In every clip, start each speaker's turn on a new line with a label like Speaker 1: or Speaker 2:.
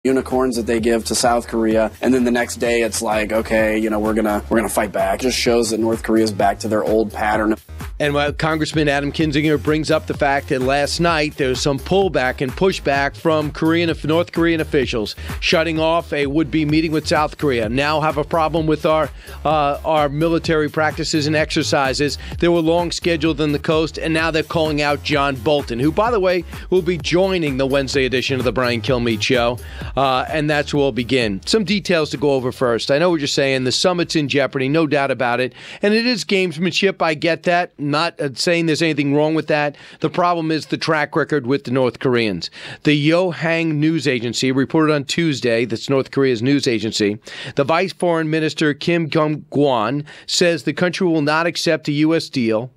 Speaker 1: unicorns that they give to South Korea, and then the next day it's like, okay, we're gonna fight back. It just shows that North Korea is back to their old pattern.
Speaker 2: And Congressman Adam Kinzinger brings up the fact that last night there was some pullback and pushback from North Korean officials, shutting off a would-be meeting with South Korea. Now have a problem with our military practices and exercises. They were long scheduled on the coast, and now they're calling out John Bolton, who, by the way, will be joining the Wednesday edition of the Brian Kilmeade Show. And that's where we'll begin. Some details to go over first. I know what you're saying. The summit's in jeopardy, no doubt about it. And it is gamesmanship. I get that. Not saying there's anything wrong with that. The problem is the track record with the North Koreans. The Yohang News Agency reported on Tuesday, that's North Korea's news agency, the Vice Foreign Minister Kim Jong-gwon says the country will not accept a U.S. deal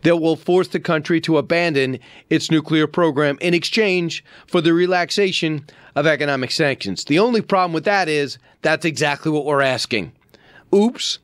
Speaker 2: that will force the country to abandon its nuclear program in exchange for the relaxation of economic sanctions. The only problem with that is that's exactly what we're asking. Oops.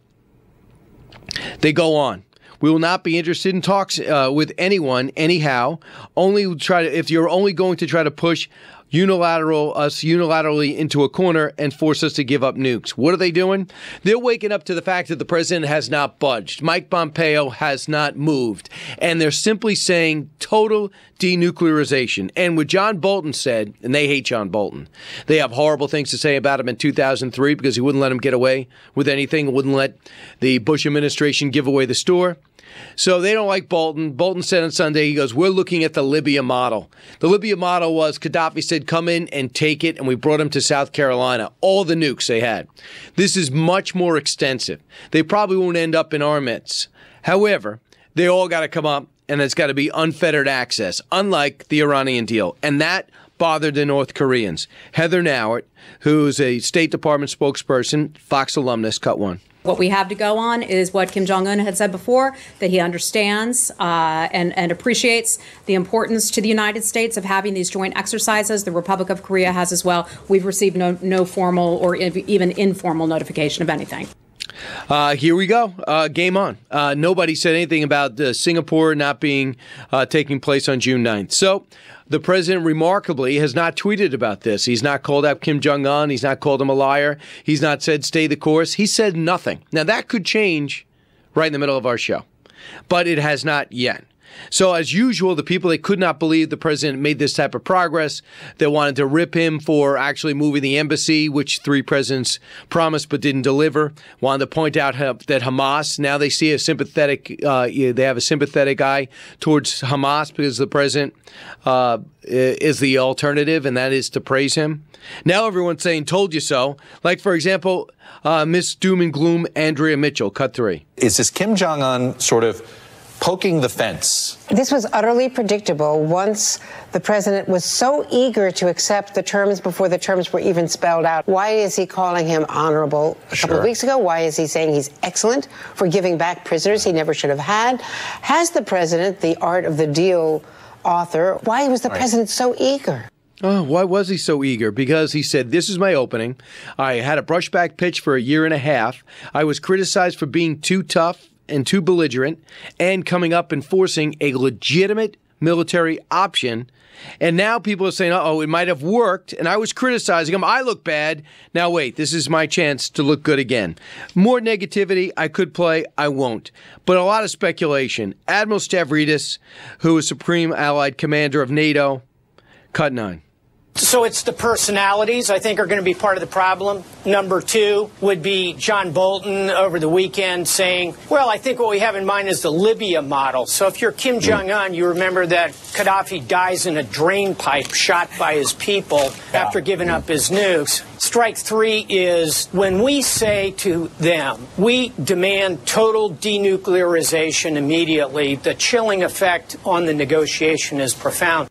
Speaker 2: They go on. We will not be interested in talks with anyone anyhow. If you're only going to try to push unilaterally into a corner and force us to give up nukes. What are they doing? They're waking up to the fact that the president has not budged. Mike Pompeo has not moved. And they're simply saying total denuclearization. And what John Bolton said, and they hate John Bolton, they have horrible things to say about him in 2003 because he wouldn't let him get away with anything, wouldn't let the Bush administration give away the store. So they don't like Bolton. Bolton said on Sunday, he goes, we're looking at the Libya model. The Libya model was Gaddafi said, come in and take it, and we brought him to South Carolina, all the nukes they had. This is much more extensive. They probably won't end up in our midst. However, they all got to come up, and it's got to be unfettered access, unlike the Iranian deal. And that bothered the North Koreans. Heather Nauert, who's a State Department spokesperson, Fox alumnus, cut one.
Speaker 3: What we have to go on is what Kim Jong-un had said before, that he understands and appreciates the importance to the United States of having these joint exercises. The Republic of Korea has as well. We've received no formal or even informal notification of anything.
Speaker 2: Here we go. Game on. Nobody said anything about Singapore not being taking place on June 9th. So the president, remarkably, has not tweeted about this. He's not called out Kim Jong-un. He's not called him a liar. He's not said stay the course. He said nothing. Now, that could change right in the middle of our show, but it has not yet. So, as usual, the people that could not believe the president made this type of progress, that wanted to rip him for actually moving the embassy, which 3 presidents promised but didn't deliver, wanted to point out that Hamas, now they see a sympathetic, they have a sympathetic eye towards Hamas because the president is the alternative, and that is to praise him. Now everyone's saying, told you so. Like, for example, Miss Doom and Gloom, Andrea Mitchell, cut 3.
Speaker 4: Is this Kim Jong-un sort of poking the fence?
Speaker 5: This was utterly predictable once the president was so eager to accept the terms before the terms were even spelled out. Why is he calling him honorable a couple of weeks ago? Why is he saying he's excellent for giving back prisoners he never should have had? Has the president, the Art of the Deal author, why was the president so eager?
Speaker 2: Oh, why was he so eager? Because he said, this is my opening. I had a brushback pitch for a year and a half. I was criticized for being too tough and too belligerent and coming up and forcing a legitimate military option. And now people are saying, uh-oh, it might have worked. And I was criticizing him. I look bad. Now, wait, this is my chance to look good again. More negativity. I could play. I won't. But a lot of speculation. Admiral Stavridis, who is Supreme Allied Commander of NATO, cut 9.
Speaker 6: So it's the personalities, I think, are going to be part of the problem. Number 2 would be John Bolton over the weekend saying, well, I think what we have in mind is the Libya model. So if you're Kim Jong-un, you remember that Gaddafi dies in a drain pipe shot by his people after giving up his nukes. Strike 3 is when we say to them, we demand total denuclearization immediately, the chilling effect on the negotiation is profound.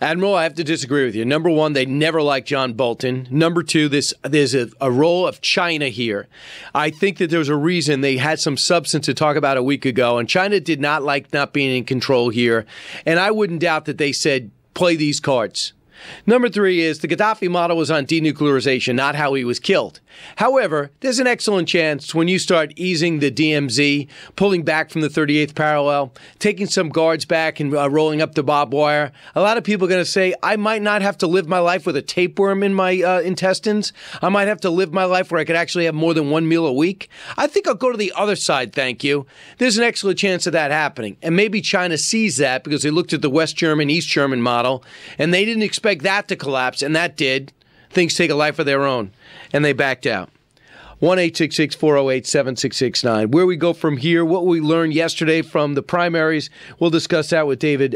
Speaker 2: Admiral, I have to disagree with you. Number 1, they never liked John Bolton. Number 2, there's a role of China here. I think that there's a reason they had some substance to talk about a week ago, and China did not like not being in control here. And I wouldn't doubt that they said, play these cards. Number 3 is the Gaddafi model was on denuclearization, not how he was killed. However, there's an excellent chance when you start easing the DMZ, pulling back from the 38th parallel, taking some guards back and rolling up the barbed wire, a lot of people are going to say, I might not have to live my life with a tapeworm in my intestines. I might have to live my life where I could actually have more than one meal a week. I think I'll go to the other side, thank you. There's an excellent chance of that happening. And maybe China sees that because they looked at the West German, East German model, and they didn't expect that to collapse, and that did. Things take a life of their own, and they backed out. 1-866-408-7669. Where we go from here, what we learned yesterday from the primaries, we'll discuss that with David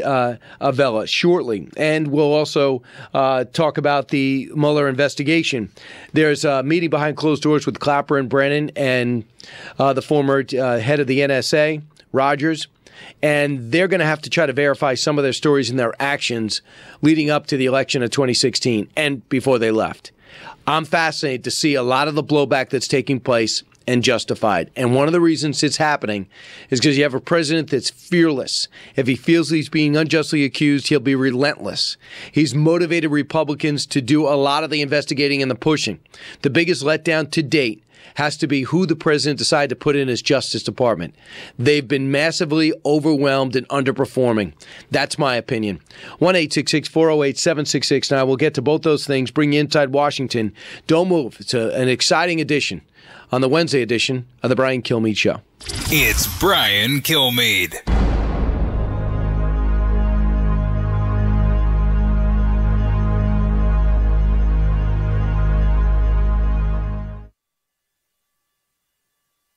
Speaker 2: Avella shortly. And we'll also talk about the Mueller investigation. There's a meeting behind closed doors with Clapper and Brennan and the former head of the NSA, Rogers. And they're going to have to try to verify some of their stories and their actions leading up to the election of 2016 and before they left. I'm fascinated to see a lot of the blowback that's taking place and justified. And one of the reasons it's happening is because you have a president that's fearless. If he feels he's being unjustly accused, he'll be relentless. He's motivated Republicans to do a lot of the investigating and the pushing. The biggest letdown to date has to be who the president decided to put in his Justice Department. They've been massively overwhelmed and underperforming. That's my opinion. 1-866-408-7669. We'll get to both those things, bring you inside Washington. Don't move. It's an exciting edition on the Wednesday edition of the Brian Kilmeade Show.
Speaker 7: It's Brian Kilmeade.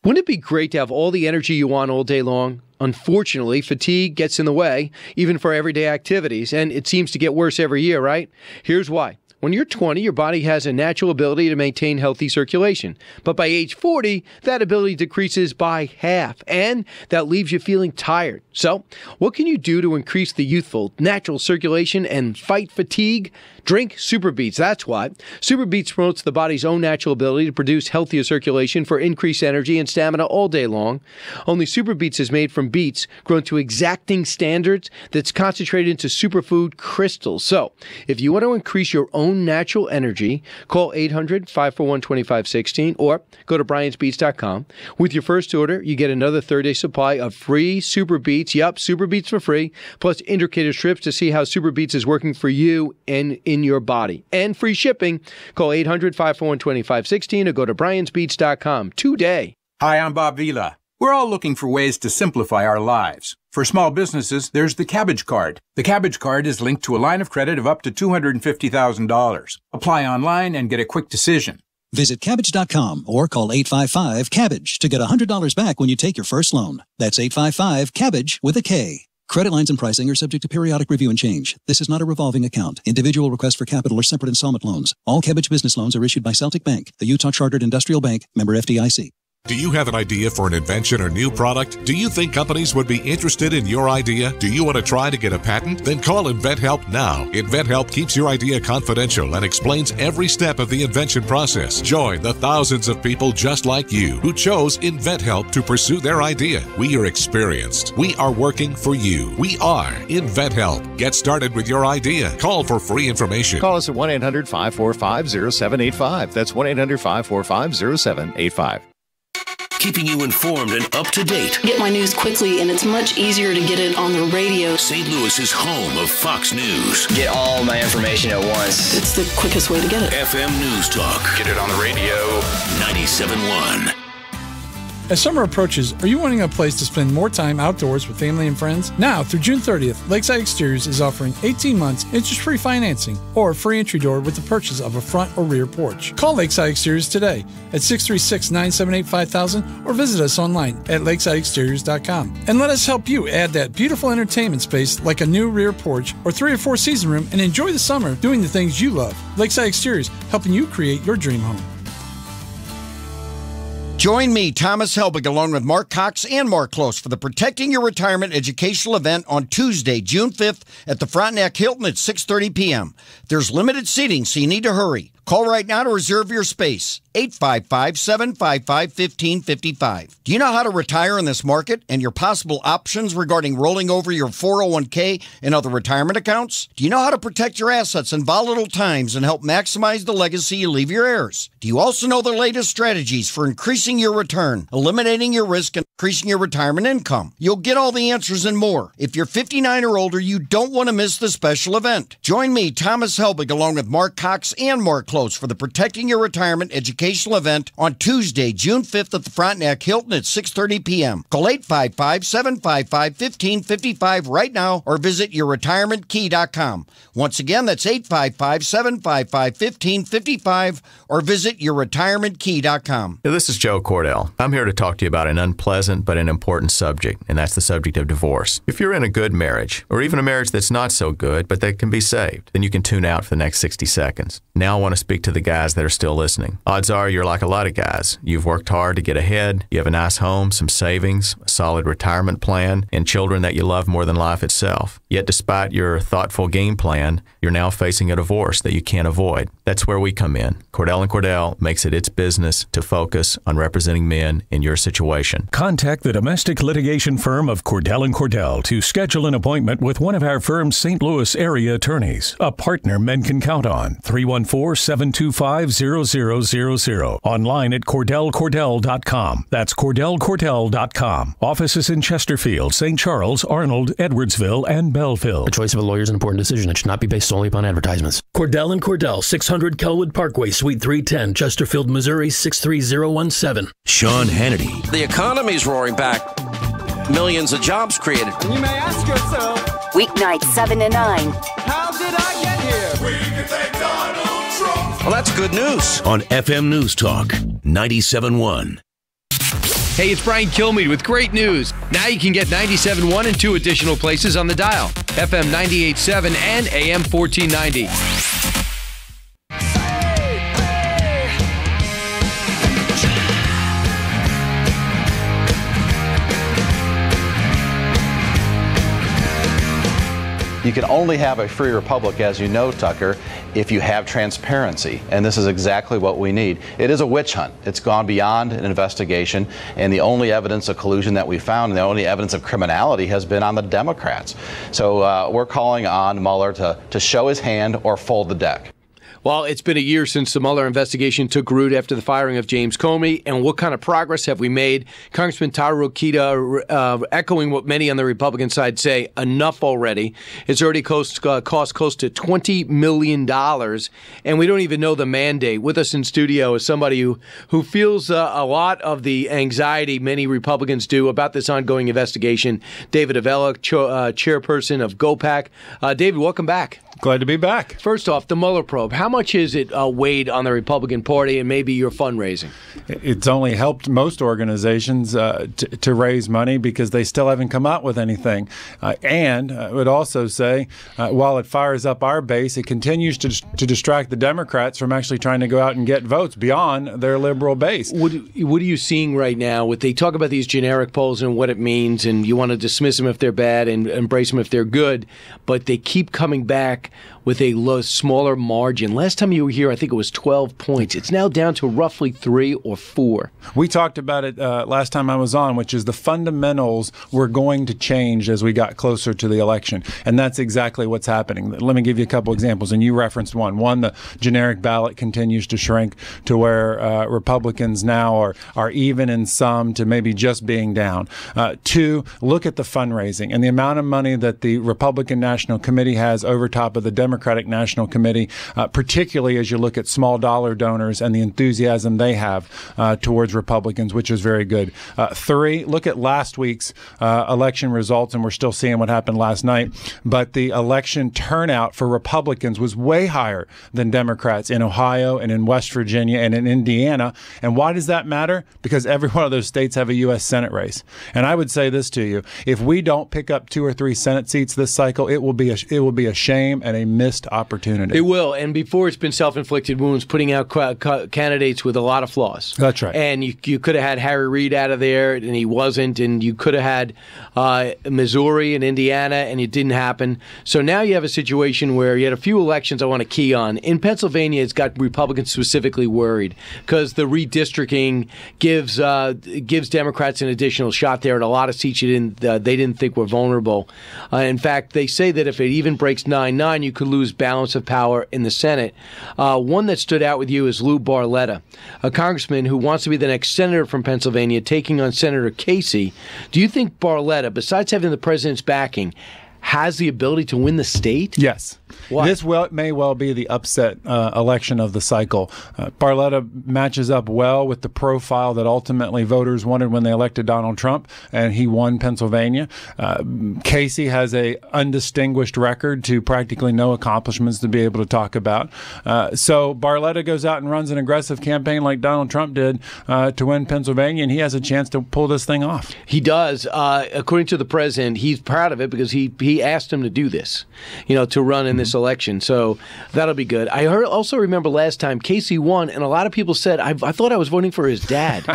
Speaker 2: Wouldn't it be great to have all the energy you want all day long? Unfortunately, fatigue gets in the way, even for everyday activities, and it seems to get worse every year, right? Here's why. When you're 20, your body has a natural ability to maintain healthy circulation. But by age 40, that ability decreases by half, and that leaves you feeling tired. So, what can you do to increase the youthful, natural circulation and fight fatigue? Drink Super Beets, that's why. Super Beets promotes the body's own natural ability to produce healthier circulation for increased energy and stamina all day long. Only Super Beets is made from beets grown to exacting standards that's concentrated into superfood crystals. So, if you want to increase your own natural energy, call 800-541-2516 or go to bryant'sbeets.com. With your first order, you get another 30-day supply of free Super Beets. Yup, Super Beets for free, plus indicator strips to see how Super Beets is working for you and in your body. And free shipping. Call 800-541-2516 or go to bryant'sbeets.com today.
Speaker 8: Hi, I'm Bob Vila. We're all looking for ways to simplify our lives. For small businesses, there's the Cabbage Card. The Cabbage Card is linked to a line of credit of up to $250,000. Apply online and get a quick decision.
Speaker 9: Visit Cabbage.com or call 855-CABBAGE to get $100 back when you take your first loan. That's 855-CABBAGE with a K. Credit lines and pricing are subject to periodic review and change. This is not a revolving account. Individual requests for capital or separate installment loans. All Cabbage business loans are issued by Celtic Bank, the Utah Chartered Industrial Bank, member FDIC.
Speaker 10: Do you have an idea for an invention or new product? Do you think companies would be interested in your idea? Do you want to try to get a patent? Then call InventHelp now. InventHelp keeps your idea confidential and explains every step of the invention process. Join the thousands of people just like you who chose InventHelp to pursue their idea. We are experienced. We are working for you. We are InventHelp. Get started with your idea. Call for free information.
Speaker 11: Call us at 1-800-545-0785. That's 1-800-545-0785.
Speaker 12: Keeping you informed and up to date.
Speaker 13: Get my news quickly, and it's much easier to get it on the radio.
Speaker 12: St. Louis's home of Fox News.
Speaker 14: Get all my information at once.
Speaker 13: It's the quickest way to get it.
Speaker 12: FM News Talk.
Speaker 7: Get it on the radio.
Speaker 12: 97.1.
Speaker 15: As summer approaches, are you wanting a place to spend more time outdoors with family and friends? Now, through June 30th, Lakeside Exteriors is offering 18 months interest-free financing or a free entry door with the purchase of a front or rear porch. Call Lakeside Exteriors today at 636-978-5000 or visit us online at lakesideexteriors.com. And let us help you add that beautiful entertainment space like a new rear porch or 3 or 4 season room and enjoy the summer doing the things you love. Lakeside Exteriors, helping you create your dream home.
Speaker 16: Join me, Thomas Helbig, along with Mark Cox and Mark Close for the Protecting Your Retirement educational event on Tuesday, June 5th at the Frontenac Hilton at 6:30 p.m. There's limited seating, so you need to hurry. Call right now to reserve your space. 855-755-1555. Do you know how to retire in this market and your possible options regarding rolling over your 401k and other retirement accounts? Do you know how to protect your assets in volatile times and help maximize the legacy you leave your heirs? Do you also know the latest strategies for increasing your return, eliminating your risk, and increasing your retirement income? You'll get all the answers and more. If you're 59 or older, you don't want to miss this special event. Join me, Thomas Helbig, along with Mark Cox and Mark Close for the Protecting Your Retirement educational event on Tuesday, June 5th at the Frontenac Hilton at 6:30 p.m. Call 855-755-1555 right now or visit yourretirementkey.com. Once again, that's 855-755-1555 or visit yourretirementkey.com.
Speaker 11: This is Joe Cordell. I'm here to talk to you about an unpleasant but an important subject, and that's the subject of divorce. If you're in a good marriage, or even a marriage that's not so good but that can be saved, then you can tune out for the next 60 seconds. Now I want to speak to the guys that are still listening. Odds are you're like a lot of guys. You've worked hard to get ahead. You have a nice home, some savings, a solid retirement plan, and children that you love more than life itself. Yet despite your thoughtful game plan, you're now facing a divorce that you can't avoid. That's where we come in. Cordell & Cordell makes it its business to focus on representing men in your situation.
Speaker 17: Contact the domestic litigation firm of Cordell & Cordell to schedule an appointment with one of our firm's St. Louis area attorneys, a partner men can count on. 314-725-0000. Online at CordellCordell.com. That's CordellCordell.com. Offices in Chesterfield, St. Charles, Arnold, Edwardsville, and Belleville.
Speaker 18: The choice of a lawyer is an important decision. It should not be based solely upon advertisements. Cordell & Cordell, 600 Kelwood Parkway, Suite 310, Chesterfield, Missouri, 63017.
Speaker 12: Sean Hannity.
Speaker 19: The economy's roaring back. Millions of jobs created.
Speaker 20: And you may ask yourself,
Speaker 21: weeknights 7 to 9.
Speaker 20: How did I get here? We can thank Donald Trump.
Speaker 19: Well, that's good news.
Speaker 12: On FM News Talk 97.1.
Speaker 2: Hey, it's Brian Kilmeade with great news. Now you can get 97.1 in 2 additional places on the dial. FM 98.7 and AM 1490.
Speaker 4: You can only have a free republic, as you know, Tucker, if you have transparency. And this is exactly what we need. It is a witch hunt. It's gone beyond an investigation. And the only evidence of collusion that we found, and the only evidence of criminality, has been on the Democrats. So we're calling on Mueller to show his hand or fold the deck.
Speaker 2: Well, it's been a year since the Mueller investigation took root after the firing of James Comey, and what kind of progress have we made? Congressman Tara Rokita, echoing what many on the Republican side say, enough already. It's already cost close to $20 million, and we don't even know the mandate. With us in studio is somebody who feels a lot of the anxiety many Republicans do about this ongoing investigation, David Avella, chairperson of GOPAC. David, welcome back.
Speaker 22: Glad to be back.
Speaker 2: First off, the Mueller probe. How much has it weighed on the Republican Party and maybe your fundraising?
Speaker 22: It's only helped most organizations to raise money because they still haven't come out with anything. And I would also say, while it fires up our base, it continues to distract the Democrats from actually trying to go out and get votes beyond their liberal base.
Speaker 2: What are you seeing right now? They talk about these generic polls and what it means, and you want to dismiss them if they're bad and embrace them if they're good, but they keep coming back with a smaller margin. Last time you were here, I think it was 12 points. It's now down to roughly 3 or 4.
Speaker 22: We talked about it last time I was on, which is the fundamentals were going to change as we got closer to the election. And that's exactly what's happening. Let me give you a couple examples, and you referenced one. One, the generic ballot continues to shrink to where Republicans now are even in some to maybe just being down. 2, look at the fundraising and the amount of money that the Republican National Committee has over top of the Democratic National Committee, particularly as you look at small dollar donors and the enthusiasm they have towards Republicans, which is very good. 3, look at last week's election results, and we're still seeing what happened last night, but the election turnout for Republicans was way higher than Democrats in Ohio and in West Virginia and in Indiana. And why does that matter? Because every one of those states have a U.S. Senate race. And I would say this to you, if we don't pick up 2 or 3 Senate seats this cycle, it will be a shame and a missed opportunity.
Speaker 2: It will, and before it's been self-inflicted wounds, putting out candidates with a lot of flaws.
Speaker 22: That's right.
Speaker 2: And you could have had Harry Reid out of there, and he wasn't, and you could have had Missouri and Indiana, and it didn't happen. So now you have a situation where you had a few elections I want to key on. In Pennsylvania, it's got Republicans specifically worried because the redistricting gives Democrats an additional shot there at a lot of seats they didn't think were vulnerable. In fact, they say that if it even breaks 9-9, you could lose balance of power in the Senate. One that stood out with you is Lou Barletta, a congressman who wants to be the next senator from Pennsylvania, taking on Senator Casey. Do you think Barletta, besides having the president's backing, has the ability to win the state?
Speaker 22: Yes.
Speaker 2: Why?
Speaker 22: This may well be the upset election of the cycle. Barletta matches up well with the profile that ultimately voters wanted when they elected Donald Trump, and he won Pennsylvania. Casey has a undistinguished record to practically no accomplishments to be able to talk about. So Barletta goes out and runs an aggressive campaign like Donald Trump did to win Pennsylvania, and he has a chance to pull this thing off.
Speaker 2: He does. According to the president, he's proud of it because he asked him to do this, to run in this election. So that'll be good. I also remember last time Casey won, and a lot of people said, I thought I was voting for his dad.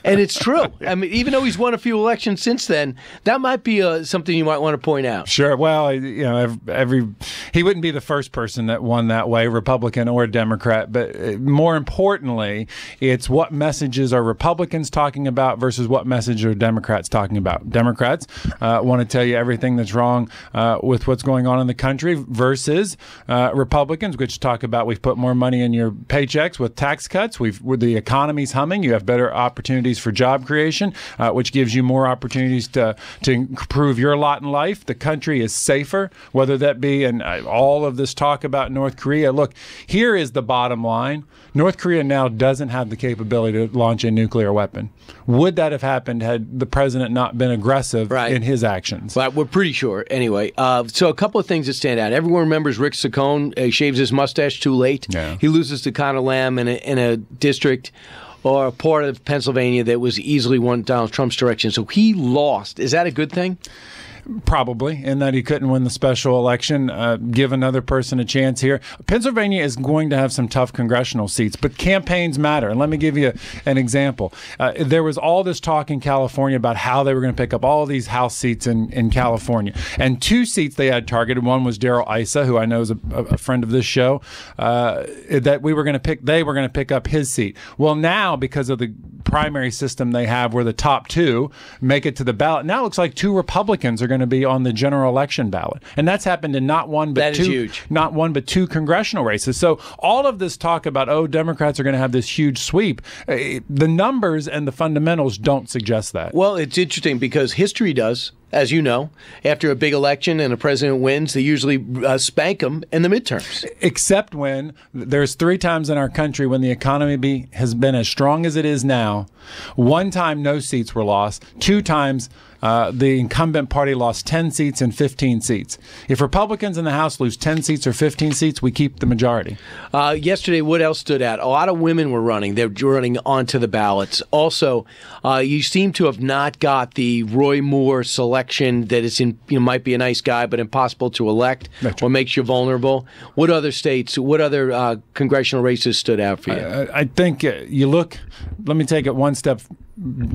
Speaker 2: And it's true. I mean, even though he's won a few elections since then, that might be something you might want to point out.
Speaker 22: Sure. Well, he wouldn't be the first person that won that way, Republican or Democrat. But more importantly, it's what messages are Republicans talking about versus what message are Democrats talking about. Democrats want to tell you everything that's wrong with what's going on in the country versus Republicans, which talk about we've put more money in your paychecks with tax cuts. The economy's humming. You have better opportunities for job creation, which gives you more opportunities to improve your lot in life. The country is safer, whether that be in all of this talk about North Korea. Look, here is the bottom line. North Korea now doesn't have the capability to launch a nuclear weapon. Would that have happened had the president not been aggressive in his actions?
Speaker 2: Well, we're pretty sure. Anyway, so a couple of things that stand out. Everyone remembers Rick Saccone shaves his mustache too late.
Speaker 22: Yeah.
Speaker 2: He loses to Conor Lamb in a district or a part of Pennsylvania that was easily won Donald Trump's direction. So he lost. Is that a good thing?
Speaker 22: Probably, in that he couldn't win the special election. Give another person a chance here. Pennsylvania is going to have some tough congressional seats, but campaigns matter. And let me give you an example. There was all this talk in California about how they were going to pick up all these House seats in California. And 2 seats they had targeted. One was Darrell Issa, who I know is a friend of this show, that they were going to pick up his seat. Well, now, because of the primary system they have where the top 2 make it to the ballot, now it looks like 2 Republicans are going to be on the general election ballot. And that's happened in not one but two congressional races. So all of this talk about, Democrats are going to have this huge sweep, the numbers and the fundamentals don't suggest that.
Speaker 2: Well, it's interesting because history does. As you know, after a big election and a president wins, they usually spank them in the midterms.
Speaker 22: Except when there's 3 times in our country when the economy has been as strong as it is now. 1 time, no seats were lost. 2 times, the incumbent party lost 10 seats and 15 seats. If Republicans in the House lose 10 seats or 15 seats, we keep the majority.
Speaker 2: Yesterday, what else stood out? A lot of women were running. They're running onto the ballots. Also, you seem to have not got the Roy Moore selection that is might be a nice guy, but impossible to elect or makes you vulnerable. What other states, what other congressional races stood out for you?
Speaker 22: I think you look, let me take it one step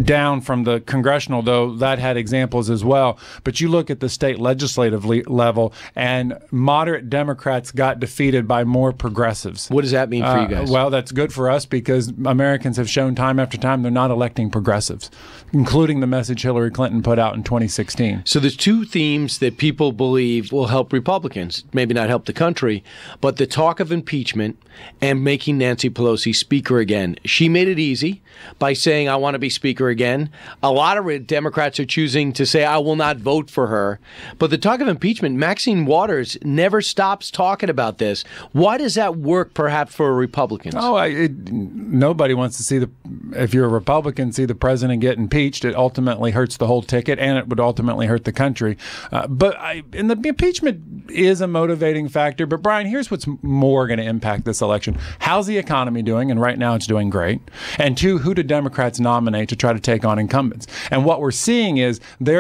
Speaker 22: down from the congressional, though that had examples as well. But you look at the state legislative level, and moderate Democrats got defeated by more progressives.
Speaker 2: What does that mean for you guys?
Speaker 22: Well, that's good for us because Americans have shown time after time they're not electing progressives, including the message Hillary Clinton put out in 2016.
Speaker 2: So there's 2 themes that people believe will help Republicans, maybe not help the country, but the talk of impeachment and making Nancy Pelosi Speaker again. She made it easy by saying, I want to be Speaker again. A lot of Democrats are choosing to say, I will not vote for her. But the talk of impeachment, Maxine Waters never stops talking about this. Why does that work perhaps for Republicans?
Speaker 22: Nobody wants to see if you're a Republican, see the president get impeached. It ultimately hurts the whole ticket, and it would ultimately hurt the country. And the impeachment is a motivating factor. But Brian, here's what's more going to impact this election. How's the economy doing? And right now it's doing great. And 2, who do Democrats nominate to try to take on incumbents? And what we're seeing is they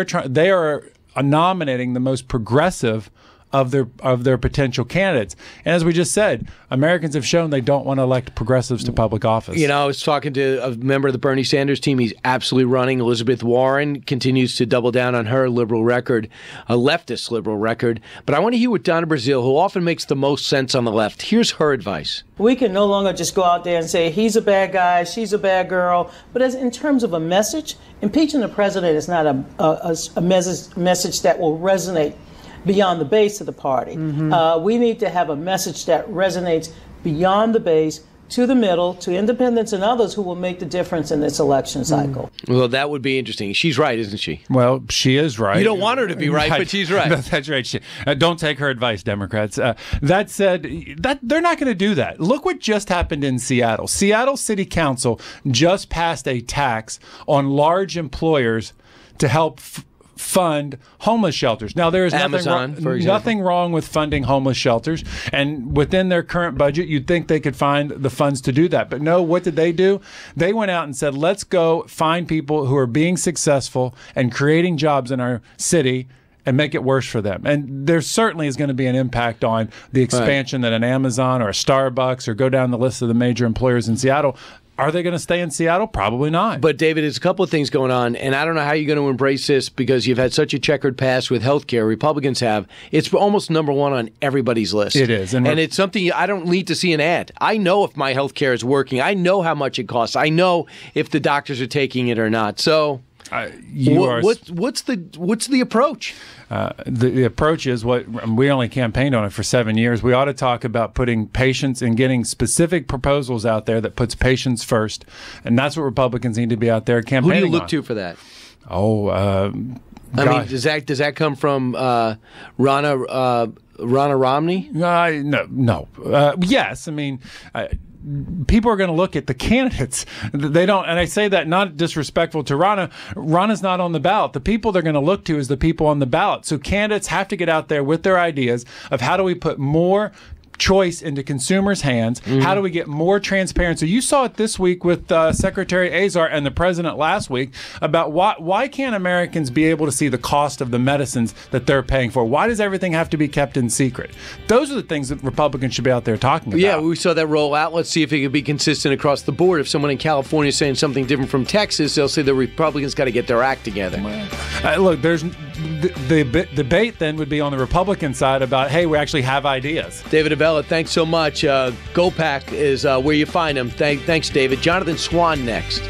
Speaker 22: are nominating the most progressive of their potential candidates. And as we just said, Americans have shown they don't want to elect progressives to public office.
Speaker 2: You know, I was talking to a member of the Bernie Sanders team. He's absolutely running. Elizabeth Warren continues to double down on her liberal record, a leftist liberal record. But I want to hear what Donna Brazile, who often makes the most sense on the left, here's her advice.
Speaker 1: We can no longer just go out there and say he's a bad guy, she's a bad girl. But as in terms of a message, impeaching the president is not a message that will resonate beyond the base of the party. We need to have a message that resonates beyond the base, to the middle, to independents and others who will make the difference in this election cycle.
Speaker 2: Well, that would be interesting. She's right, isn't she?
Speaker 22: Well, she is right.
Speaker 2: You don't want her to be right, but she's right.
Speaker 22: That's right. Don't take her advice, Democrats. That said, they're not going to do that. Look what just happened in Seattle. Seattle City Council just passed a tax on large employers to help fund homeless shelters. Now, there is nothing wrong with funding homeless shelters, and within their current budget, you'd think they could find the funds to do that. But no, what did they do? They went out and said, let's go find people who are being successful and creating jobs in our city and make it worse for them. And there certainly is going to be an impact on the expansion that an Amazon or a Starbucks, or go down the list of the major employers in Seattle. Are they going to stay in Seattle? Probably not.
Speaker 2: But, David, there's a couple of things going on, and I don't know how you're going to embrace this because you've had such a checkered past with health care. Republicans have. It's almost number one on everybody's list.
Speaker 22: It is.
Speaker 2: And it's something I don't need to see an ad. I know if my health care is working. I know how much it costs. I know if the doctors are taking it or not. So what's the approach?
Speaker 22: The approach is what we only campaigned on it for 7 years. We ought to talk about putting patients and getting specific proposals out there that puts patients first, and that's what Republicans need to be out there campaigning on.
Speaker 2: Who do you look to for that?
Speaker 22: I
Speaker 2: mean, does that come from Ronna Romney?
Speaker 22: No. Yes, I mean. People are going to look at the candidates. They don't, and I say that not disrespectful to Ronna. Ronna's not on the ballot. The people they're going to look to is the people on the ballot. So candidates have to get out there with their ideas of how do we put more choice into consumers' hands. How do we get more transparency? You saw it this week with Secretary Azar and the president last week about why can't Americans be able to see the cost of the medicines that they're paying for? Why does everything have to be kept in secret? Those are the things that Republicans should be out there talking about.
Speaker 2: Yeah, we saw that roll out. Let's see if it could be consistent across the board. If someone in California is saying something different from Texas, they'll say the Republicans got to get their act together.
Speaker 22: Look, there's the debate then would be on the Republican side about, hey, we actually have ideas.
Speaker 2: David Avella, thanks so much. GoPack is where you find him. Thanks, David. Jonathan Swan next.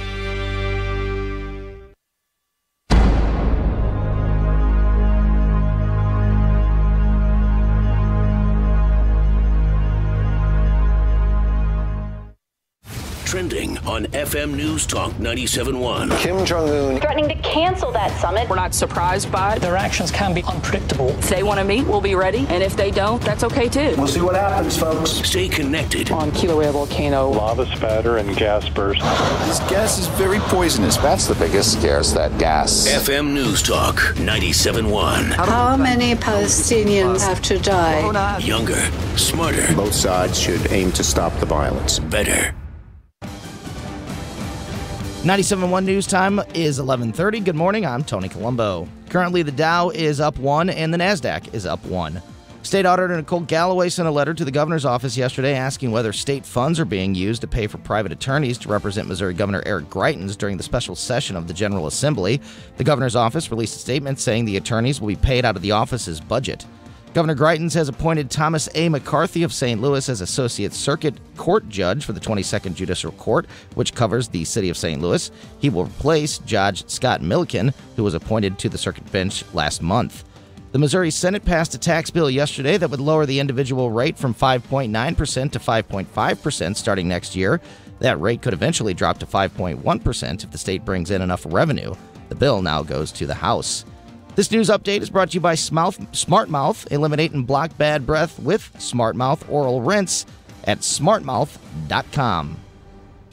Speaker 12: Trending on FM News Talk 97.1.
Speaker 21: Kim Jong-un
Speaker 23: threatening to cancel that summit.
Speaker 24: We're not surprised by it.
Speaker 25: Their actions can be unpredictable.
Speaker 24: If they want to meet, we'll be ready. And if they don't, that's okay too.
Speaker 21: We'll see what happens, folks.
Speaker 12: Stay connected.
Speaker 26: On Kilauea volcano,
Speaker 27: lava spatter and gas burst.
Speaker 28: This gas is very poisonous. That's the biggest scare, is that gas.
Speaker 12: FM News Talk 97.1.
Speaker 29: How many Palestinians have to die?
Speaker 12: Younger, smarter.
Speaker 28: Both sides should aim to stop the violence.
Speaker 12: Better.
Speaker 30: 97.1 News Time is 11:30. Good morning, I'm Tony Colombo. Currently, the Dow is up 1 and the NASDAQ is up 1. State Auditor Nicole Galloway sent a letter to the governor's office yesterday asking whether state funds are being used to pay for private attorneys to represent Missouri Governor Eric Greitens during the special session of the General Assembly. The governor's office released a statement saying the attorneys will be paid out of the office's budget. Governor Greitens has appointed Thomas A. McCarthy of St. Louis as Associate Circuit Court Judge for the 22nd Judicial Court, which covers the city of St. Louis. He will replace Judge Scott Milliken, who was appointed to the circuit bench last month. The Missouri Senate passed a tax bill yesterday that would lower the individual rate from 5.9% to 5.5% starting next year. That rate could eventually drop to 5.1% if the state brings in enough revenue. The bill now goes to the House. This news update is brought to you by Smart Mouth. Eliminate and block bad breath with Smart Mouth Oral Rinse at smartmouth.com.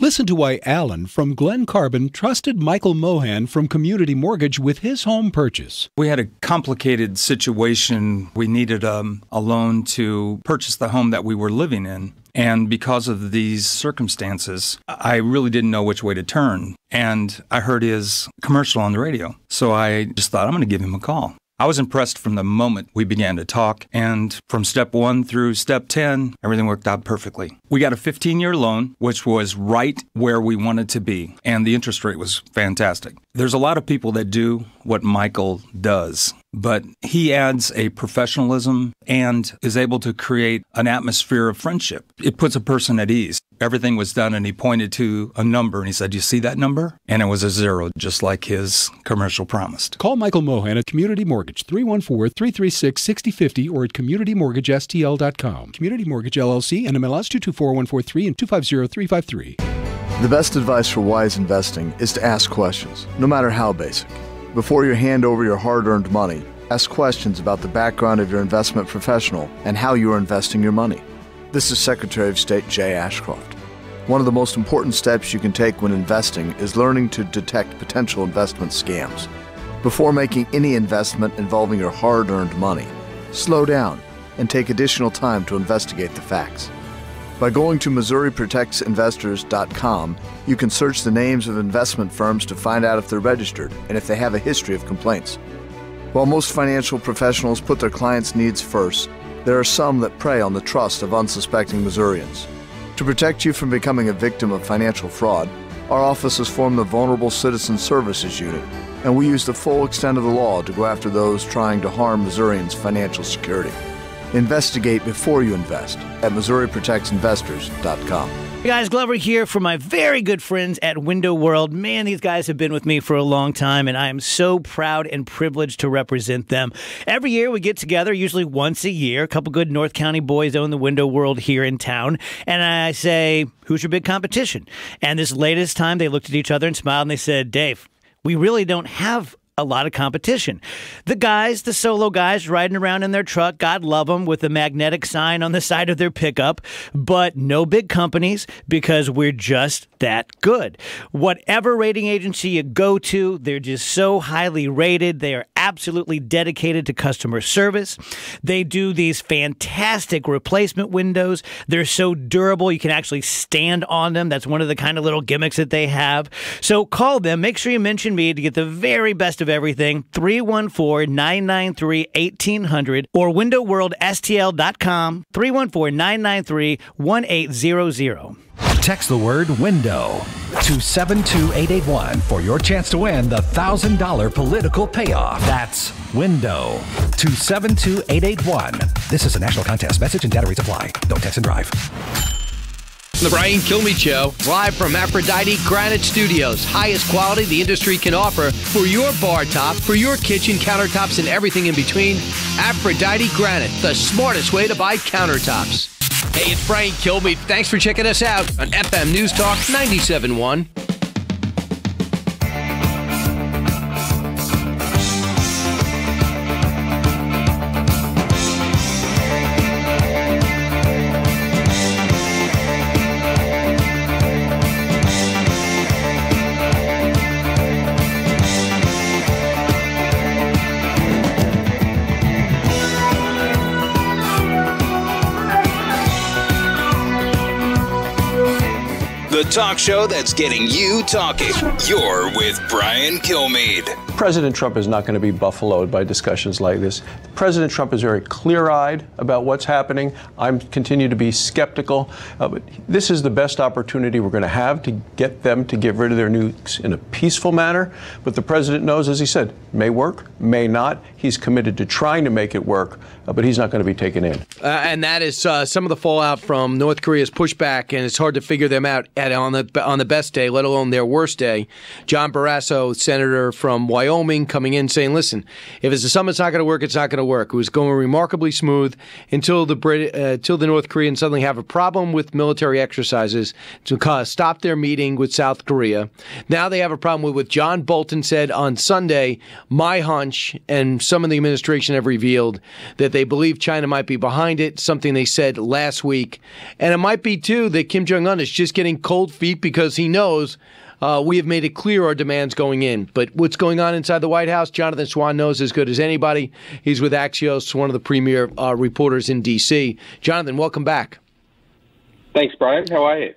Speaker 31: Listen to why Alan from Glen Carbon trusted Michael Mohan from Community Mortgage with his home purchase.
Speaker 22: We had a complicated situation. We needed a loan to purchase the home that we were living in. And because of these circumstances, I really didn't know which way to turn. And I heard his commercial on the radio. So I just thought, I'm going to give him a call.
Speaker 3: I was impressed from the moment we began to talk, and from step 1 through step 10, everything worked out perfectly. We got a 15-year loan, which was right where we wanted to be, and the interest rate was fantastic. There's a lot of people that do what Michael does, but he adds a professionalism and is able to create an atmosphere of friendship. It puts a person at ease. Everything was done, and he pointed to a number, and he said, "You see that number?" And it was a 0, just like his commercial promised.
Speaker 31: Call Michael Mohan at Community Mortgage, 314-336-6050, or at CommunityMortgageSTL.com. Community Mortgage LLC, NMLS 224143 and 250353.
Speaker 5: The best advice for wise investing is to ask questions, no matter how basic. Before you hand over your hard-earned money, ask questions about the background of your investment professional and how you are investing your money. This is Secretary of State Jay Ashcroft. One of the most important steps you can take when investing is learning to detect potential investment scams. Before making any investment involving your hard-earned money, slow down and take additional time to investigate the facts. By going to MissouriProtectsInvestors.com, you can search the names of investment firms to find out if they're registered and if they have a history of complaints. While most financial professionals put their clients' needs first, there are some that prey on the trust of unsuspecting Missourians. To protect you from becoming a victim of financial fraud, our office has formed the Vulnerable Citizen Services Unit, and we use the full extent of the law to go after those trying to harm Missourians' financial security. Investigate before you invest at MissouriProtectsInvestors.com.
Speaker 6: Hey guys, Glover here for my very good friends at Window World. Man, these guys have been with me for a long time, and I am so proud and privileged to represent them. Every year we get together, usually once a year. A couple good North County boys own the Window World here in town, and I say, who's your big competition? And this latest time they looked at each other and smiled, and they said, Dave, we really don't have a lot of competition. The guys, the solo guys riding around in their truck, God love them, with a magnetic sign on the side of their pickup, but no big companies because we're just that good. Whatever rating agency you go to, they're just so highly rated. They are absolutely dedicated to customer service. They do these fantastic replacement windows. They're so durable, you can actually stand on them. That's one of the kind of little gimmicks that they have. So call them. Make sure you mention me to get the very best of everything. 314-993-1800 or windowworldstl.com. 314-993-1800.
Speaker 7: Text the word window to 72881 for your chance to win the $1,000 political payoff. That's window to 72881. This is a national contest. Message and data rates apply. Don't text and drive.
Speaker 2: The Brian Kilmeade Show, live from Aphrodite Granite Studios. Highest quality the industry can offer for your bar top, for your kitchen countertops, and everything in between. Aphrodite Granite, the smartest way to buy countertops. Hey, it's Brian Kilmeade. Thanks for checking us out on FM News Talk 97.1.
Speaker 8: The talk show that's getting you talking. You're with Brian Kilmeade.
Speaker 9: President Trump is not going to be buffaloed by discussions like this. President Trump is very clear-eyed about what's happening. I continue to be skeptical. But this is the best opportunity we're going to have to get them to get rid of their nukes in a peaceful manner. But the president knows, as he said, may work, may not. He's committed to trying to make it work, but he's not going to be taken in.
Speaker 2: And that is some of the fallout from North Korea's pushback, and it's hard to figure them out on the best day, let alone their worst day. John Barrasso, senator from Wyoming, coming in saying, listen, if it's a summit's not going to work, it's not going to work. It was going remarkably smooth until the North Koreans suddenly have a problem with military exercises to stop their meeting with South Korea. Now they have a problem with what John Bolton said on Sunday. My hunch, and some of the administration have revealed that they believe China might be behind it, something they said last week. And it might be, too, that Kim Jong-un is just getting cold feet because he knows we have made it clear our demands going in. But what's going on inside the White House, Jonathan Swan knows as good as anybody. He's with Axios, one of the premier reporters in D.C. Jonathan, welcome back.
Speaker 10: Thanks, Brian. How are you?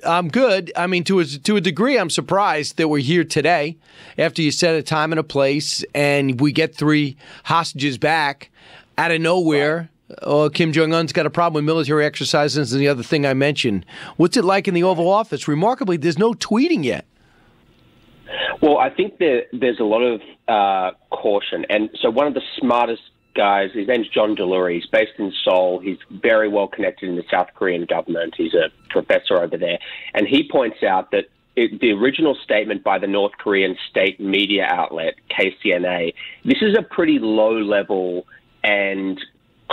Speaker 2: I'm good. I mean, to a degree, I'm surprised that we're here today after you set a time and a place, and we get 3 hostages back out of nowhere. Oh, Kim Jong-un's got a problem with military exercises and the other thing I mentioned. What's it like in the Oval Office? Remarkably, there's no tweeting yet.
Speaker 10: Well, I think there's a lot of caution. And so one of the smartest guys, his name's John Delury. He's based in Seoul. He's very well connected in the South Korean government. He's a professor over there. And he points out that the original statement by the North Korean state media outlet, KCNA, this is a pretty low-level and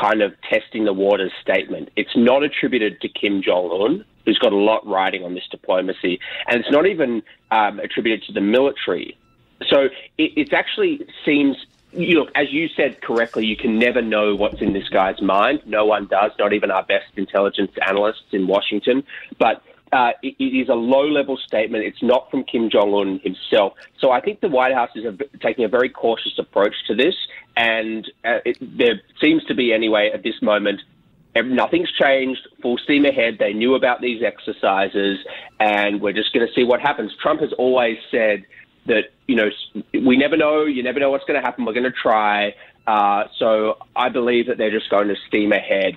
Speaker 10: kind of testing the waters statement. It's not attributed to Kim Jong-un, who's got a lot riding on this diplomacy, and it's not even attributed to the military. So it actually seems, as you said correctly, you can never know what's in this guy's mind. No one does, not even our best intelligence analysts in Washington. But it is a low-level statement. It's not from Kim Jong-un himself. So I think the White House is taking a very cautious approach to this, and there seems to be, anyway, at this moment, nothing's changed, full steam ahead. They knew about these exercises, and we're just going to see what happens. Trump has always said that, we never know, you never know what's going to happen, we're going to try. So I believe that they're just going to steam ahead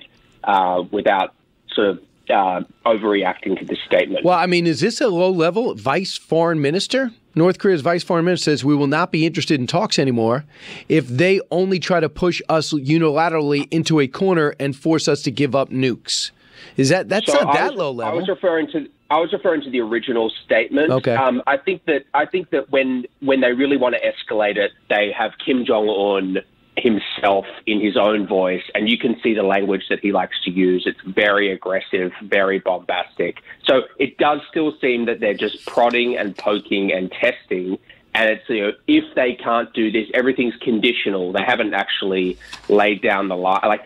Speaker 10: without sort of overreacting to this statement.
Speaker 2: Well, I mean, is this a low-level vice foreign minister? North Korea's vice foreign minister says we will not be interested in talks anymore if they only try to push us unilaterally into a corner and force us to give up nukes. That's not that low level.
Speaker 10: I was referring to the original statement.
Speaker 2: Okay.
Speaker 10: I think that when they really want to escalate it, they have Kim Jong-un himself in his own voice, and you can see the language that he likes to use. It's very aggressive, very bombastic. So it does still seem that they're just prodding and poking and testing, and it's, if they can't do this, everything's conditional. They haven't actually laid down the line.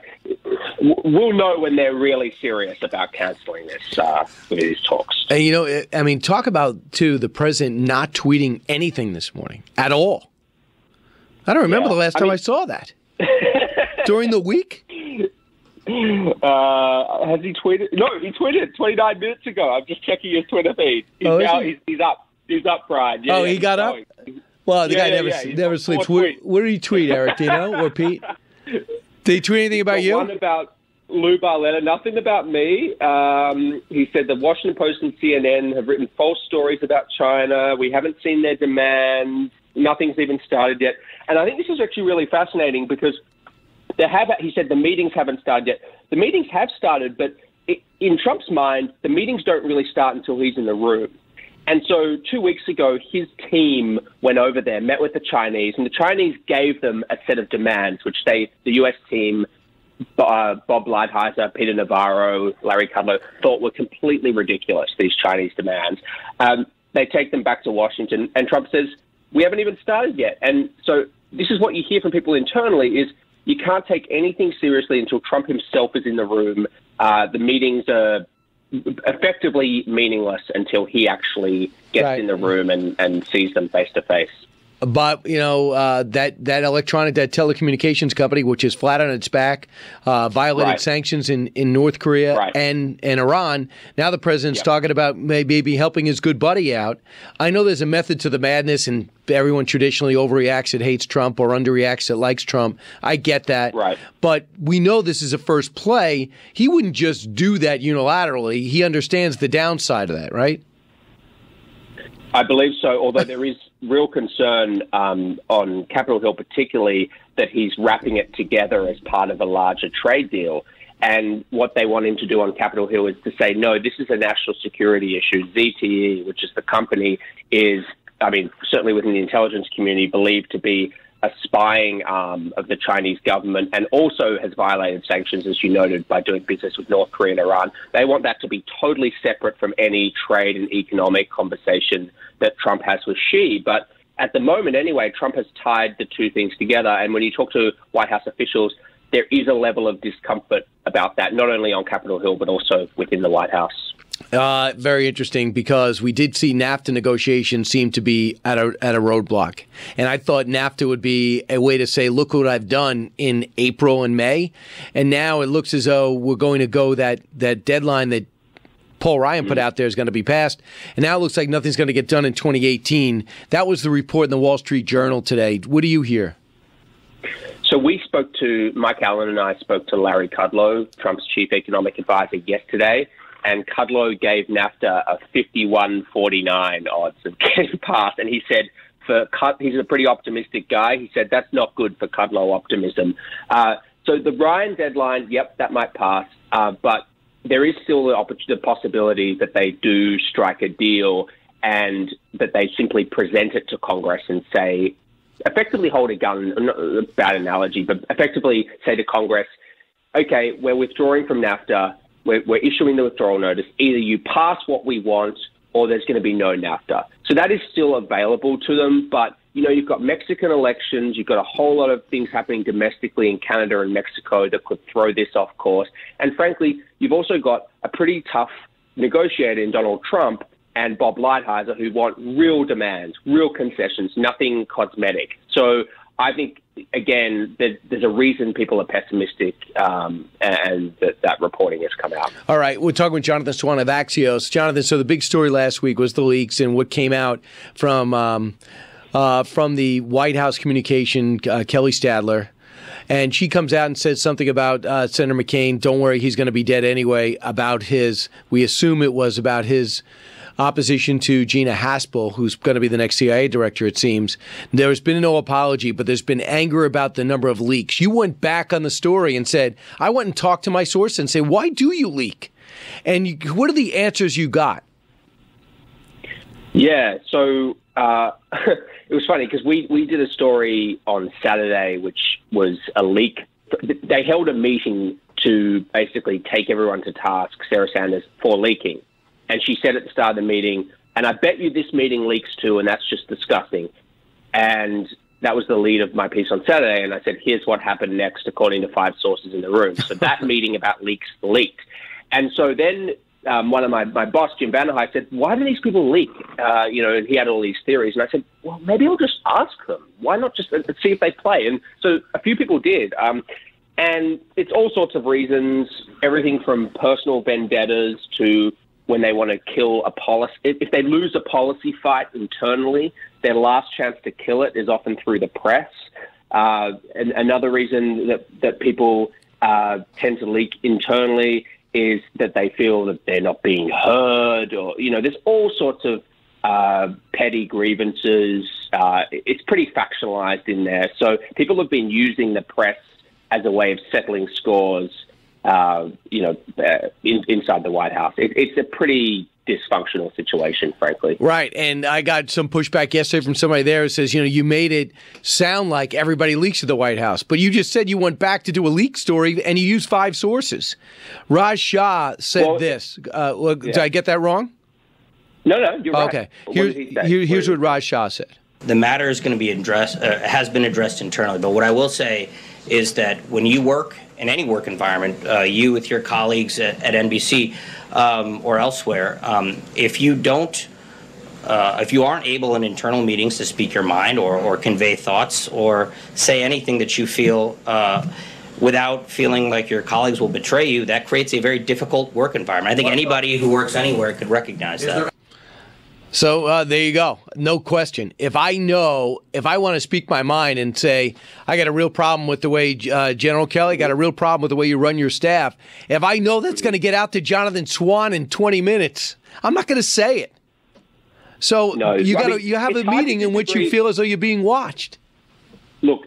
Speaker 10: We'll know when they're really serious about canceling this with these talks.
Speaker 2: And talk about, too, the president not tweeting anything this morning at all. I don't remember the last time I saw that. During the week?
Speaker 10: Has he tweeted? No, he tweeted 29 minutes ago. I'm just checking his Twitter feed. He's up. He's up, Brian. Yeah,
Speaker 2: he got up? Well, the guy never sleeps. What did he tweet, Eric? Do you know? Or Pete? Did he tweet anything about you?
Speaker 10: One about Lou Barletta, nothing about me. He said the Washington Post and CNN have written false stories about China. We haven't seen their demands. Nothing's even started yet. And I think this is actually really fascinating because he said the meetings haven't started yet. The meetings have started, but in Trump's mind, the meetings don't really start until he's in the room. And so 2 weeks ago, his team went over there, met with the Chinese, and the Chinese gave them a set of demands, which the U.S. team, Bob Lighthizer, Peter Navarro, Larry Kudlow, thought were completely ridiculous, these Chinese demands. They take them back to Washington, and Trump says, we haven't even started yet. And so this is what you hear from people internally is you can't take anything seriously until Trump himself is in the room. The meetings are effectively meaningless until he actually gets in the room and sees them face to face.
Speaker 2: But, that telecommunications company, which is flat on its back, violated sanctions in North Korea and Iran. Now the president's talking about maybe helping his good buddy out. I know there's a method to the madness, and everyone traditionally overreacts that hates Trump or underreacts that likes Trump. I get that.
Speaker 10: Right.
Speaker 2: But we know this is a first play. He wouldn't just do that unilaterally. He understands the downside of that, right?
Speaker 10: I believe so, although there is real concern on Capitol Hill, particularly that he's wrapping it together as part of a larger trade deal. And what they want him to do on Capitol Hill is to say, no, this is a national security issue. ZTE, which is the company, is, certainly within the intelligence community, believed to be a spying arm of the Chinese government and also has violated sanctions, as you noted, by doing business with North Korea and Iran. They want that to be totally separate from any trade and economic conversation that Trump has with Xi. But at the moment, anyway, Trump has tied the two things together. And when you talk to White House officials, there is a level of discomfort about that, not only on Capitol Hill, but also within the White House.
Speaker 2: Very interesting, because we did see NAFTA negotiations seem to be at a roadblock. And I thought NAFTA would be a way to say, look what I've done in April and May. And now it looks as though we're going to go that deadline that Paul Ryan put out there is going to be passed. And now it looks like nothing's going to get done in 2018. That was the report in the Wall Street Journal today. What do you hear?
Speaker 10: So Mike Allen and I spoke to Larry Kudlow, Trump's chief economic advisor, yesterday, and Kudlow gave NAFTA a 51-49 odds of getting passed. And he said, he's a pretty optimistic guy. He said that's not good for Kudlow optimism. So the Ryan deadline, yep, that might pass, but there is still the possibility that they do strike a deal and that they simply present it to Congress and say, effectively hold a gun, not a bad analogy, but effectively say to Congress, okay, we're withdrawing from NAFTA, we're issuing the withdrawal notice, either you pass what we want or there's going to be no NAFTA. So that is still available to them, but you've got Mexican elections, you've got a whole lot of things happening domestically in Canada and Mexico that could throw this off course. And frankly, you've also got a pretty tough negotiator in Donald Trump and Bob Lighthizer, who want real demands, real concessions, nothing cosmetic. So I think, again, there's a reason people are pessimistic, and that reporting has come out.
Speaker 2: All right, we're talking with Jonathan Swan of Axios. Jonathan, so the big story last week was the leaks and what came out from the White House communication, Kelly Stadler. And she comes out and says something about Senator McCain, don't worry, he's going to be dead anyway, we assume it was about his opposition to Gina Haspel, who's going to be the next CIA director, it seems. There's been no apology, but there's been anger about the number of leaks. You went back on the story and said, I went and talked to my source and said, why do you leak? And what are the answers you got?
Speaker 10: Yeah, so it was funny because we did a story on Saturday, which was a leak. They held a meeting to basically take everyone to task, Sarah Sanders, for leaking. And she said at the start of the meeting, and I bet you this meeting leaks too, and that's just disgusting. And that was the lead of my piece on Saturday. And I said, here's what happened next, according to 5 sources in the room. So that meeting about leaks leaked. And so then one of my boss, Jim Vanderhyde, said, why do these people leak? And he had all these theories. And I said, well, maybe I'll just ask them. Why not just see if they play? And so a few people did. And it's all sorts of reasons, everything from personal vendettas to when they want to kill a policy. If they lose a policy fight internally, their last chance to kill it is often through the press. And another reason that people tend to leak internally is that they feel that they're not being heard, or, there's all sorts of petty grievances. It's pretty factionalized in there. So people have been using the press as a way of settling scores inside the White House. It's a pretty dysfunctional situation, frankly.
Speaker 2: Right, and I got some pushback yesterday from somebody there who says, you made it sound like everybody leaks at the White House, but you just said you went back to do a leak story and you used 5 sources. Raj Shah said this. Did I get that wrong?
Speaker 10: No, you're right.
Speaker 2: Okay, here's what Raj Shah said.
Speaker 11: The matter is going to be addressed, has been addressed internally, but what I will say is that when you work in any work environment, you with your colleagues at NBC or elsewhere, if you aren't able in internal meetings to speak your mind or convey thoughts or say anything that you feel without feeling like your colleagues will betray you, that creates a very difficult work environment. I think anybody who works anywhere could recognize that.
Speaker 2: So there you go. No question. If I want to speak my mind and say, I got a real problem with the way General Kelly got a real problem with the way you run your staff, if I know that's going to get out to Jonathan Swan in 20 minutes, I'm not going to say it. So you have a meeting in which you feel as though you're being watched.
Speaker 10: Look,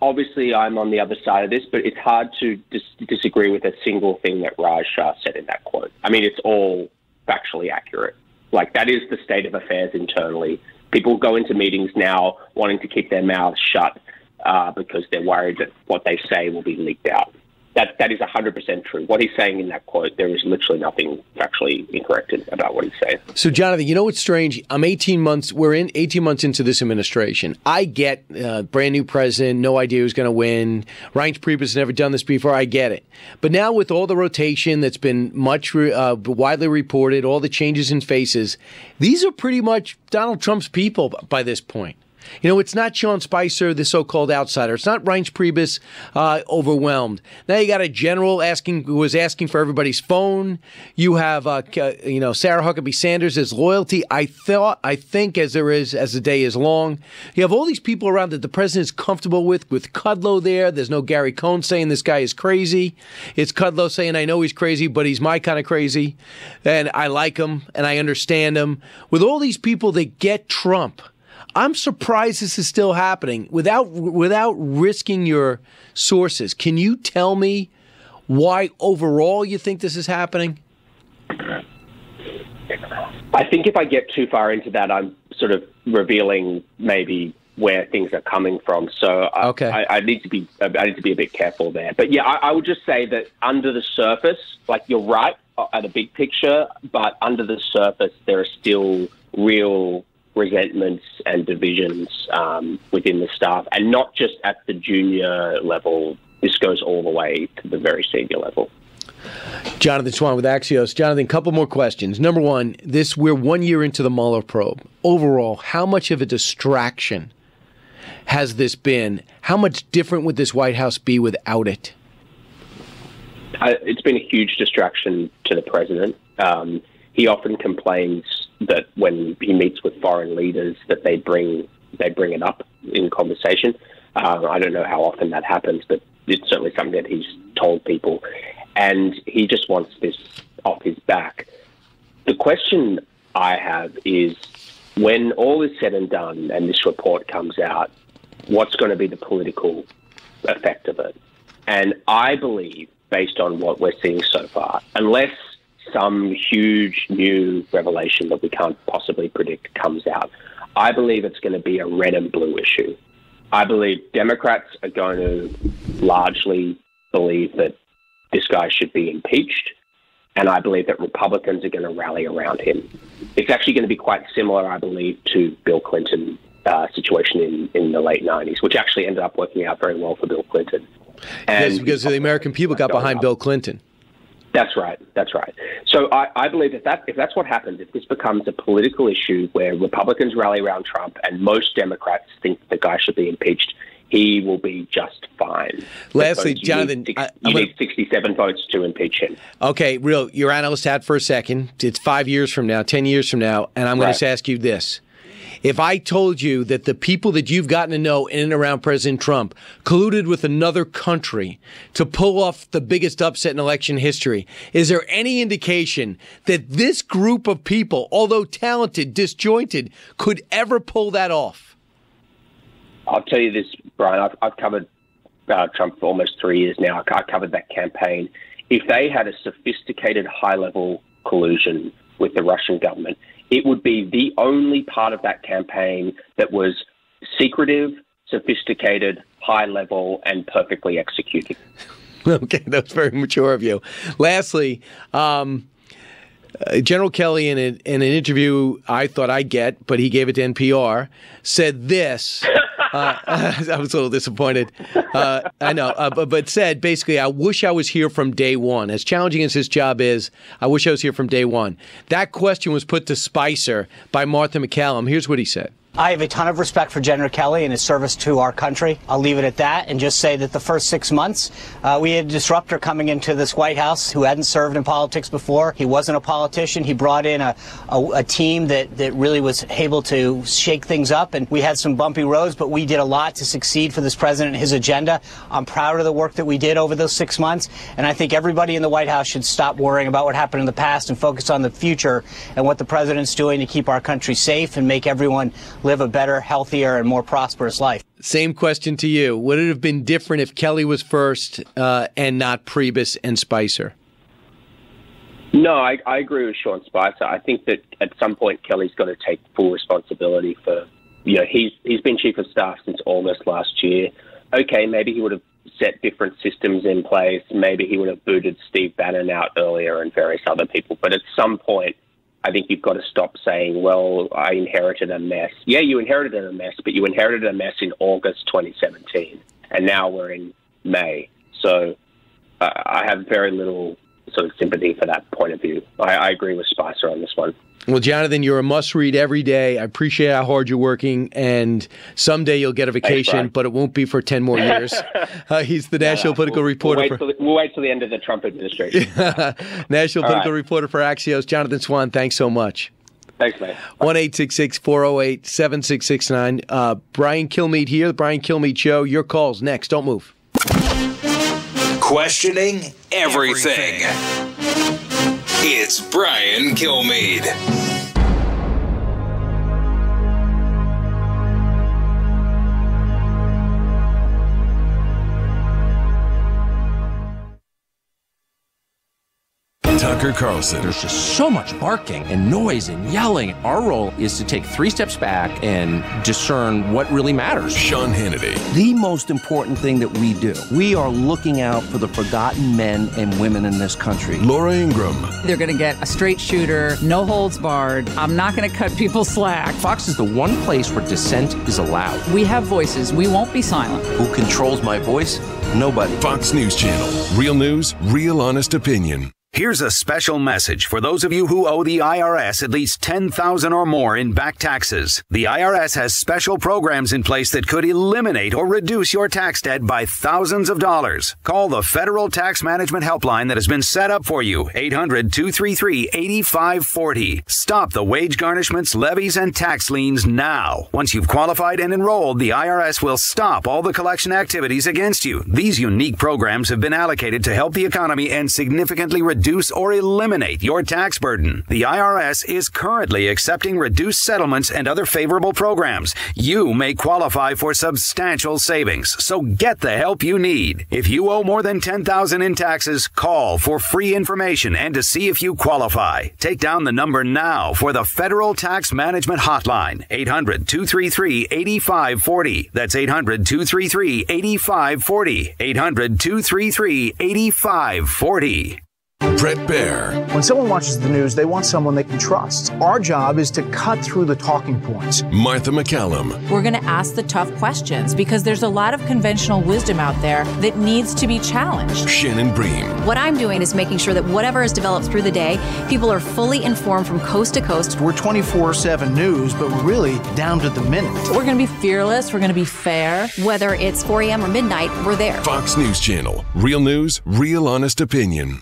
Speaker 10: obviously I'm on the other side of this, but it's hard to disagree with a single thing that Raj Shah said in that quote. I mean, it's all factually accurate. Like, that is the state of affairs internally. People go into meetings now wanting to keep their mouths shut because they're worried that what they say will be leaked out. That is 100% true. What he's saying in that quote, there is literally nothing factually incorrect about what he's saying.
Speaker 2: So, Jonathan, you know what's strange? We're in 18 months into this administration. I get brand new president, no idea who's going to win. Reince Priebus has never done this before. I get it. But now with all the rotation that's been much widely reported, all the changes in faces, these are pretty much Donald Trump's people by this point. It's not Sean Spicer, the so-called outsider. It's not Reince Priebus overwhelmed. Now you got a general who was asking for everybody's phone. You have, Sarah Huckabee Sanders' loyalty. I think as the day is long. You have all these people around that the president is comfortable with Kudlow there. There's no Gary Cohn saying this guy is crazy. It's Kudlow saying, I know he's crazy, but he's my kind of crazy. And I like him and I understand him. With all these people that get Trump, I'm surprised this is still happening without risking your sources. Can you tell me why overall you think this is happening?
Speaker 10: I think if I get too far into that, I'm sort of revealing maybe where things are coming from. So I need to be a bit careful there. But yeah, I would just say that under the surface, like you're right at the big picture, but under the surface, there are still real resentments and divisions within the staff, and not just at the junior level. This goes all the way to the very senior level.
Speaker 2: Jonathan Swan with Axios. Jonathan, couple more questions. Number one, we're 1 year into the Mueller probe. Overall, how much of a distraction has this been? How much different would this White House be without it?
Speaker 10: It's been a huge distraction to the president. He often complains that when he meets with foreign leaders that they bring it up in conversation. I don't know how often that happens, but it's certainly something that he's told people. And he just wants this off his back. The question I have is, when all is said and done and this report comes out, what's going to be the political effect of it? And I believe, based on what we're seeing so far, unless some huge new revelation that we can't possibly predict comes out, I believe it's going to be a red and blue issue. I believe Democrats are going to largely believe that this guy should be impeached, and I believe that Republicans are going to rally around him. It's actually going to be quite similar, I believe, to Bill Clinton's situation in the late 90s, which actually ended up working out very well for Bill Clinton.
Speaker 2: And because the American people got behind Bill Clinton.
Speaker 10: That's right. So I believe if that's what happens, if this becomes a political issue where Republicans rally around Trump and most Democrats think the guy should be impeached, he will be just fine.
Speaker 2: Lastly, Jonathan,
Speaker 10: you need 67 votes to impeach him.
Speaker 2: Okay, your analyst hat for a second. It's 5 years from now, 10 years from now, and I'm going to ask you this. If I told you that the people that you've gotten to know in and around President Trump colluded with another country to pull off the biggest upset in election history, is there any indication that this group of people, although talented, disjointed, could ever pull that off?
Speaker 10: I'll tell you this, Brian. I've covered Trump for almost 3 years now. I covered that campaign. If they had a sophisticated high-level collusion with the Russian government, it would be the only part of that campaign that was secretive, sophisticated, high-level, and perfectly executed.
Speaker 2: Okay, that's very mature of you. Lastly, General Kelly, in an interview I thought I'd get, but he gave it to NPR, said this. I was a little disappointed. I know, but said basically, I wish I was here from day one. As challenging as his job is, I wish I was here from day one. That question was put to Spicer by Martha McCallum. Here's what he said.
Speaker 4: I have a ton of respect for General Kelly and his service to our country. I'll leave it at that and just say that the first 6 months, we had a disruptor coming into this White House who hadn't served in politics before. He wasn't a politician. He brought in a team that really was able to shake things up, and we had some bumpy roads, but we did a lot to succeed for this president and his agenda. I'm proud of the work that we did over those 6 months, and I think everybody in the White House should stop worrying about what happened in the past and focus on the future and what the president's doing to keep our country safe and make everyone live a better, healthier, and more prosperous life.
Speaker 2: Same question to you. Would it have been different if Kelly was first and not Priebus and Spicer?
Speaker 10: No, I agree with Sean Spicer. I think that at some point Kelly's got to take full responsibility for, he's been chief of staff since August last year. Okay, maybe he would have set different systems in place. Maybe he would have booted Steve Bannon out earlier and various other people. But at some point, I think you've got to stop saying, well, I inherited a mess. Yeah, you inherited a mess, but you inherited a mess in August 2017, and now we're in May. So I have very little sort of sympathy for that point of view. I agree with Spicer on this one.
Speaker 2: Well, Jonathan, you're a must-read every day. I appreciate how hard you're working, and someday you'll get a vacation, but it won't be for 10 more years. He's the national political reporter.
Speaker 10: We'll wait till the end of the Trump administration.
Speaker 2: National political reporter for Axios, Jonathan Swan. Thanks so much.
Speaker 10: Thanks, man.
Speaker 2: 1-866-408-7669. Brian Kilmeade here, the Brian Kilmeade Show. Your calls next. Don't move.
Speaker 8: Questioning everything. It's Brian Kilmeade.
Speaker 1: Tucker Carlson.
Speaker 13: There's just so much barking and noise and yelling. Our role is to take 3 steps back and discern what really matters.
Speaker 1: Sean Hannity.
Speaker 14: The most important thing that we do, we are looking out for the forgotten men and women in this country.
Speaker 1: Laura Ingraham.
Speaker 15: They're going to get a straight shooter, no holds barred. I'm not going to cut people slack.
Speaker 13: Fox is the one place where dissent is allowed.
Speaker 15: We have voices. We won't be silent.
Speaker 14: Who controls my voice? Nobody.
Speaker 1: Fox News Channel. Real news, real honest opinion.
Speaker 16: Here's a special message for those of you who owe the IRS at least $10,000 or more in back taxes. The IRS has special programs in place that could eliminate or reduce your tax debt by thousands of dollars. Call the Federal Tax Management Helpline that has been set up for you, 800-233-8540. Stop the wage garnishments, levies, and tax liens now. Once you've qualified and enrolled, the IRS will stop all the collection activities against you. These unique programs have been allocated to help the economy and significantly reduce or eliminate your tax burden. The IRS is currently accepting reduced settlements and other favorable programs. You may qualify for substantial savings, so get the help you need. If you owe more than $10,000 in taxes, call for free information and to see if you qualify. Take down the number now for the Federal Tax Management Hotline, 800-233-8540. That's 800-233-8540. 800-233-8540.
Speaker 1: Brett Baer.
Speaker 21: When someone watches the news, they want someone they can trust. Our job is to cut through the talking points.
Speaker 1: Martha McCallum.
Speaker 17: We're going to ask the tough questions because there's a lot of conventional wisdom out there that needs to be challenged.
Speaker 1: Shannon Bream.
Speaker 18: What I'm doing is making sure that whatever is developed through the day, people are fully informed from coast to coast.
Speaker 21: We're 24/7 news, but we're really down to the minute.
Speaker 17: We're going to be fearless. We're going to be fair.
Speaker 18: Whether it's 4 a.m. or midnight, we're there.
Speaker 1: Fox News Channel. Real news, real honest opinion.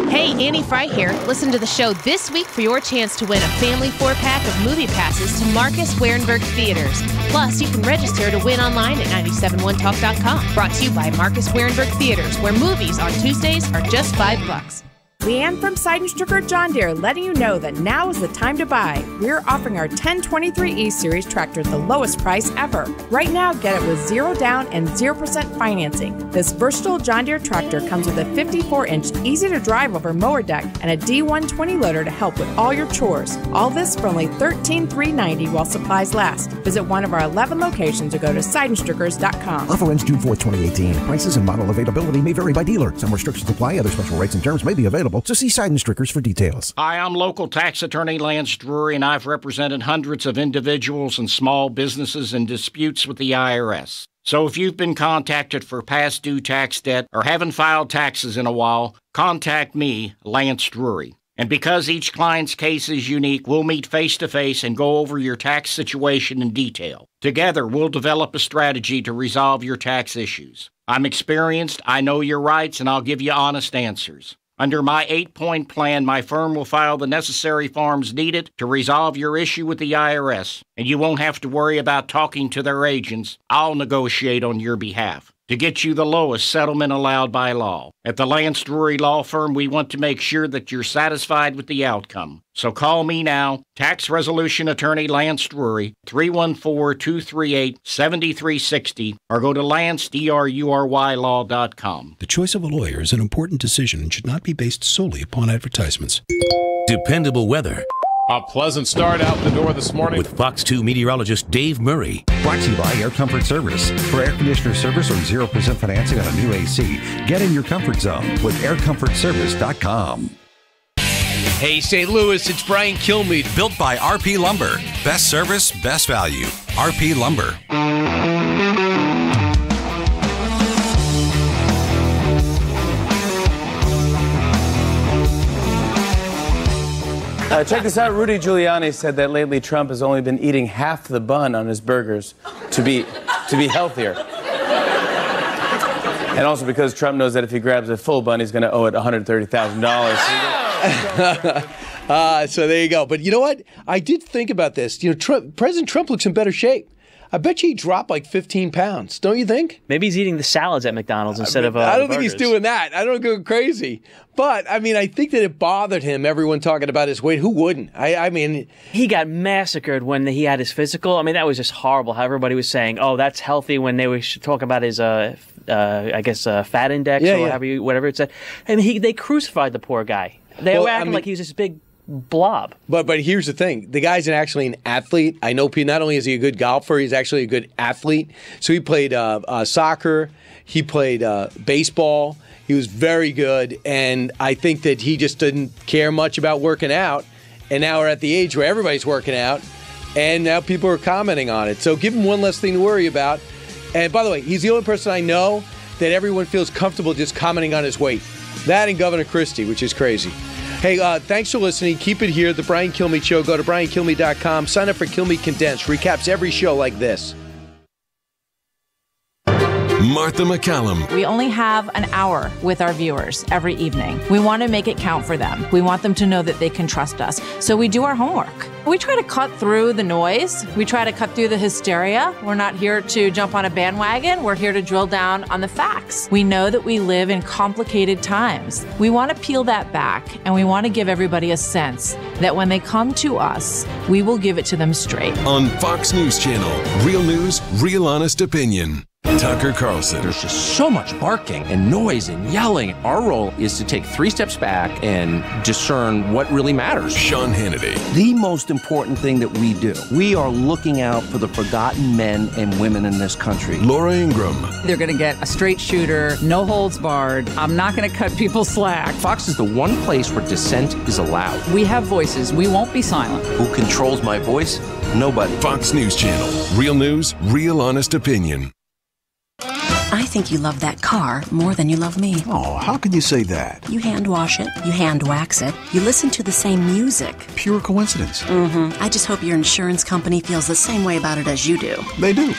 Speaker 19: Hey, Annie Frey here. Listen to the show this week for your chance to win a family 4-pack of movie passes to Marcus Warenberg Theaters. Plus, you can register to win online at 971talk.com. Brought to you by Marcus Warenberg Theaters, where movies on Tuesdays are just $5.
Speaker 20: Leanne from Seidenstricker John Deere letting you know that now is the time to buy. We're offering our 1023E Series tractor at the lowest price ever. Right now, get it with 0 down and 0% financing. This versatile John Deere tractor comes with a 54-inch easy-to-drive over mower deck and a D120 loader to help with all your chores. All this for only $13,390 while supplies last. Visit one of our 11 locations or go to Seidenstrickers.com.
Speaker 7: Offer ends June 4, 2018. Prices and model availability may vary by dealer. Some restrictions apply. Other special rates and terms may be available. So see Seidenstrickers for details.
Speaker 23: Hi, I'm local tax attorney Lance Drury, and I've represented hundreds of individuals and small businesses in disputes with the IRS. So if you've been contacted for past due tax debt or haven't filed taxes in a while, contact me, Lance Drury. And because each client's case is unique, we'll meet face-to-face and go over your tax situation in detail. Together, we'll develop a strategy to resolve your tax issues. I'm experienced, I know your rights, and I'll give you honest answers. Under my 8-point plan, my firm will file the necessary forms needed to resolve your issue with the IRS, and you won't have to worry about talking to their agents. I'll negotiate on your behalf to get you the lowest settlement allowed by law. At the Lance Drury Law Firm, we want to make sure that you're satisfied with the outcome. So call me now, Tax Resolution Attorney Lance Drury, 314-238-7360, or go to lancedrurylaw.com.
Speaker 31: The choice of a lawyer is an important decision and should not be based solely upon advertisements.
Speaker 12: Dependable weather.
Speaker 26: A pleasant start out the door this morning.
Speaker 12: With Fox 2 meteorologist Dave Murray.
Speaker 7: Brought to you by Air Comfort Service. For air conditioner service or 0% financing on a new AC, get in your comfort zone with aircomfortservice.com.
Speaker 2: Hey, St. Louis, it's Brian Kilmeade.
Speaker 32: Built by RP Lumber. Best service, best value. RP Lumber.
Speaker 3: Check this out. Rudy Giuliani said that lately Trump has only been eating half the bun on his burgers to be healthier. And also because Trump knows that if he grabs a full bun, he's going to owe it $130,000.
Speaker 2: So there you go. But you know what? I did think about this. You know, President Trump looks in better shape. I bet you he dropped like 15 pounds. Don't you think?
Speaker 5: Maybe he's eating the salads at McDonald's instead of
Speaker 2: I don't think he's doing that. I don't go crazy. But, I mean, I think that it bothered him, everyone talking about his weight. Who wouldn't? I mean...
Speaker 5: He got massacred when he had his physical. I mean, that was just horrible how everybody was saying, oh, that's healthy, when they were talking about his, fat index whatever it said. I mean, they crucified the poor guy. They were acting like he was this big blob.
Speaker 2: But here's the thing. The guy's actually an athlete. I know not only is he a good golfer, he's actually a good athlete. So he played soccer. He played baseball. He was very good. And I think that he just didn't care much about working out. And now we're at the age where everybody's working out. And now people are commenting on it. So give him one less thing to worry about. And by the way, he's the only person I know that everyone feels comfortable just commenting on his weight. That and Governor Christie, which is crazy. Hey, thanks for listening. Keep it here, The Brian Kilmeade Show. Go to briankilmeade.com. Sign up for Kilmeade Condensed. Recaps every show like this.
Speaker 1: Martha McCallum.
Speaker 17: We only have an hour with our viewers every evening. We want to make it count for them. We want them to know that they can trust us. So we do our homework. We try to cut through the noise. We try to cut through the hysteria. We're not here to jump on a bandwagon. We're here to drill down on the facts. We know that we live in complicated times. We want to peel that back, and we want to give everybody a sense that when they come to us, we will give it to them straight.
Speaker 1: On Fox News Channel, real news, real honest opinion. Tucker Carlson.
Speaker 13: There's just so much barking and noise and yelling. Our role is to take 3 steps back and discern what really matters.
Speaker 1: Sean Hannity.
Speaker 14: The most important thing that we do, we are looking out for the forgotten men and women in this country.
Speaker 1: Laura Ingraham.
Speaker 15: They're going to get a straight shooter, no holds barred. I'm not going to cut people slack.
Speaker 13: Fox is the one place where dissent is allowed.
Speaker 15: We have voices. We won't be silent.
Speaker 14: Who controls my voice? Nobody.
Speaker 1: Fox News Channel. Real news, real honest opinion.
Speaker 6: I think you love that car more than you love me.
Speaker 21: Oh, how can you say that?
Speaker 6: You hand wash it, you hand wax it, you listen to the same music.
Speaker 21: Pure coincidence.
Speaker 6: I just hope your insurance company feels the same way about it as you do.
Speaker 21: They do.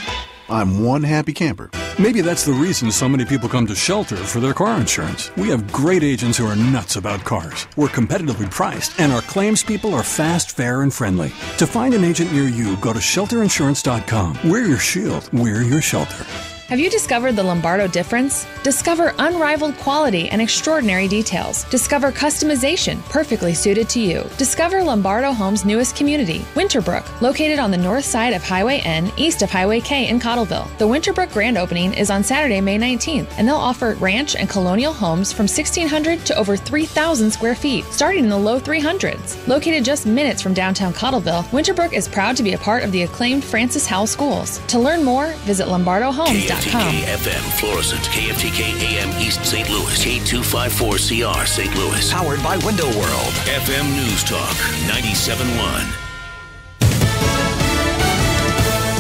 Speaker 21: I'm one happy camper.
Speaker 9: Maybe that's the reason so many people come to Shelter for their car insurance. We have great agents who are nuts about cars. We're competitively priced, and our claims people are fast, fair, and friendly. To find an agent near you, go to shelterinsurance.com. We're your shield. We're your shelter.
Speaker 11: Have you discovered the Lombardo difference? Discover unrivaled quality and extraordinary details. Discover customization perfectly suited to you. Discover Lombardo Homes' newest community, Winterbrook, located on the north side of Highway N, east of Highway K in Cottleville. The Winterbrook grand opening is on Saturday, May 19th, and they'll offer ranch and colonial homes from 1,600 to over 3,000 square feet, starting in the low 300s. Located just minutes from downtown Cottleville, Winterbrook is proud to be a part of the acclaimed Francis Howell Schools. To learn more, visit lombardohomes.com.
Speaker 12: KFTK FM Florissant, KFTK AM East St. Louis, K254CR St. Louis.
Speaker 7: Powered by Window World.
Speaker 12: FM News Talk 97.1.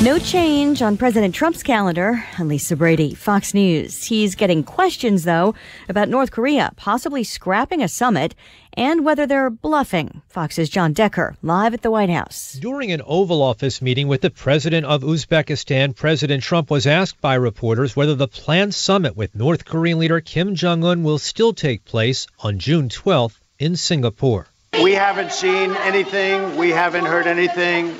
Speaker 22: No change on President Trump's calendar. Lisa Brady, Fox News. He's getting questions, though, about North Korea possibly scrapping a summit and whether they're bluffing. Fox's John Decker, live at the White House.
Speaker 24: During an Oval Office meeting with the president of Uzbekistan, President Trump was asked by reporters whether the planned summit with North Korean leader Kim Jong-un will still take place on June 12th in Singapore.
Speaker 25: We haven't seen anything. We haven't heard anything.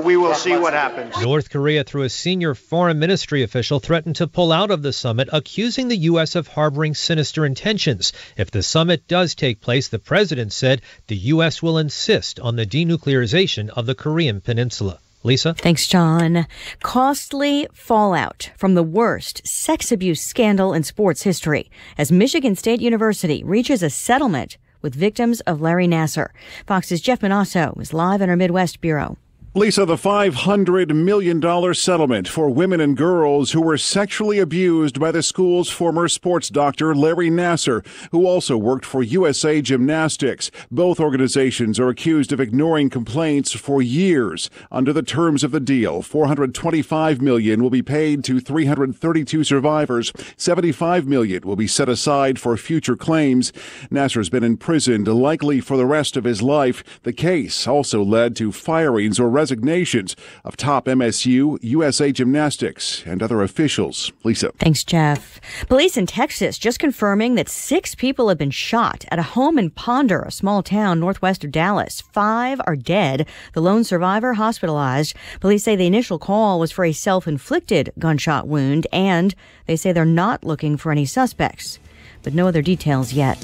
Speaker 25: We will see what happens.
Speaker 24: North Korea, through a senior foreign ministry official, threatened to pull out of the summit, accusing the U.S. of harboring sinister intentions. If the summit does take place, the president said the U.S. will insist on the denuclearization of the Korean peninsula. Lisa?
Speaker 22: Thanks, John. Costly fallout from the worst sex abuse scandal in sports history as Michigan State University reaches a settlement with victims of Larry Nassar. Fox's Jeff Manasso is live in our Midwest Bureau.
Speaker 4: Lisa, the $500 million settlement for women and girls who were sexually abused by the school's former sports doctor, Larry Nassar, who also worked for USA Gymnastics. Both organizations are accused of ignoring complaints for years. Under the terms of the deal, $425 million will be paid to 332 survivors. $75 million will be set aside for future claims. Nassar's been imprisoned, likely for the rest of his life. The case also led to firings or resignations of top MSU, USA Gymnastics, and other officials. Lisa.
Speaker 22: Thanks, Jeff. Police in Texas just confirming that 6 people have been shot at a home in Ponder, a small town northwest of Dallas. 5 are dead. The lone survivor hospitalized. Police say the initial call was for a self-inflicted gunshot wound, and they say they're not looking for any suspects, but no other details yet.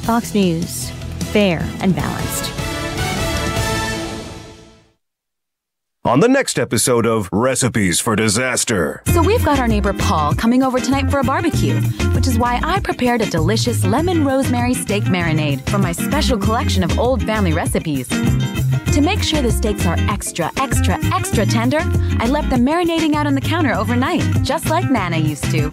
Speaker 22: Fox News, fair and balanced.
Speaker 8: On the next episode of Recipes for Disaster.
Speaker 10: So we've got our neighbor Paul coming over tonight for a barbecue, which is why I prepared a delicious lemon rosemary steak marinade from my special collection of old family recipes. To make sure the steaks are extra tender, I left them marinating out on the counter overnight, just like Nana used to.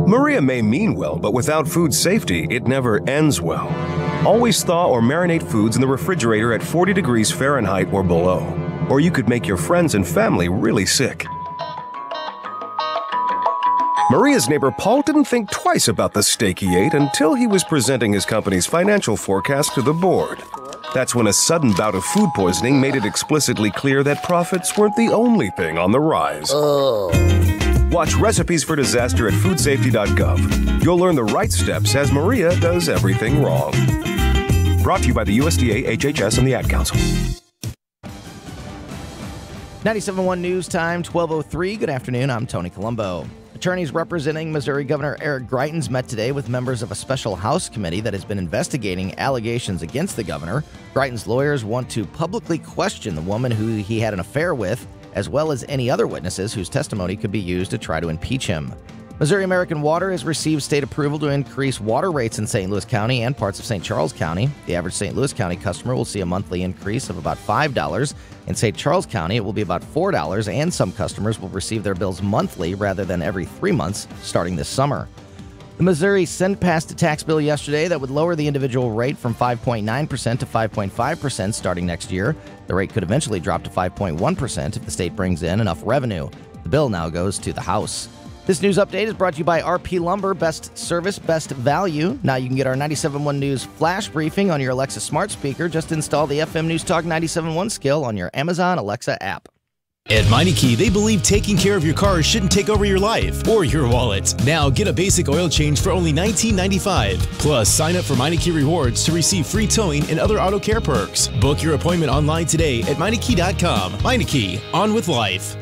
Speaker 8: Maria may mean well, but without food safety, it never ends well. Always thaw or marinate foods in the refrigerator at 40 degrees Fahrenheit or below, or you could make your friends and family really sick. Maria's neighbor Paul didn't think twice about the steak he ate until he was presenting his company's financial forecast to the board. That's when a sudden bout of food poisoning made it explicitly clear that profits weren't the only thing on the rise. Watch Recipes for Disaster at foodsafety.gov. You'll learn the right steps as Maria does everything wrong. Brought to you by the USDA, HHS, and the Ad Council.
Speaker 16: 97.1 News Time, 12:03. Good afternoon. I'm Tony Colombo. Attorneys representing Missouri Governor Eric Greitens met today with members of a special House committee that has been investigating allegations against the governor. Greitens' lawyers want to publicly question the woman who he had an affair with, as well as any other witnesses whose testimony could be used to try to impeach him. Missouri American Water has received state approval to increase water rates in St. Louis County and parts of St. Charles County. The average St. Louis County customer will see a monthly increase of about $5. In St. Charles County, it will be about $4, and some customers will receive their bills monthly rather than every 3 months starting this summer. The Missouri Senate passed a tax bill yesterday that would lower the individual rate from 5.9% to 5.5% starting next year. The rate could eventually drop to 5.1% if the state brings in enough revenue. The bill now goes to the House. This news update is brought to you by RP Lumber, best service, best value. Now you can get our 97.1 News flash briefing on your Alexa smart speaker. Just install the FM News Talk 97.1 skill on your Amazon Alexa app.
Speaker 18: At Meineke, they believe taking care of your car shouldn't take over your life or your wallet. Now get a basic oil change for only $19.95. Plus, sign up for Meineke Rewards to receive free towing and other auto care perks. Book your appointment online today at Meineke.com. Meineke, on with life.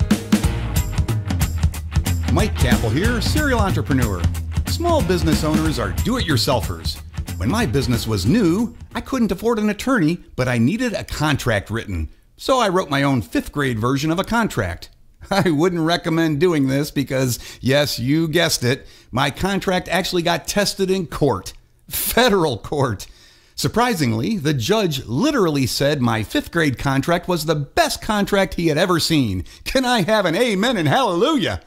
Speaker 19: Mike Capel here, serial entrepreneur. Small business owners are do-it-yourselfers. When my business was new, I couldn't afford an attorney, but I needed a contract written. So I wrote my own 5th grade version of a contract. I wouldn't recommend doing this because, yes, you guessed it, my contract actually got tested in court. Federal court. Surprisingly, the judge literally said my 5th grade contract was the best contract he had ever seen. Can I have an amen and hallelujah?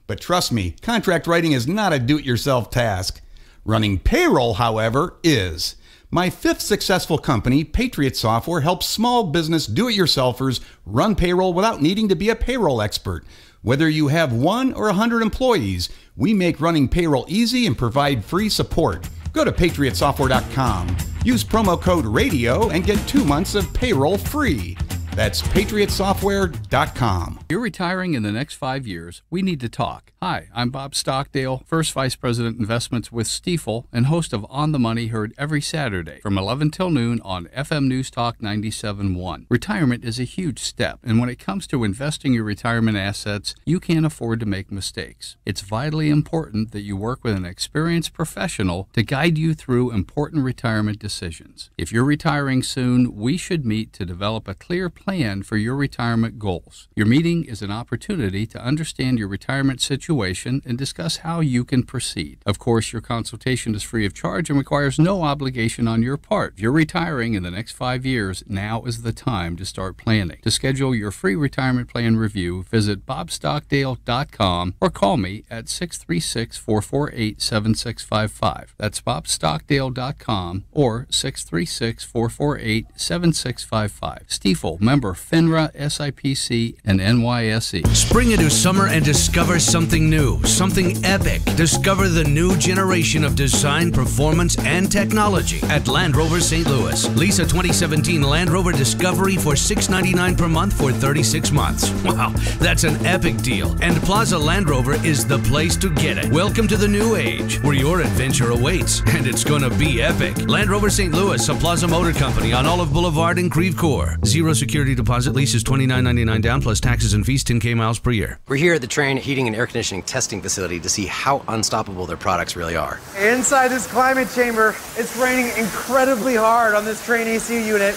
Speaker 19: But trust me, contract writing is not a do-it-yourself task. Running payroll, however, is. My 5th successful company, Patriot Software, helps small business do-it-yourselfers run payroll without needing to be a payroll expert. Whether you have 1 or 100 employees, we make running payroll easy and provide free support. Go to patriotsoftware.com. Use promo code RADIO and get 2 months of payroll free. That's patriotsoftware.com.
Speaker 20: You're retiring in the next 5 years. We need to talk. Hi, I'm Bob Stockdale, First Vice President Investments with Stifel and host of On the Money, heard every Saturday from 11 till noon on FM News Talk 97.1. Retirement is a huge step, and when it comes to investing your retirement assets, you can't afford to make mistakes. It's vitally important that you work with an experienced professional to guide you through important retirement decisions. If you're retiring soon, we should meet to develop a clear plan plan for your retirement goals. Your meeting is an opportunity to understand your retirement situation and discuss how you can proceed. Of course, your consultation is free of charge and requires no obligation on your part. If you're retiring in the next 5 years, now is the time to start planning. To schedule your free retirement plan review, visit bobstockdale.com or call me at 636-448-7655. That's bobstockdale.com or 636-448-7655. Stiefel, member FINRA, SIPC, and NYSE.
Speaker 2: Spring into summer and discover something new, something epic. Discover the new generation of design, performance, and technology at Land Rover St. Louis. Lease a 2017 Land Rover Discovery for $699 per month for 36 months. Wow, that's an epic deal. And Plaza Land Rover is the place to get it. Welcome to the new age, where your adventure awaits, and it's gonna be epic. Land Rover St. Louis, a Plaza Motor Company on Olive Boulevard in Creve Coeur. Zero security deposit, lease is $29.99 down plus taxes and fees, 10K miles per year.
Speaker 3: We're here at the Trane Heating and Air Conditioning Testing Facility to see how unstoppable their products really are.
Speaker 5: Inside this climate chamber, it's raining incredibly hard on this Trane AC unit.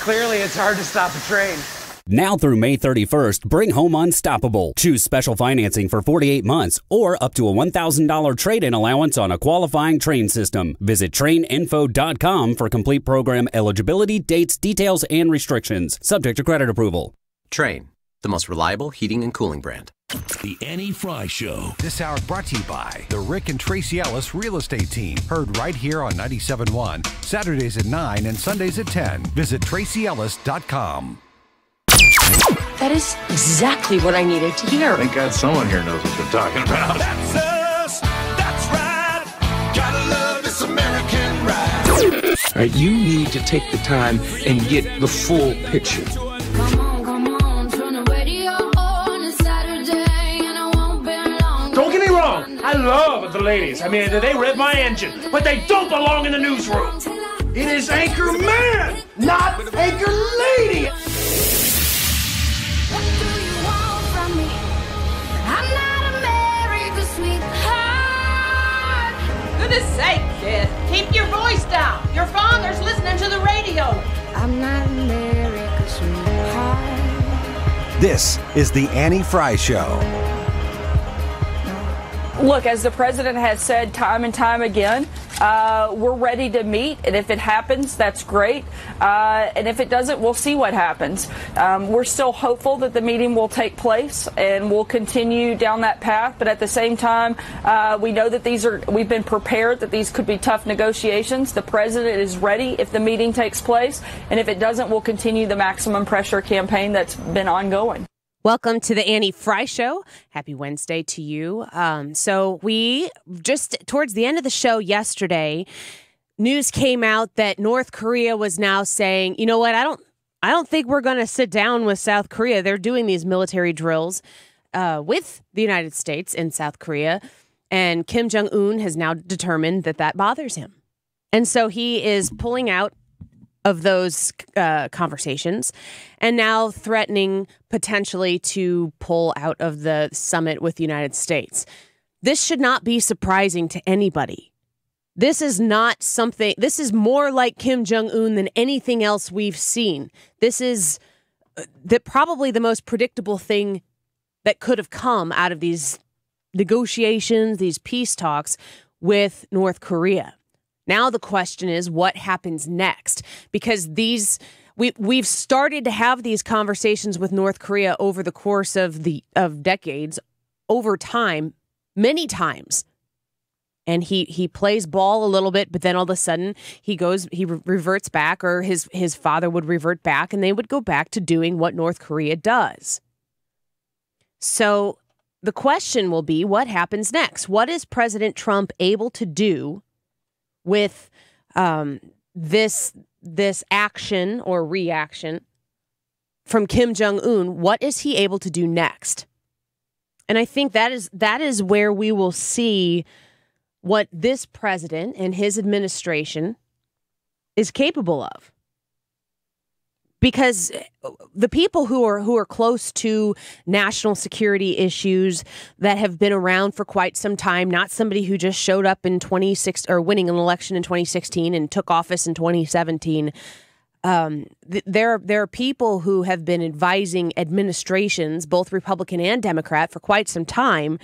Speaker 5: Clearly, it's hard to stop a train.
Speaker 17: Now through May 31st, bring home unstoppable. Choose special financing for 48 months or up to a $1,000 trade-in allowance on a qualifying Trane system. Visit TraneInfo.com for complete program eligibility, dates, details, and restrictions. Subject to credit approval.
Speaker 3: Trane, the most reliable heating and cooling brand.
Speaker 7: The Annie Frey Show.
Speaker 23: This hour brought to you by the Rick and Tracy Ellis Real Estate Team. Heard right here on 97.1, Saturdays at 9 and Sundays at 10. Visit TracyEllis.com.
Speaker 26: That is exactly what I needed to hear.
Speaker 27: Thank God someone here knows what they're talking about.
Speaker 28: That's us. That's right. Gotta love this American ride.
Speaker 29: All right, you need to take the time and get the full picture.
Speaker 30: Don't get me wrong. I love the ladies. I mean, they rev my engine, but they don't belong in the newsroom. It is Anchor Man, not Anchor Lady.
Speaker 31: Goodness sake, kid. Keep your voice down. Your father's listening to the radio. I'm not America's sweetheart.
Speaker 23: This is the Annie Frey Show.
Speaker 32: Look, as the president has said time and time again, we're ready to meet, and if it happens, that's great. And if it doesn't, we'll see what happens. We're still hopeful that the meeting will take place, and we'll continue down that path. But at the same time, we know that we've been prepared that these could be tough negotiations. The president is ready if the meeting takes place, and if it doesn't, we'll continue the maximum pressure campaign that's been ongoing.
Speaker 33: Welcome to the Annie Frey Show. Happy Wednesday to you. So we just towards the end of the show yesterday, news came out that North Korea was now saying, you know what, I don't think we're going to sit down with South Korea. They're doing these military drills with the United States in South Korea, and Kim Jong-un has now determined that bothers him, and so he is pulling out of those conversations and now threatening potentially to pull out of the summit with the United States. This should not be surprising to anybody. This is more like Kim Jong-un than anything else we've seen. This is probably the most predictable thing that could have come out of these negotiations, these peace talks with North Korea. Now the question is, what happens next? Because we've started to have these conversations with North Korea over the course of decades, over time, many times. And he plays ball a little bit, but then all of a sudden he reverts back, or his father would revert back, and they would go back to doing what North Korea does. So the question will be, what happens next? What is President Trump able to do with this action or reaction from Kim Jong-un? What is he able to do next? And I think that is where we will see what this president and his administration is capable of. Because the people who are close to national security issues that have been around for quite some time, not somebody who just showed up in winning an election in 2016 and took office in 2017, There are people who have been advising administrations, both Republican and Democrat, for quite some time,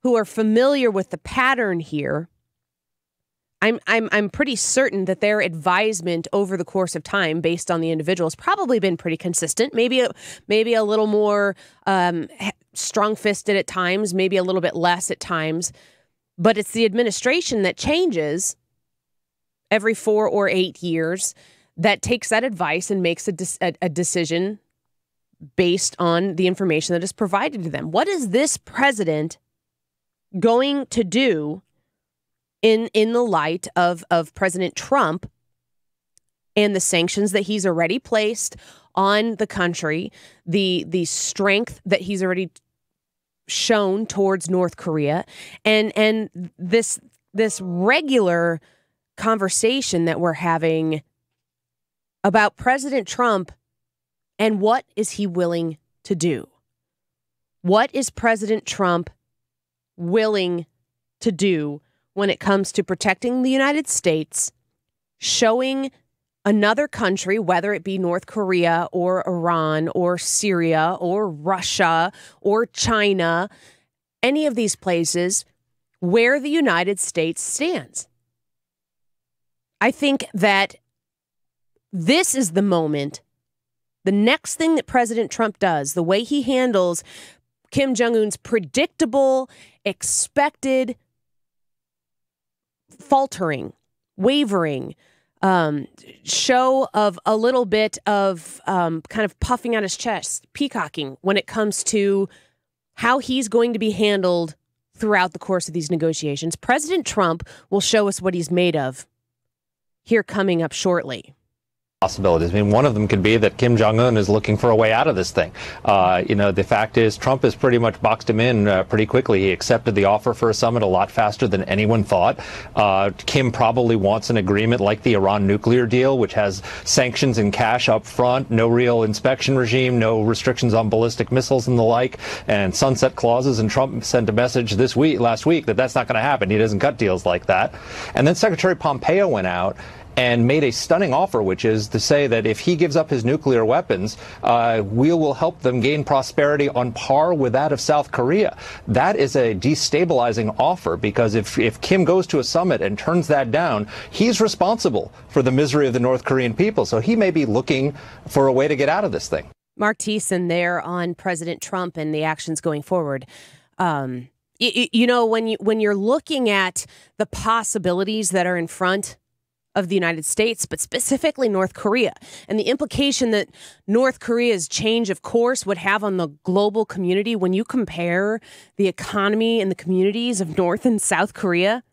Speaker 33: who are familiar with the pattern here. I'm pretty certain that their advisement over the course of time, based on the individual, has probably been pretty consistent. Maybe a little more strong-fisted at times, maybe a little bit less at times. But it's the administration that changes every 4 or 8 years that takes that advice and makes a decision based on the information that is provided to them. What is this president going to do in the light of President Trump and the sanctions that he's already placed on the country, the strength that he's already shown towards North Korea, and this regular conversation that we're having about President Trump and what is he willing to do? What is President Trump willing to do when it comes to protecting the United States, showing another country, whether it be North Korea or Iran or Syria or Russia or China, any of these places, where the United States stands? I think that this is the moment, the next thing that President Trump does, the way he handles Kim Jong-un's predictable, expected faltering, wavering, show of a little bit of kind of puffing out his chest, peacocking when it comes to how he's going to be handled throughout the course of these negotiations. President Trump will show us what he's made of here coming up shortly.
Speaker 1: Possibilities. I mean, one of them could be that Kim Jong-un is looking for a way out of this thing. The fact is Trump has pretty much boxed him in pretty quickly. He accepted the offer for a summit a lot faster than anyone thought. Kim probably wants an agreement like the Iran nuclear deal, which has sanctions and cash up front, no real inspection regime, no restrictions on ballistic missiles and the like, and sunset clauses. And Trump sent a message last week that that's not going to happen. He doesn't cut deals like that. And then Secretary Pompeo went out and made a stunning offer, which is to say that if he gives up his nuclear weapons, we will help them gain prosperity on par with that of South Korea. That is a destabilizing offer, because if Kim goes to a summit and turns that down, he's responsible for the misery of the North Korean people. So he may be looking for a way to get out of this thing.
Speaker 33: Mark Thiessen there on President Trump and the actions going forward. When you're looking at the possibilities that are in front of the United States, but specifically North Korea, and the implication that North Korea's change of course would have on the global community when you compare the economy and the communities of North and South Korea.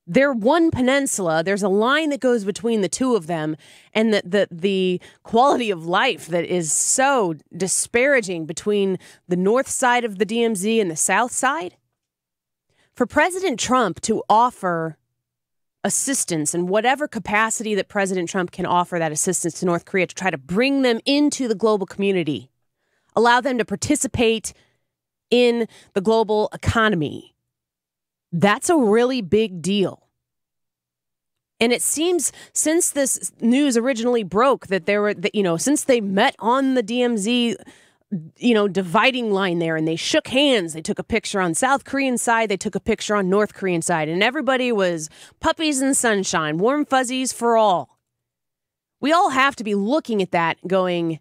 Speaker 33: They're one peninsula. There's a line that goes between the two of them, and the quality of life that is so disparaging between the north side of the DMZ and the south side. For President Trump to offer assistance in whatever capacity that President Trump can offer that assistance to North Korea to try to bring them into the global community, allow them to participate in the global economy. That's a really big deal. And it seems since this news originally broke that since they met on the DMZ, dividing line there, and they shook hands. They took a picture on South Korean side. They took a picture on North Korean side, and everybody was puppies and sunshine, warm fuzzies for all. We all have to be looking at that going,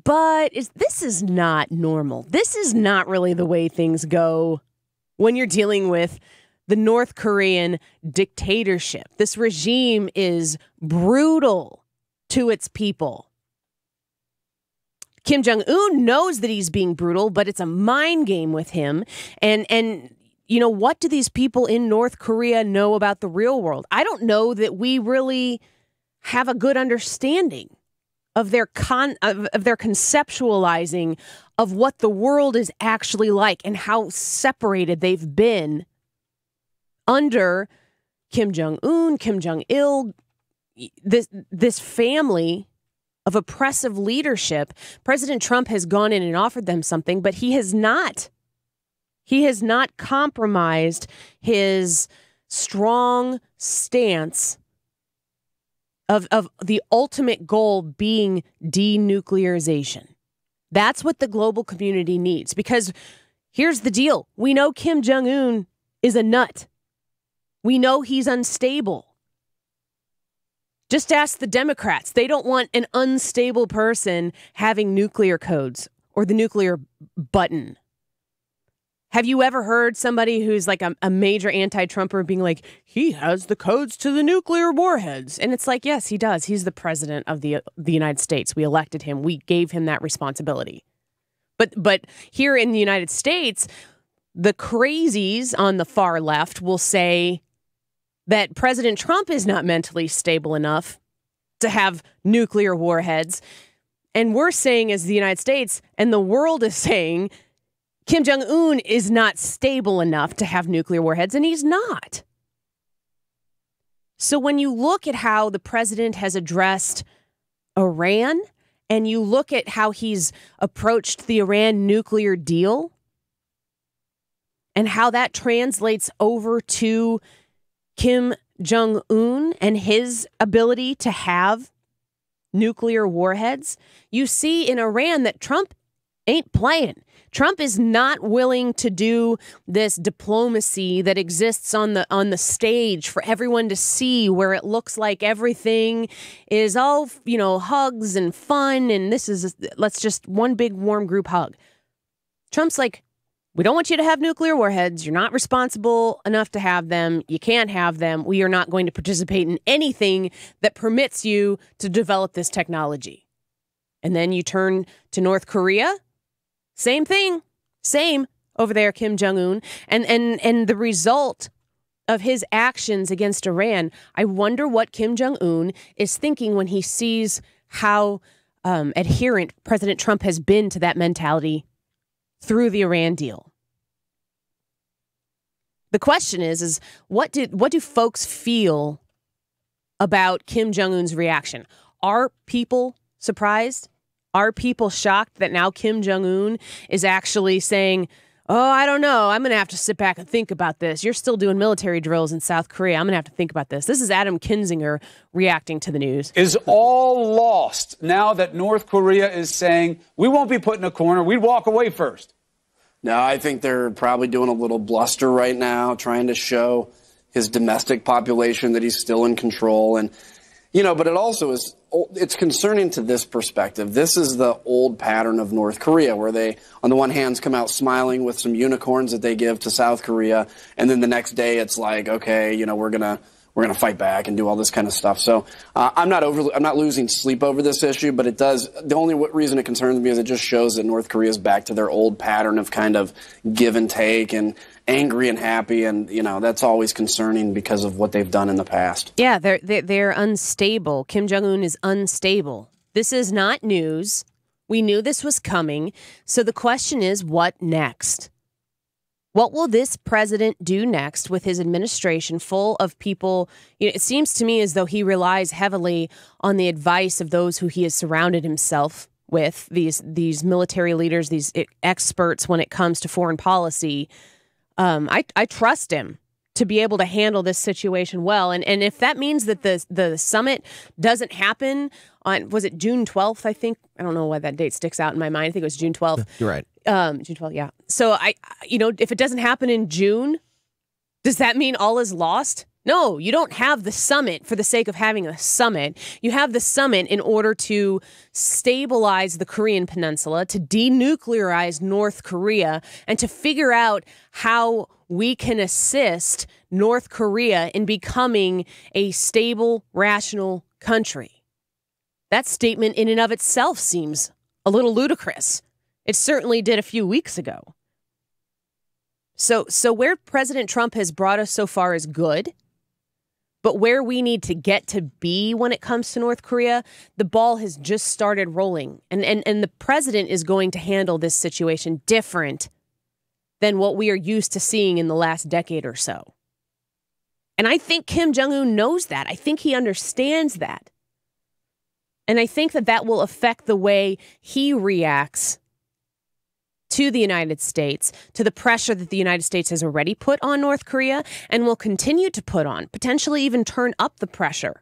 Speaker 33: but this is not normal. This is not really the way things go when you're dealing with the North Korean dictatorship. This regime is brutal to its people. Kim Jong-un knows that he's being brutal, but it's a mind game with him. And what do these people in North Korea know about the real world? I don't know that we really have a good understanding of their conceptualizing of what the world is actually like and how separated they've been under Kim Jong-un, Kim Jong-il, this family of oppressive leadership. President Trump has gone in and offered them something, but he has not. He has not compromised his strong stance of the ultimate goal being denuclearization. That's what the global community needs, because here's the deal. We know Kim Jong-un is a nut. We know he's unstable. Just ask the Democrats. They don't want an unstable person having nuclear codes or the nuclear button. Have you ever heard somebody who's like a major anti-Trumper being like, he has the codes to the nuclear warheads? And it's like, yes, he does. He's the president of the United States. We elected him. We gave him that responsibility. But here in the United States, the crazies on the far left will say that President Trump is not mentally stable enough to have nuclear warheads. And we're saying, as the United States, and the world is saying, Kim Jong-un is not stable enough to have nuclear warheads, and he's not. So when you look at how the president has addressed Iran, and you look at how he's approached the Iran nuclear deal, and how that translates over to Kim Jong-un and his ability to have nuclear warheads, you see in Iran that Trump ain't playing. Trump is not willing to do this diplomacy that exists on the stage for everyone to see, where it looks like everything is all, hugs and fun, and let's just one big warm group hug. Trump's like, we don't want you to have nuclear warheads. You're not responsible enough to have them. You can't have them. We are not going to participate in anything that permits you to develop this technology. And then you turn to North Korea. Same thing. Same over there, Kim Jong-un. And the result of his actions against Iran, I wonder what Kim Jong-un is thinking when he sees how adherent President Trump has been to that mentality through the Iran deal. The question is what do folks feel about Kim Jong-un's reaction? Are people surprised? Are people shocked that now Kim Jong-un is actually saying, oh, I don't know, I'm going to have to sit back and think about this. You're still doing military drills in South Korea. I'm going to have to think about this. This is Adam Kinzinger reacting to the news.
Speaker 4: Is all lost now that North Korea is saying, we won't be put in a corner. We'd walk away first.
Speaker 6: No, I think they're probably doing a little bluster right now, trying to show his domestic population that he's still in control. And, but it also it's concerning to this perspective. This is the old pattern of North Korea, where they, on the one hand, come out smiling with some unicorns that they give to South Korea, and then the next day it's like, okay, we're gonna fight back and do all this kind of stuff. So I'm not losing sleep over this issue, but it does. The only reason it concerns me is it just shows that North Korea is back to their old pattern of kind of give and take and angry and happy, and that's always concerning because of what they've done in the past.
Speaker 33: Yeah, they're unstable. Kim Jong-un is unstable. This is not news. We knew this was coming. So the question is, what next? What will this president do next with his administration full of people? It seems to me as though he relies heavily on the advice of those who he has surrounded himself with, these military leaders, these experts when it comes to foreign policy. I trust him to be able to handle this situation well. And if that means that the summit doesn't happen on, was it June 12th, I think? I don't know why that date sticks out in my mind. I think it was June 12th.
Speaker 16: You're right.
Speaker 33: June 12th, yeah. So if it doesn't happen in June, does that mean all is lost? No, you don't have the summit for the sake of having a summit. You have the summit in order to stabilize the Korean Peninsula, to denuclearize North Korea, and to figure out how we can assist North Korea in becoming a stable, rational country. That statement in and of itself seems a little ludicrous. It certainly did a few weeks ago. So where President Trump has brought us so far is good. But where we need to get to be when it comes to North Korea, the ball has just started rolling. And the president is going to handle this situation different than what we are used to seeing in the last decade or so. And I think Kim Jong-un knows that. I think he understands that. And I think that will affect the way he reacts to the United States, to the pressure that the United States has already put on North Korea and will continue to put on, potentially even turn up the pressure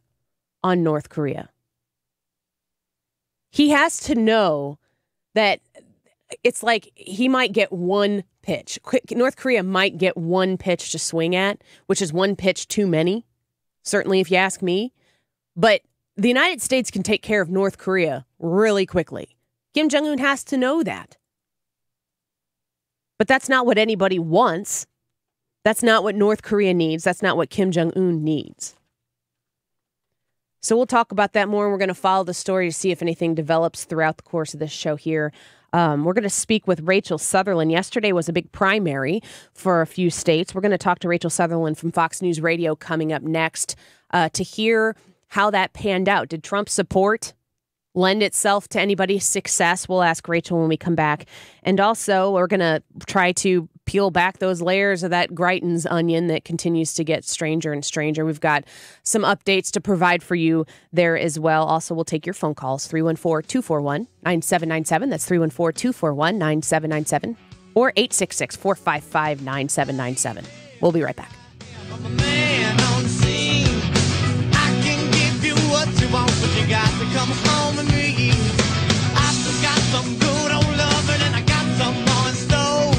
Speaker 33: on North Korea. He has to know that it's like he might get one pitch. North Korea might get one pitch to swing at, which is one pitch too many, certainly if you ask me. But the United States can take care of North Korea really quickly. Kim Jong-un has to know that. But that's not what anybody wants. That's not what North Korea needs. That's not what Kim Jong-un needs. So we'll talk about that more, and we're going to follow the story to see if anything develops throughout the course of this show here. We're going to speak with Rachel Sutherland. Yesterday was a big primary for a few states. We're going to talk to Rachel Sutherland from Fox News Radio coming up next to hear how that panned out. Did Trump's support lend itself to anybody's success? We'll ask Rachel when we come back. And also, we're going to try to peel back those layers of that Greitens onion that continues to get stranger and stranger. We've got some updates to provide for you there as well. Also, we'll take your phone calls, 314-241-9797. That's 314-241-9797 or 866-455-9797. We'll be right back.
Speaker 28: But you got to come home with me. I've got some good old loving and I got some more in store.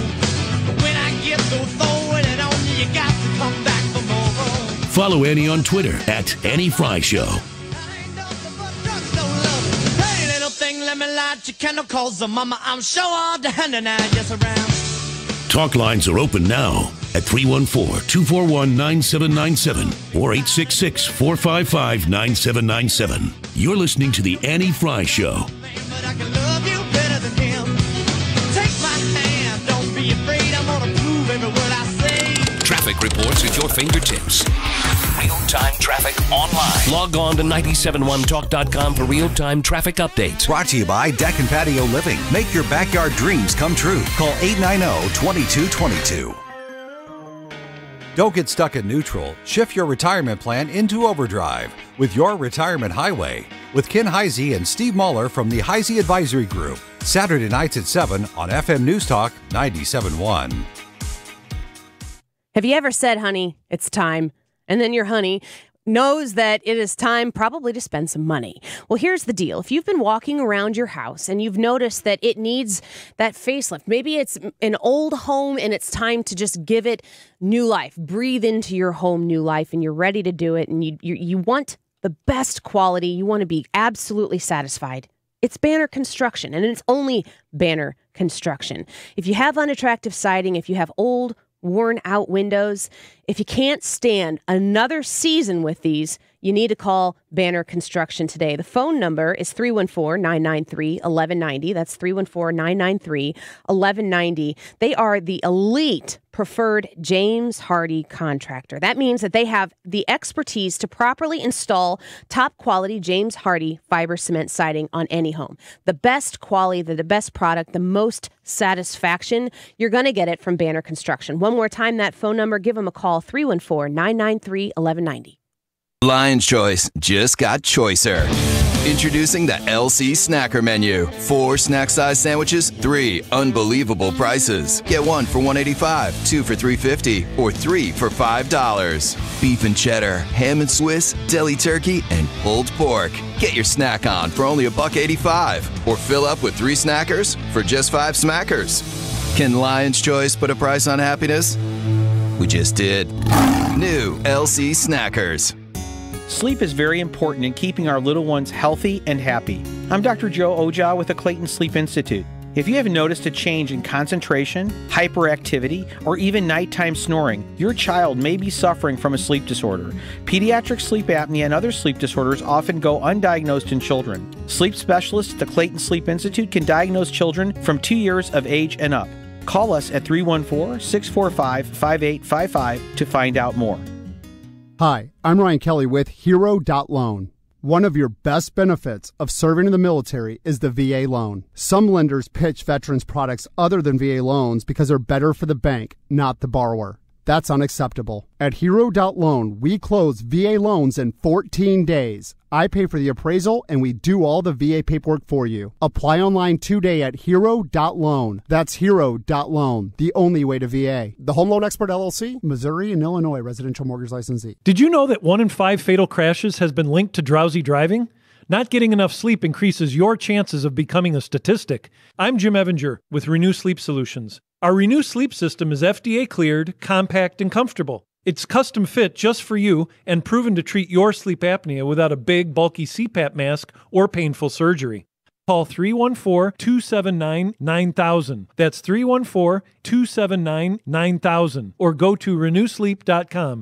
Speaker 28: But when I get to throwing it on you, you got to come back for more.
Speaker 8: Follow Annie on Twitter at Annie Frey Show.
Speaker 28: Hey, little thing, let me light your candle, cause mama, I'm sure all the hand and I just around.
Speaker 8: Talk lines are open now at 314-241-9797 or 866-455-9797. You're listening to The Annie Frey Show.
Speaker 28: But I can love you better than him. Take my hand, don't be afraid, I'm gonna prove every word I say.
Speaker 8: Traffic reports at your fingertips. Real-time traffic online. Log on to 971talk.com for real-time traffic updates.
Speaker 23: Brought to you by Deck and Patio Living. Make your backyard dreams come true. Call 890-2222. Don't get stuck in neutral. Shift your retirement plan into overdrive with Your Retirement Highway with Ken Heisey and Steve Muller from the Heisey Advisory Group. Saturday nights at 7 on FM News Talk 97.1.
Speaker 33: Have you ever said, honey, it's time, and then your honey knows that it is time probably to spend some money? Well, here's the deal. If you've been walking around your house and you've noticed that it needs that facelift, maybe it's an old home and it's time to just give it new life, breathe into your home new life, and you're ready to do it, and you want the best quality, you want to be absolutely satisfied. It's Banner Construction, and it's only Banner Construction. If you have unattractive siding, if you have old, worn out windows, if you can't stand another season with these, you need to call Banner Construction today. The phone number is 314-993-1190. That's 314-993-1190. They are the elite preferred James Hardie contractor. That means that they have the expertise to properly install top quality James Hardie fiber cement siding on any home. The best quality, the best product, the most satisfaction, you're going to get it from Banner Construction. One more time, that phone number, give them a call, 314-993-1190.
Speaker 9: Lion's Choice just got choicer. Introducing the LC Snacker Menu. 4 snack-size sandwiches, 3 unbelievable prices. Get 1 for $1.85, 2 for $3.50, or 3 for $5. Beef and cheddar, ham and Swiss, deli turkey, and pulled pork. Get your snack on for only $1.85, or fill up with 3 snackers for just 5 smackers. Can Lion's Choice put a price on happiness? We just did. New LC Snackers.
Speaker 10: Sleep is very important in keeping our little ones healthy and happy. I'm Dr. Joe Oja with the Clayton Sleep Institute. If you haven't noticed a change in concentration, hyperactivity, or even nighttime snoring, your child may be suffering from a sleep disorder. Pediatric sleep apnea and other sleep disorders often go undiagnosed in children. Sleep specialists at the Clayton Sleep Institute can diagnose children from 2 years of age and up. Call us at 314-645-5855 to find out more.
Speaker 11: Hi, I'm Ryan Kelly with Hero.Loan. One of your best benefits of serving in the military is the VA loan. Some lenders pitch veterans products other than VA loans because they're better for the bank, not the borrower. That's unacceptable. At Hero.loan, we close VA loans in 14 days. I pay for the appraisal, and we do all the VA paperwork for you. Apply online today at Hero.loan. That's Hero.loan, the only way to VA. The Home Loan Expert LLC, Missouri and Illinois residential mortgage licensee.
Speaker 2: Did you know that 1 in 5 fatal crashes has been linked to drowsy driving? Not getting enough sleep increases your chances of becoming a statistic. I'm Jim Evinger with Renew Sleep Solutions. Our Renew Sleep system is FDA cleared, compact, and comfortable. It's custom fit just for you and proven to treat your sleep apnea without a big, bulky CPAP mask or painful surgery. Call 314-279-9000. That's 314-279-9000. Or go to renewsleep.com.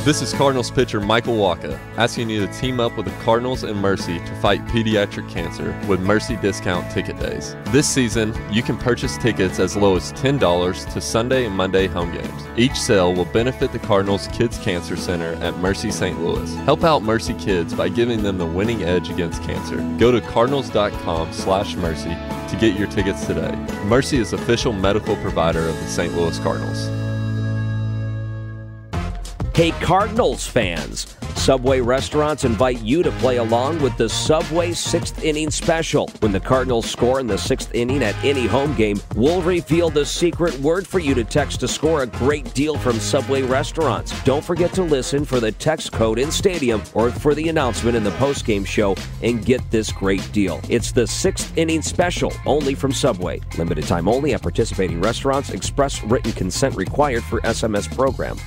Speaker 5: This is Cardinals pitcher Michael Waka, asking you to team up with the Cardinals and Mercy to fight pediatric cancer with Mercy Discount Ticket Days. This season, you can purchase tickets as low as $10 to Sunday and Monday home games. Each sale will benefit the Cardinals Kids Cancer Center at Mercy St. Louis. Help out Mercy Kids by giving them the winning edge against cancer. Go to cardinals.com/mercy to get your tickets today. Mercy is official medical provider of the St. Louis Cardinals.
Speaker 12: Hey, Cardinals fans, Subway restaurants invite you to play along with the Subway 6th Inning Special. When the Cardinals score in the 6th inning at any home game, we'll reveal the secret word for you to text to score a great deal from Subway restaurants. Don't forget to listen for the text code in stadium or for the announcement in the postgame show and get this great deal. It's the 6th Inning Special, only from Subway. Limited time only at participating restaurants. Express written consent required for SMS program.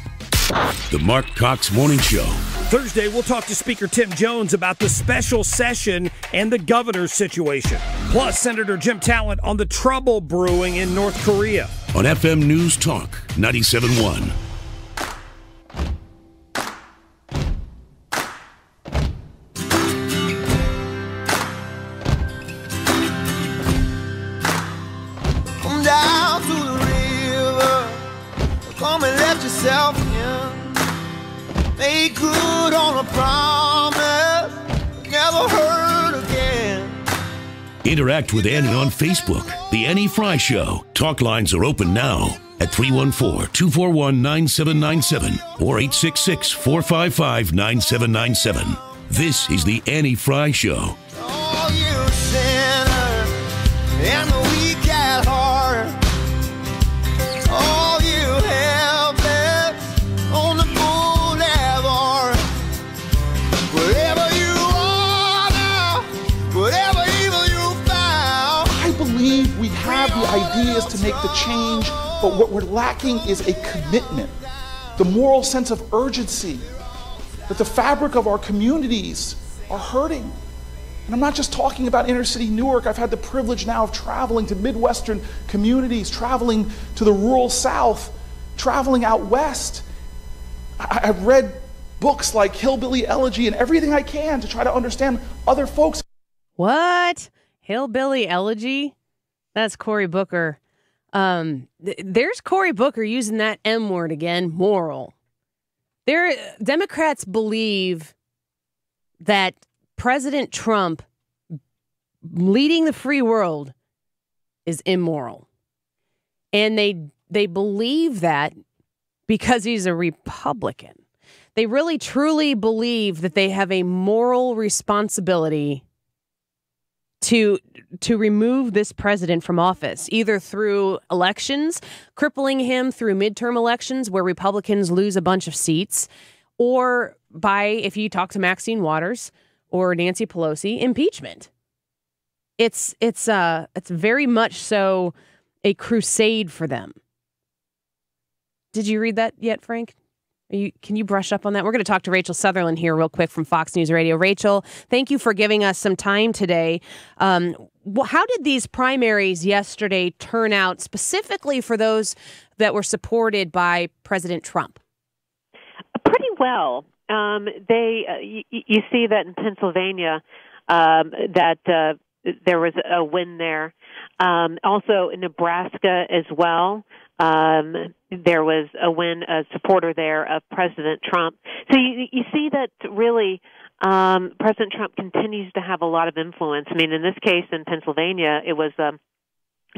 Speaker 8: The Mark Cox Morning Show.
Speaker 13: Thursday, we'll talk to Speaker Tim Jones about the special session and the governor's situation. Plus, Senator Jim Talent on the trouble brewing in North Korea.
Speaker 8: On FM News Talk 97.1.
Speaker 28: Come down to the river. Come and let yourself in. Make good on a promise, never hurt again.
Speaker 8: Interact with Annie on Facebook. The Annie Frey Show. Talk lines are open now at 314-241-9797 or 866-455-9797. This is the Annie Frey Show.
Speaker 28: Oh, you sinner, and the weak at heart. Oh, you helpless on the boulevard. Wherever you are now, whatever evil you found.
Speaker 14: I believe we have the ideas to make the change, but what we're lacking is a commitment, the moral sense of urgency, that the fabric of our communities are hurting. And I'm not just talking about inner city Newark. I've had the privilege now of traveling to Midwestern communities, traveling to the rural South, traveling out West. I've read books like Hillbilly Elegy and everything I can to try to understand other folks.
Speaker 33: What? Hillbilly Elegy? That's Cory Booker. There's Cory Booker using that M word again, moral. Democrats believe that President Trump leading the free world is immoral. And they believe that because he's a Republican. They really truly believe that they have a moral responsibility to remove this president from office, either through elections, crippling him through midterm elections where Republicans lose a bunch of seats, or by, if you talk to Maxine Waters or Nancy Pelosi, impeachment. It's very much so a crusade for them. Did you read that yet, Frank? Can you brush up on that? We're going to talk to Rachel Sutherland here real quick from Fox News Radio. Rachel, thank you for giving us some time today. How did these primaries yesterday turn out specifically for those that were supported by President Trump?
Speaker 15: Pretty well. You see that in Pennsylvania, that there was a win there. Also in Nebraska as well. There was a win, a supporter there of President Trump. So you see that really President Trump continues to have a lot of influence. I mean, in this case in Pennsylvania, it was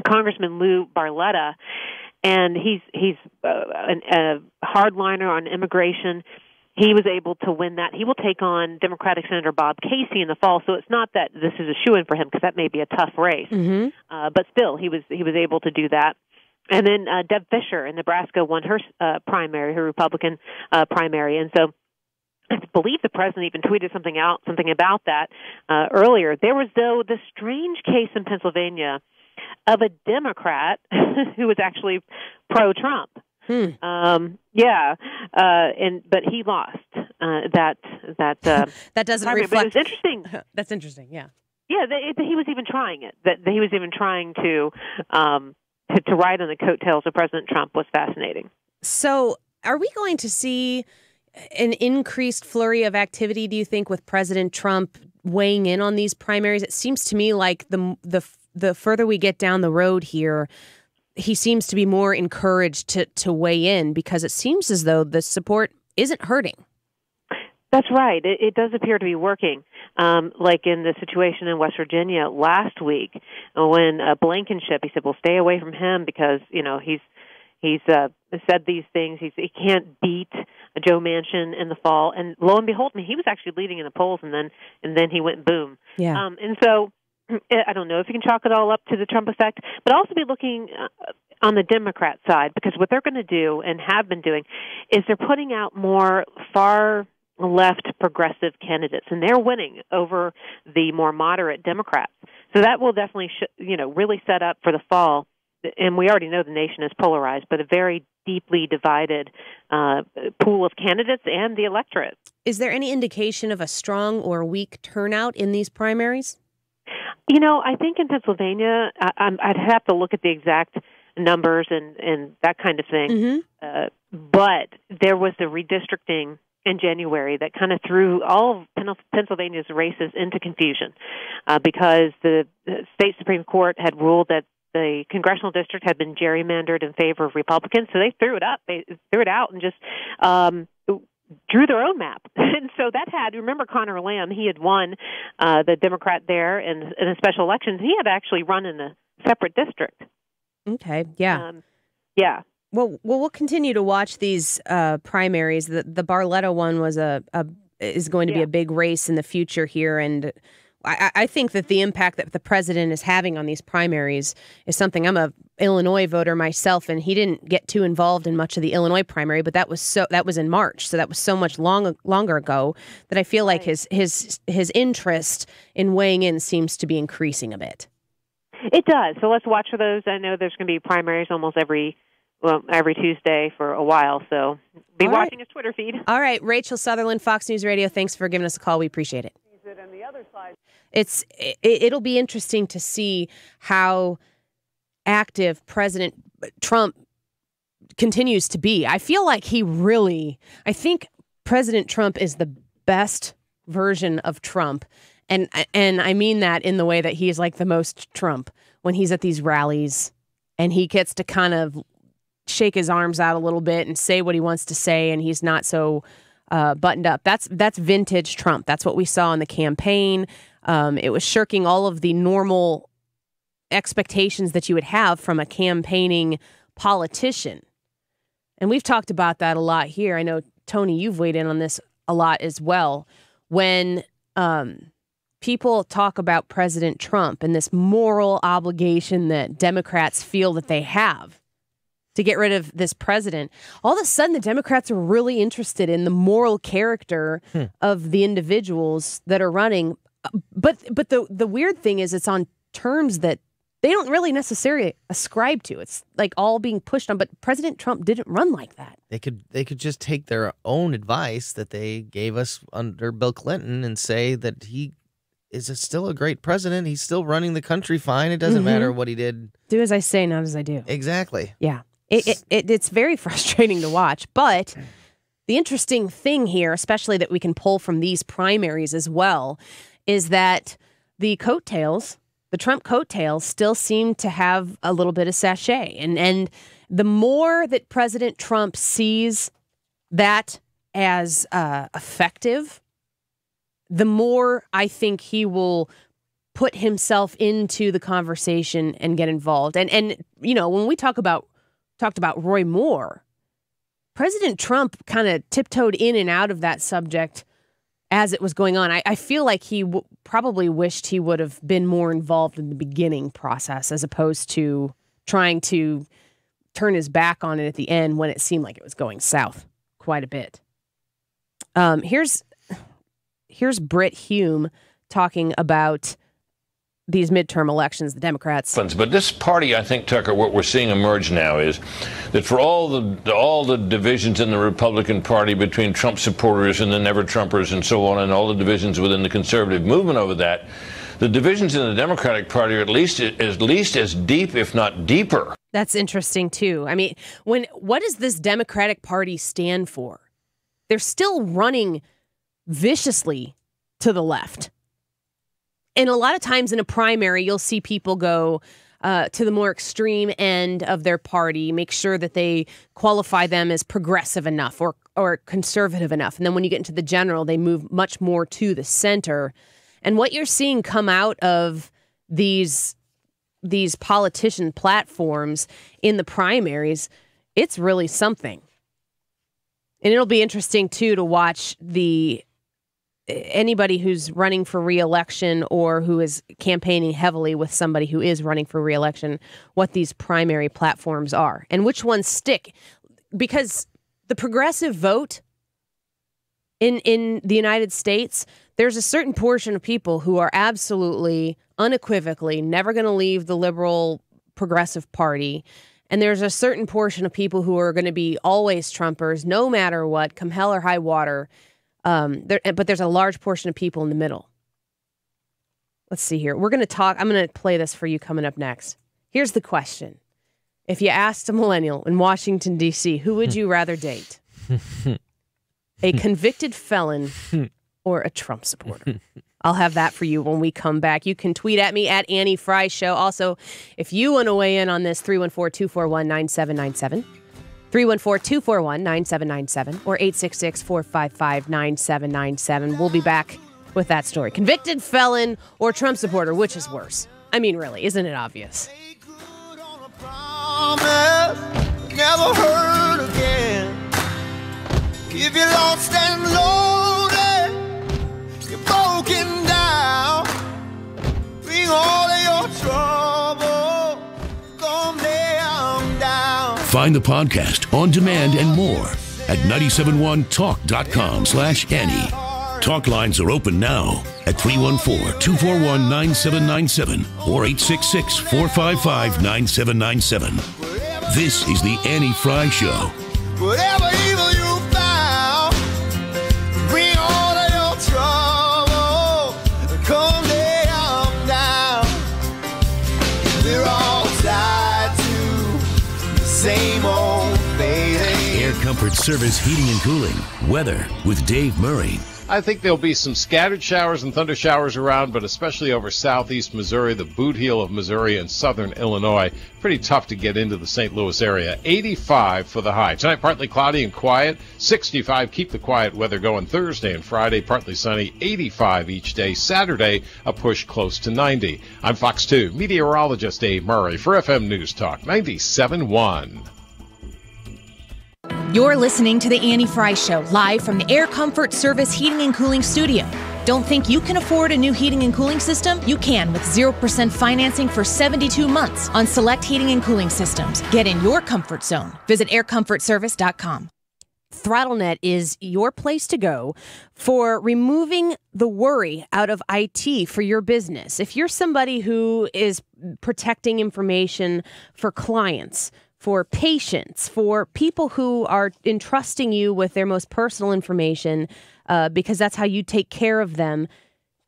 Speaker 15: Congressman Lou Barletta. and he's a hardliner on immigration. He was able to win that. He will take on Democratic Senator Bob Casey in the fall, so it's not that this is a shoo-in for him because that may be a tough race. But still, he was able to do that. And then Deb Fischer in Nebraska won her primary, her Republican primary, and so I believe the president even tweeted something about that earlier. There was, though, this strange case in Pennsylvania of a Democrat who was actually pro-Trump. But he lost that
Speaker 33: doesn't
Speaker 15: primary.
Speaker 33: reflect.
Speaker 15: But it's interesting.
Speaker 33: That's interesting. Yeah.
Speaker 15: Yeah, he was even trying it. That he was even trying to ride on the coattails of President Trump was fascinating.
Speaker 33: So, are we going to see an increased flurry of activity, do you think, with President Trump weighing in on these primaries? It seems to me like the further we get down the road here, he seems to be more encouraged to weigh in because it seems as though the support isn't hurting.
Speaker 15: That's right. It does appear to be working. Like in the situation in West Virginia last week when Blankenship, he said, "Well, stay away from him because he's said these things. He can't beat Joe Manchin in the fall." And lo and behold, he was actually leading in the polls, and then he went boom.
Speaker 33: Yeah.
Speaker 15: And so I don't know if you can chalk it all up to the Trump effect, but also be looking on the Democrat side, because what they're going to do and have been doing is they're putting out more far left progressive candidates, and they're winning over the more moderate Democrats. So that will definitely, really set up for the fall. And we already know the nation is polarized, but a very deeply divided pool of candidates and the electorate.
Speaker 33: Is there any indication of a strong or weak turnout in these primaries?
Speaker 15: I think in Pennsylvania, I'd have to look at the exact numbers and that kind of thing. But there was the redistricting in January that kind of threw all of Pennsylvania's races into confusion because the state Supreme Court had ruled that the congressional district had been gerrymandered in favor of Republicans, so they threw it out and just drew their own map. And so remember Connor Lamb, he had won the Democrat there in a special election. He had actually run in a separate district.
Speaker 33: Okay, yeah.
Speaker 15: Yeah.
Speaker 33: Well, we'll continue to watch these primaries. The Barletta one is going to be a big race in the future here, and I think that the impact that the president is having on these primaries is something. I'm a Illinois voter myself, and he didn't get too involved in much of the Illinois primary, but that was in March, so that was so much longer ago that I feel like his interest in weighing in seems to be increasing a bit.
Speaker 15: It does. So let's watch for those. I know there's going to be primaries almost every Tuesday for a while, so be watching his Twitter feed.
Speaker 33: All right, Rachel Sutherland, Fox News Radio, thanks for giving us a call. We appreciate it.
Speaker 15: And the other side.
Speaker 33: It'll be interesting to see how active President Trump continues to be. I feel like I think President Trump is the best version of Trump. And I mean that in the way that he's like the most Trump when he's at these rallies and he gets to kind of shake his arms out a little bit and say what he wants to say, and he's not so buttoned up. That's vintage Trump. That's what we saw in the campaign. It was shirking all of the normal expectations that you would have from a campaigning politician. And we've talked about that a lot here. I know, Tony, you've weighed in on this a lot as well. When people talk about President Trump and this moral obligation that Democrats feel that they have to get rid of this president, all of a sudden the Democrats are really interested in the moral character of the individuals that are running. But the weird thing is it's on terms that they don't really necessarily ascribe to. It's like all being pushed on. But President Trump didn't run like that.
Speaker 16: They could just take their own advice that they gave us under Bill Clinton and say that he is still a great president. He's still running the country fine. It doesn't matter what he did.
Speaker 33: Do as I say, not as I do.
Speaker 16: Exactly.
Speaker 33: Yeah. It's very frustrating to watch. But the interesting thing here, especially that we can pull from these primaries as well, is that the Trump coattails still seem to have a little bit of sachet. And the more that President Trump sees that as effective, the more I think he will put himself into the conversation and get involved. And when we talk about talked about Roy Moore. President Trump kind of tiptoed in and out of that subject as it was going on. I feel like he probably wished he would have been more involved in the beginning process as opposed to trying to turn his back on it at the end when it seemed like it was going south quite a bit. Here's Britt Hume talking about these midterm elections, the Democrats.
Speaker 3: But this party, I think, Tucker, what we're seeing emerge now is that for all the divisions in the Republican Party between Trump supporters and the never-Trumpers and so on, and all the divisions within the conservative movement over that, the divisions in the Democratic Party are at least as deep, if not deeper.
Speaker 33: That's interesting, too. I mean, what does this Democratic Party stand for? They're still running viciously to the left. And a lot of times in a primary, you'll see people go to the more extreme end of their party, make sure that they qualify them as progressive enough or conservative enough. And then when you get into the general, they move much more to the center. And what you're seeing come out of these politician platforms in the primaries, it's really something. And it'll be interesting, too, to watch anybody who's running for re-election or who is campaigning heavily with somebody who is running for re-election, what these primary platforms are and which ones stick. Because the progressive vote in the United States, there's a certain portion of people who are absolutely, unequivocally never going to leave the liberal progressive party. And there's a certain portion of people who are going to be always Trumpers, no matter what, come hell or high water. But there's a large portion of people in the middle. Let's see here. We're going to talk. I'm going to play this for you coming up next. Here's the question. If you asked a millennial in Washington, D.C., who would you rather date? A convicted felon or a Trump supporter? I'll have that for you when we come back. You can tweet at me at Annie Frey Show. Also, if you want to weigh in on this, 314-241-9797. 314-241-9797 or 866-455-9797. We'll be back with that story. Convicted felon or Trump supporter, which is worse? I mean, really, isn't it obvious?
Speaker 28: Never heard again. If you're lost and loaded, you're broken down, bring all of your trouble, come down, down.
Speaker 8: Find the podcast on demand and more at 971talk.com/Annie. Talk lines are open now at 314-241-9797 or 866-455-9797. This is the Annie Frey Show.
Speaker 28: Whatever evil you found, bring all of your trouble, come down, down. We're all tied to the same old fading.
Speaker 8: Air Comfort Service Heating and Cooling. Weather with Dave Murray.
Speaker 7: I think there'll be some scattered showers and thunder showers around, but especially over southeast Missouri, the boot heel of Missouri, and southern Illinois. Pretty tough to get into the St. Louis area. 85 for the high. Tonight, partly cloudy and quiet. 65, keep the quiet weather going. Thursday and Friday, partly sunny. 85 each day. Saturday, a push close to 90. I'm Fox 2 meteorologist Dave Murray for FM News Talk 97.1.
Speaker 17: You're listening to the Annie Frey Show, live from the Air Comfort Service Heating and Cooling Studio. Don't think you can afford a new heating and cooling system? You can with 0% financing for 72 months on select heating and cooling systems. Get in your comfort zone. Visit aircomfortservice.com.
Speaker 33: ThrottleNet is your place to go for removing the worry out of IT for your business. If you're somebody who is protecting information for clients, for patients, for people who are entrusting you with their most personal information, because that's how you take care of them,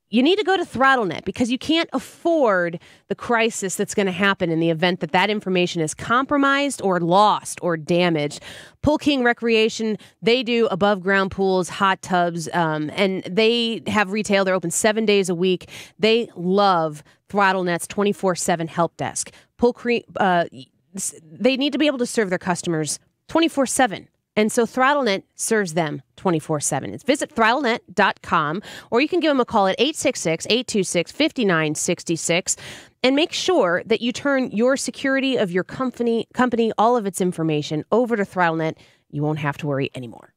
Speaker 33: you need to go to ThrottleNet because you can't afford the crisis that's going to happen in the event that that information is compromised or lost or damaged. Pool King Recreation, they do above ground pools, hot tubs, and they have retail. They're open 7 days a week. They love ThrottleNet's 24/7 help desk. They need to be able to serve their customers 24/7. And so ThrottleNet serves them 24/7. Visit throttlenet.com, or you can give them a call at 866-826-5966 and make sure that you turn your security of your company, all of its information over to ThrottleNet. You won't have to worry anymore.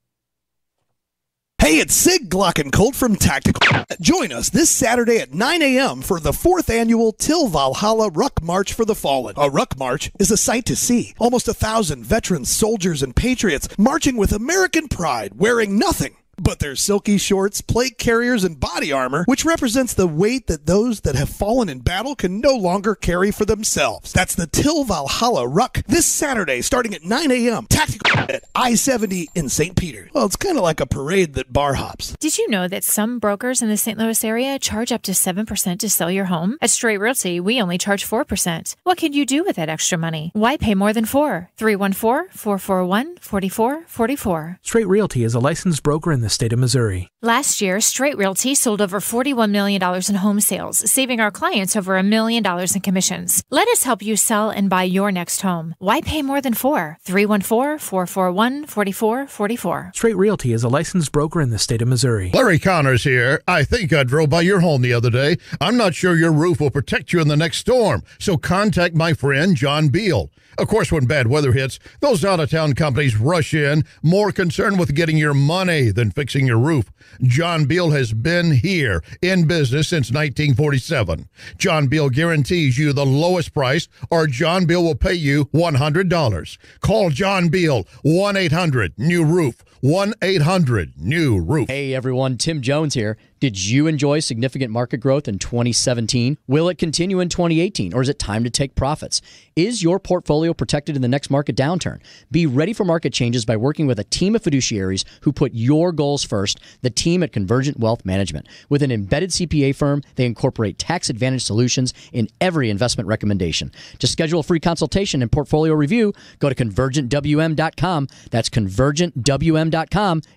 Speaker 18: Hey, it's Sig Glockencolt from Tactical. Join us this Saturday at 9 a.m. for the 4th annual Till Valhalla Ruck March for the Fallen. A Ruck March is a sight to see. Almost 1,000 veterans, soldiers, and patriots marching with American pride, wearing nothing but their silky shorts, plate carriers, and body armor, which represents the weight that those that have fallen in battle can no longer carry for themselves. That's the Till Valhalla Ruck this Saturday starting at 9 a.m. Tactical at I-70 in St. Peter. Well, it's kind of like a parade that bar hops.
Speaker 19: Did you know that some brokers in the St. Louis area charge up to 7% to sell your home? At Straight Realty, we only charge 4%. What can you do with that extra money? Why pay more than 4? 314-441-4444.
Speaker 20: Straight Realty is a licensed broker in the state of Missouri.
Speaker 19: Last year, Straight Realty sold over $41 million in home sales, saving our clients over $1 million in commissions. Let us help you sell and buy your next home. Why pay more than 4? 314-441-4444.
Speaker 20: Straight Realty is a licensed broker in the state of Missouri.
Speaker 21: Larry Connors here. I think I drove by your home the other day. I'm not sure your roof will protect you in the next storm, so contact my friend John Beal. Of course, when bad weather hits, those out-of-town companies rush in, more concerned with getting your money than fixing your roof. John Beal has been here in business since 1947. John Beal guarantees you the lowest price, or John Beal will pay you $100. Call John Beal, 1-800-NEW-ROOF. 1-800-NEW-ROOF.
Speaker 22: Hey everyone, Tim Jones here. Did you enjoy significant market growth in 2017? Will it continue in 2018, or is it time to take profits? Is your portfolio protected in the next market downturn? Be ready for market changes by working with a team of fiduciaries who put your goals first, the team at Convergent Wealth Management. With an embedded CPA firm, they incorporate tax advantage solutions in every investment recommendation. To schedule a free consultation and portfolio review, go to convergentwm.com. That's convergentwm.com.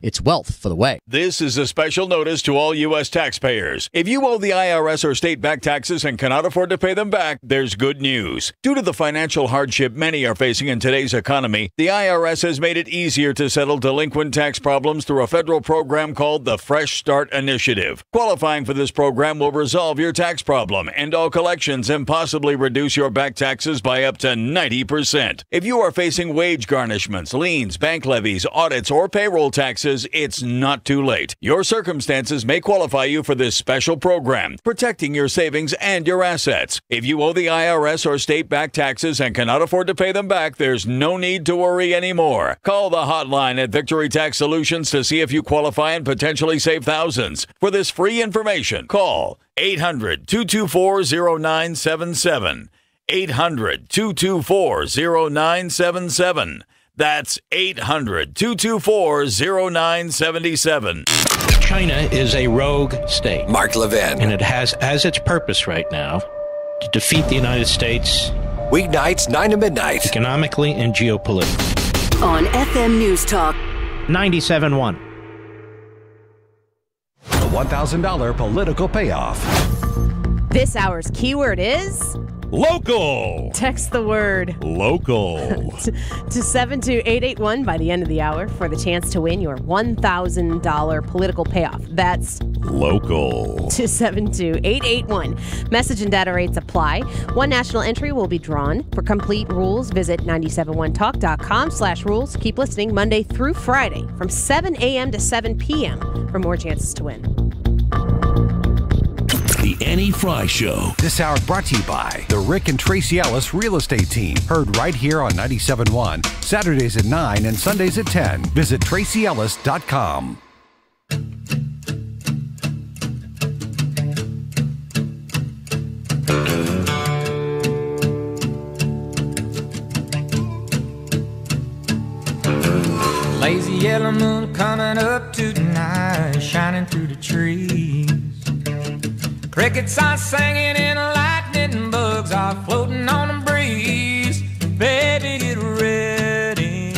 Speaker 22: It's wealth for the way.
Speaker 24: This is a special notice to all U.S. taxpayers. If you owe the IRS or state back taxes and cannot afford to pay them back, there's good news. Due to the financial hardship many are facing in today's economy, the IRS has made it easier to settle delinquent tax problems through a federal program called the Fresh Start Initiative. Qualifying for this program will resolve your tax problem, end all collections, and possibly reduce your back taxes by up to 90%. If you are facing wage garnishments, liens, bank levies, audits, or payroll taxes, it's not too late. Your circumstances may qualify you for this special program, protecting your savings and your assets. If you owe the IRS or state back taxes and cannot afford to pay them back, there's no need to worry anymore. Call the hotline at Victory Tax Solutions to see if you qualify and potentially save thousands. For this free information, call 800-224-0977. 800-224-0977. That's 800-224-0977.
Speaker 25: China is a rogue state.
Speaker 26: Mark Levin.
Speaker 25: And it has as its purpose right now to defeat the United States.
Speaker 26: Weeknights, 9 to midnight.
Speaker 25: Economically and geopolitically.
Speaker 27: On FM News Talk.
Speaker 25: 97.1.
Speaker 23: The $1,000 political payoff.
Speaker 33: This hour's keyword is...
Speaker 25: local.
Speaker 33: Text the word
Speaker 25: local
Speaker 33: to 72881 by the end of the hour for the chance to win your $1,000 political payoff. That's
Speaker 25: local
Speaker 33: to 72881. Message and data rates apply. One national entry will be drawn. For complete rules, visit 971talk.com/rules. Keep listening Monday through Friday from 7 a.m. to 7 p.m. for more chances to win.
Speaker 8: The Annie Frey Show.
Speaker 23: This hour brought to you by the Rick and Tracy Ellis Real Estate Team. Heard right here on 97.1. Saturdays at 9 and Sundays at 10. Visit TracyEllis.com.
Speaker 29: Lazy yellow moon coming up tonight, shining through the trees. Crickets are singing and lightning bugs are floating on the breeze. Baby, get ready.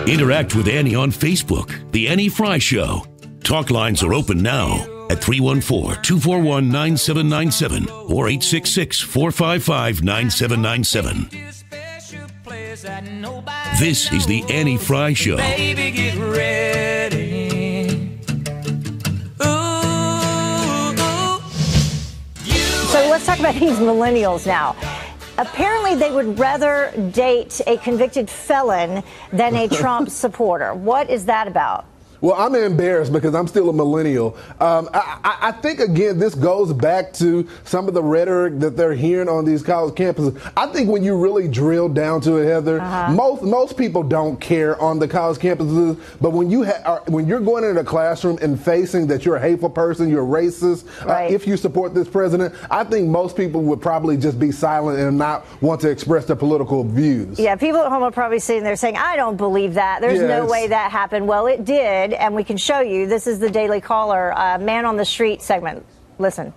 Speaker 8: Interact with Annie on Facebook, The Annie Frey Show. Talk lines are open now at 314-241-9797 or 866-455-9797.
Speaker 29: place that nobody
Speaker 8: This is the Annie Frey Show.
Speaker 29: Baby, get ready.
Speaker 1: So let's talk about these millennials now. Apparently, they would rather date a convicted felon than a Trump supporter. What is that about?
Speaker 2: Well, I'm embarrassed because I'm still a millennial. I think, again, this goes back to some of the rhetoric that they're hearing on these college campuses. I think when you really drill down to it, Heather, most people don't care on the college campuses. But when you're going into a classroom and facing that you're a hateful person, you're a racist, if you support this president, I think most people would probably just be silent and not want to express their political views.
Speaker 1: Yeah, people at home are probably sitting there saying, I don't believe that. There's no way that happened. Well, it did. And we can show you. This is the Daily Caller Man on the Street segment. Listen.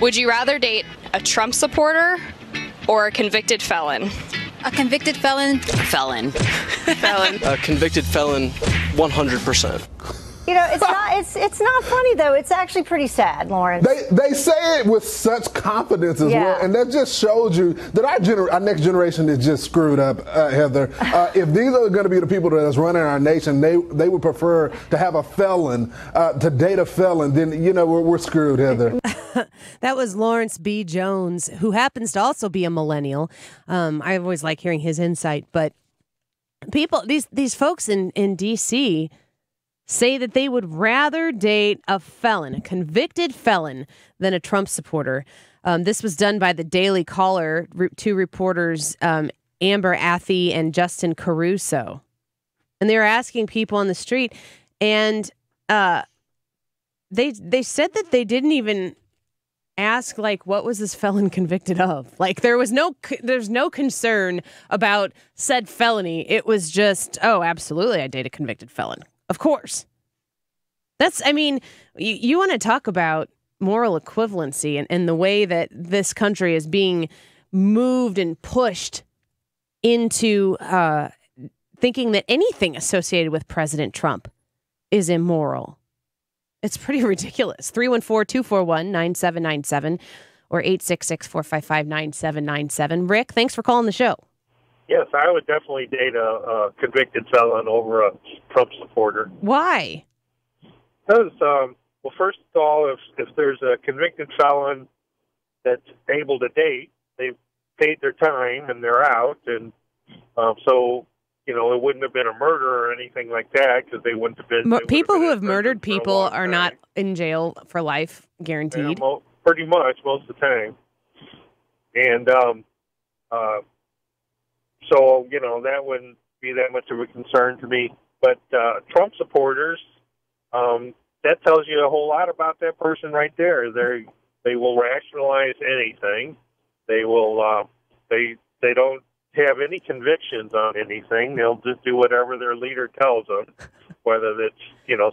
Speaker 4: Would you rather date a Trump supporter or a convicted felon?
Speaker 5: A convicted felon? Felon.
Speaker 4: Felon.
Speaker 6: A convicted felon, 100%.
Speaker 1: You know, it's not funny though. It's actually pretty sad, Lawrence.
Speaker 2: They say it with such confidence as well, and that just shows you that our next generation is just screwed up, Heather. If these are going to be the people that's running our nation, they would prefer to have a felon, to date a felon. Then we're screwed, Heather.
Speaker 33: That was Lawrence B. Jones, who happens to also be a millennial. I always like hearing his insight, but these folks in D.C. say that they would rather date a convicted felon, than a Trump supporter. This was done by the Daily Caller, two reporters, Amber Athey and Justin Caruso. And they were asking people on the street, and they said that they didn't even ask, like, what was this felon convicted of? Like, there's no concern about said felony. It was just, oh, absolutely, I date a convicted felon. Of course. You want to talk about moral equivalency and the way that this country is being moved and pushed into thinking that anything associated with President Trump is immoral. It's pretty ridiculous. 314-241-9797 or 866-455-9797. Rick, thanks for calling the show.
Speaker 9: Yes, I would definitely date a convicted felon over a Trump supporter.
Speaker 33: Why?
Speaker 9: Because, first of all, if there's a convicted felon that's able to date, they've paid their time and they're out, and so it wouldn't have been a murder or anything like that because they wouldn't have been.
Speaker 33: People who have murdered people are not in jail for life, guaranteed.
Speaker 9: Pretty much most of the time, and so, that wouldn't be that much of a concern to me. But Trump supporters, that tells you a whole lot about that person right there. They will rationalize anything. They will. They don't have any convictions on anything. They'll just do whatever their leader tells them, whether it's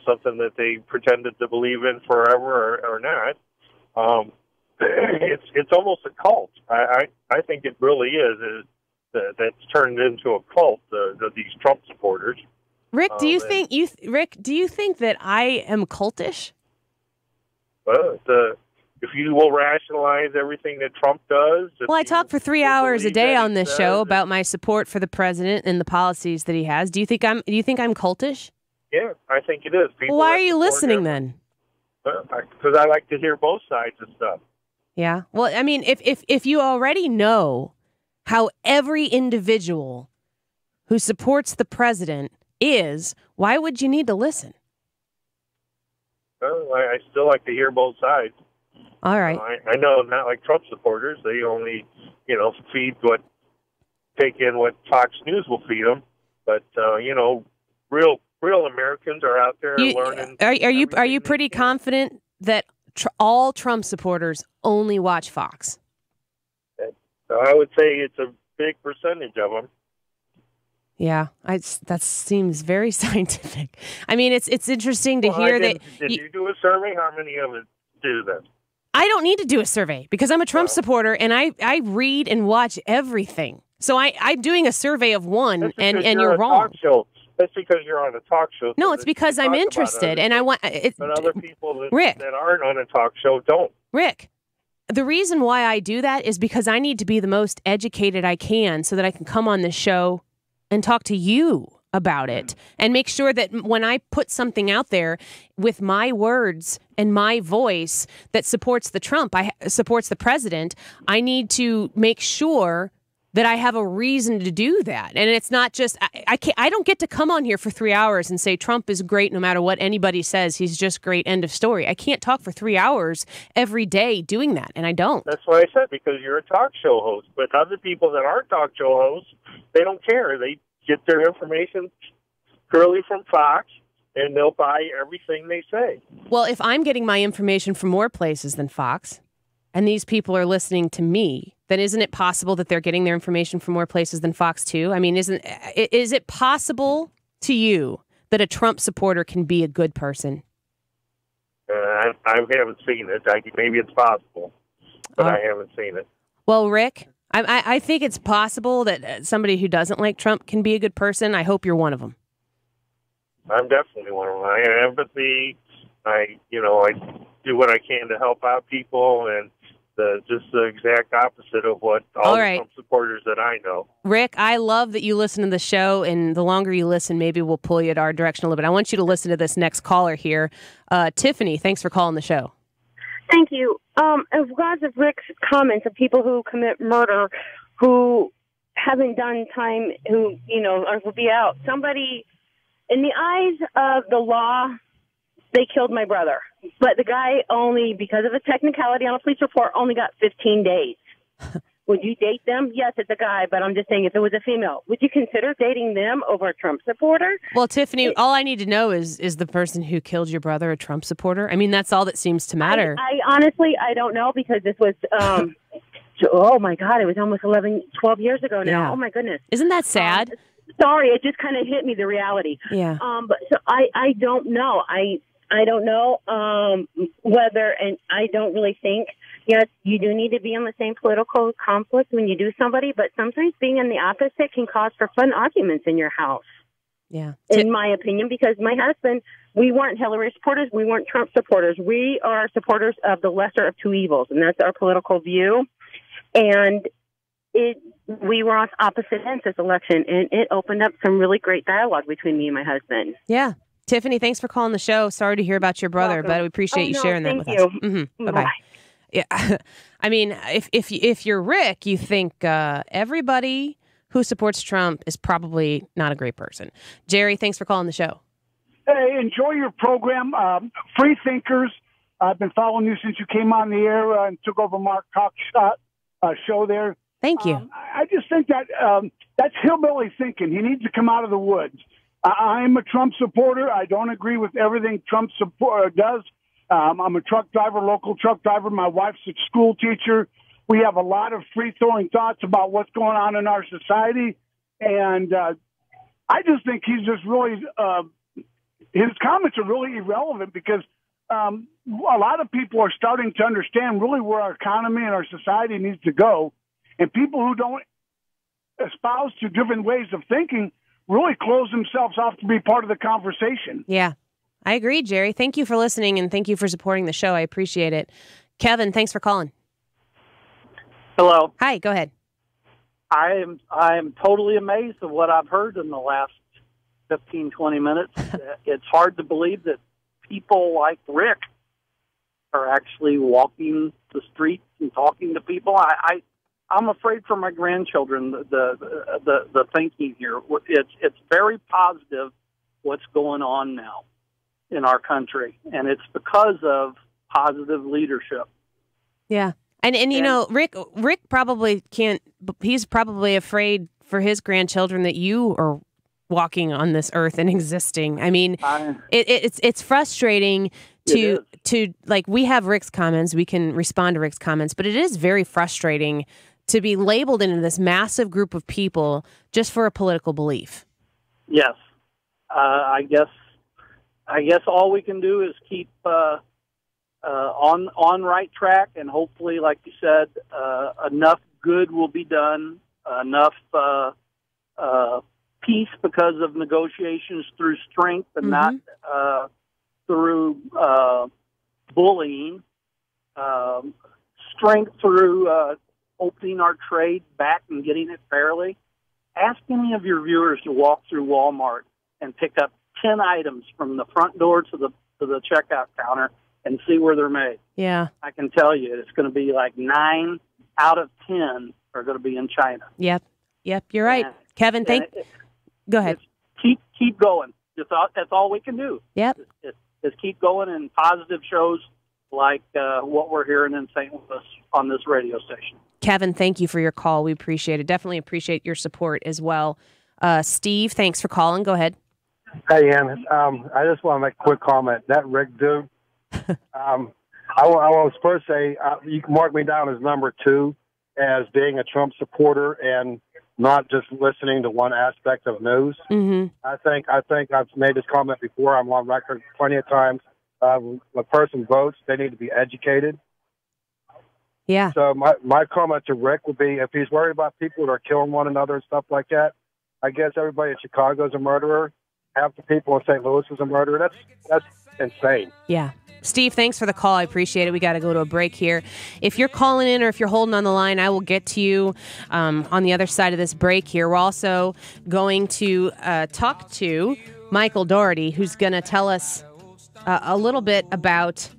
Speaker 9: something that they pretended to believe in forever or not. It's almost a cult. I think it really is. That's turned into a cult. These Trump supporters.
Speaker 33: Rick, do you think that I am cultish?
Speaker 9: Well, if you will rationalize everything that Trump does.
Speaker 33: Well, I talk for 3 hours a day on this show about my support for the president and the policies that he has. Do you think I'm cultish?
Speaker 9: Yeah, I think it is.
Speaker 33: Well, why are you listening then?
Speaker 9: Because I like to hear both sides of stuff.
Speaker 33: Yeah. Well, if you already know how every individual who supports the president is, why would you need to listen?
Speaker 9: Well, I still like to hear both sides.
Speaker 33: All right.
Speaker 9: I know not like Trump supporters. They only, take in what Fox News will feed them. But, real Americans are out there learning.
Speaker 33: Are you pretty confident that all Trump supporters only watch Fox?
Speaker 9: I would say it's a big percentage of them.
Speaker 33: Yeah, that seems very scientific. It's interesting to hear that.
Speaker 9: Did you do a survey? How many of it do that?
Speaker 33: I don't need to do a survey because I'm a Trump supporter and I read and watch everything. So I'm doing a survey of one, and you're wrong.
Speaker 9: That's because you're on a talk show.
Speaker 33: No, it's because I'm interested, and I want.
Speaker 9: But other people
Speaker 33: Rick,
Speaker 9: that aren't on a talk show don't.
Speaker 33: Rick, the reason why I do that is because I need to be the most educated I can so that I can come on this show and talk to you about it and make sure that when I put something out there with my words and my voice that supports supports the president, I need to make sure that I have a reason to do that. And it's not just, I don't get to come on here for 3 hours and say Trump is great no matter what anybody says. He's just great, end of story. I can't talk for 3 hours every day doing that, and I don't.
Speaker 9: That's what I said, because you're a talk show host. But other people that aren't talk show hosts, they don't care. They get their information purely from Fox, and they'll buy everything they say.
Speaker 33: Well, if I'm getting my information from more places than Fox, and these people are listening to me, then isn't it possible that they're getting their information from more places than Fox too? I mean, is it possible to you that a Trump supporter can be a good person?
Speaker 9: I haven't seen it. Maybe it's possible, but I haven't seen it.
Speaker 33: Well, Rick, I think it's possible that somebody who doesn't like Trump can be a good person. I hope you're one of them.
Speaker 9: I'm definitely one of them. I have empathy. I do what I can to help out people, and just the exact opposite of what all the Trump supporters that I know.
Speaker 33: Rick, I love that you listen to the show, and the longer you listen, maybe we'll pull you in our direction a little bit. I want you to listen to this next caller here. Tiffany, thanks for calling the show.
Speaker 3: Thank you. In regards of Rick's comments of people who commit murder, who haven't done time, who, will be out. Somebody, in the eyes of the law, they killed my brother. But the guy only, because of a technicality on a police report, only got 15 days. Would you date them? Yes, it's a guy, but I'm just saying if it was a female, would you consider dating them over a Trump supporter?
Speaker 33: Well, Tiffany, all I need to know is the person who killed your brother a Trump supporter? I mean, that's all that seems to matter.
Speaker 3: I honestly, I don't know, because this was, oh my God, it was almost 12 years ago now.
Speaker 33: Yeah.
Speaker 3: Oh my goodness.
Speaker 33: Isn't that sad?
Speaker 3: Sorry, it just kind of hit me, the reality.
Speaker 33: Yeah.
Speaker 3: But so I don't know. I don't know whether, and I don't really think, yes, you do need to be in the same political conflict when you do somebody, but sometimes being in the opposite can cause for fun arguments in your house.
Speaker 33: Yeah.
Speaker 3: In my opinion, because my husband, we weren't Hillary supporters, we weren't Trump supporters. We are supporters of the lesser of two evils, and that's our political view. And we were on opposite ends this election, and it opened up some really great dialogue between me and my husband.
Speaker 33: Yeah. Tiffany, thanks for calling the show. Sorry to hear about your brother,
Speaker 3: Welcome.
Speaker 33: but we appreciate you sharing that with us. Mm-hmm. Bye-bye. Yeah. I mean, if you're Rick, you think everybody who supports Trump is probably not a great person. Jerry, thanks for calling the show.
Speaker 10: Hey, enjoy your program. Free Thinkers. I've been following you since you came on the air and took over Mark Cox's show there.
Speaker 33: Thank you.
Speaker 10: I just think that that's hillbilly thinking. He needs to come out of the woods. I'm a Trump supporter. I don't agree with everything Trump does. I'm a truck driver, local truck driver. My wife's a school teacher. We have a lot of free-throwing thoughts about what's going on in our society. And I just think he's just really, his comments are really irrelevant, because a lot of people are starting to understand really where our economy and our society needs to go. And people who don't espouse to different ways of thinking really close themselves off to be part of the conversation.
Speaker 33: Yeah, I agree, Jerry. Thank you for listening, and thank you for supporting the show. I appreciate it. Kevin, thanks for calling.
Speaker 11: Hello.
Speaker 33: Hi, go ahead.
Speaker 11: I am totally amazed at what I've heard in the last 15, 20 minutes. It's hard to believe that people like Rick are actually walking the streets and talking to people. I'm afraid for my grandchildren, the thinking here. It's very positive what's going on now in our country, and it's because of positive leadership.
Speaker 33: Yeah. And you know, Rick probably can't, he's probably afraid for his grandchildren that you are walking on this earth and existing. I mean, it's frustrating to like, we have Rick's comments, we can respond to Rick's comments, but it is very frustrating to be labeled into this massive group of people just for a political belief.
Speaker 11: Yes. I guess all we can do is keep on right track, and hopefully, like you said, enough good will be done, enough peace because of negotiations through strength and not through bullying. strength through opening our trade back and getting it fairly. Ask any of your viewers to walk through Walmart and pick up 10 items from the front door to the checkout counter and see where they're made.
Speaker 33: Yeah.
Speaker 11: I can tell you it's going to be like 9 out of 10 are going to be in China.
Speaker 33: Yep. You're right. Kevin, go ahead.
Speaker 11: Keep going. That's all we can do.
Speaker 33: Yep.
Speaker 11: Is keep going in positive shows like what we're hearing in St. Louis on this radio station.
Speaker 33: Kevin, thank you for your call. We appreciate it. Definitely appreciate your support as well. Steve, thanks for calling. Go ahead.
Speaker 7: Hey, Ann. I just want to make a quick comment. That Rick dude, I want to first say you can mark me down as number 2 as being a Trump supporter and not just listening to one aspect of news.
Speaker 33: Mm-hmm.
Speaker 7: I think I've made this comment before. I'm on record plenty of times. When a person votes, they need to be educated.
Speaker 33: Yeah.
Speaker 7: So my comment to Rick would be, if he's worried about people that are killing one another and stuff like that, I guess everybody in Chicago is a murderer. Half the people in St. Louis is a murderer. That's insane.
Speaker 33: Yeah. Steve, thanks for the call. I appreciate it. We got to go to a break here. If you're calling in or if you're holding on the line, I will get to you on the other side of this break here. We're also going to talk to Michael Dougherty, who's going to tell us a little bit about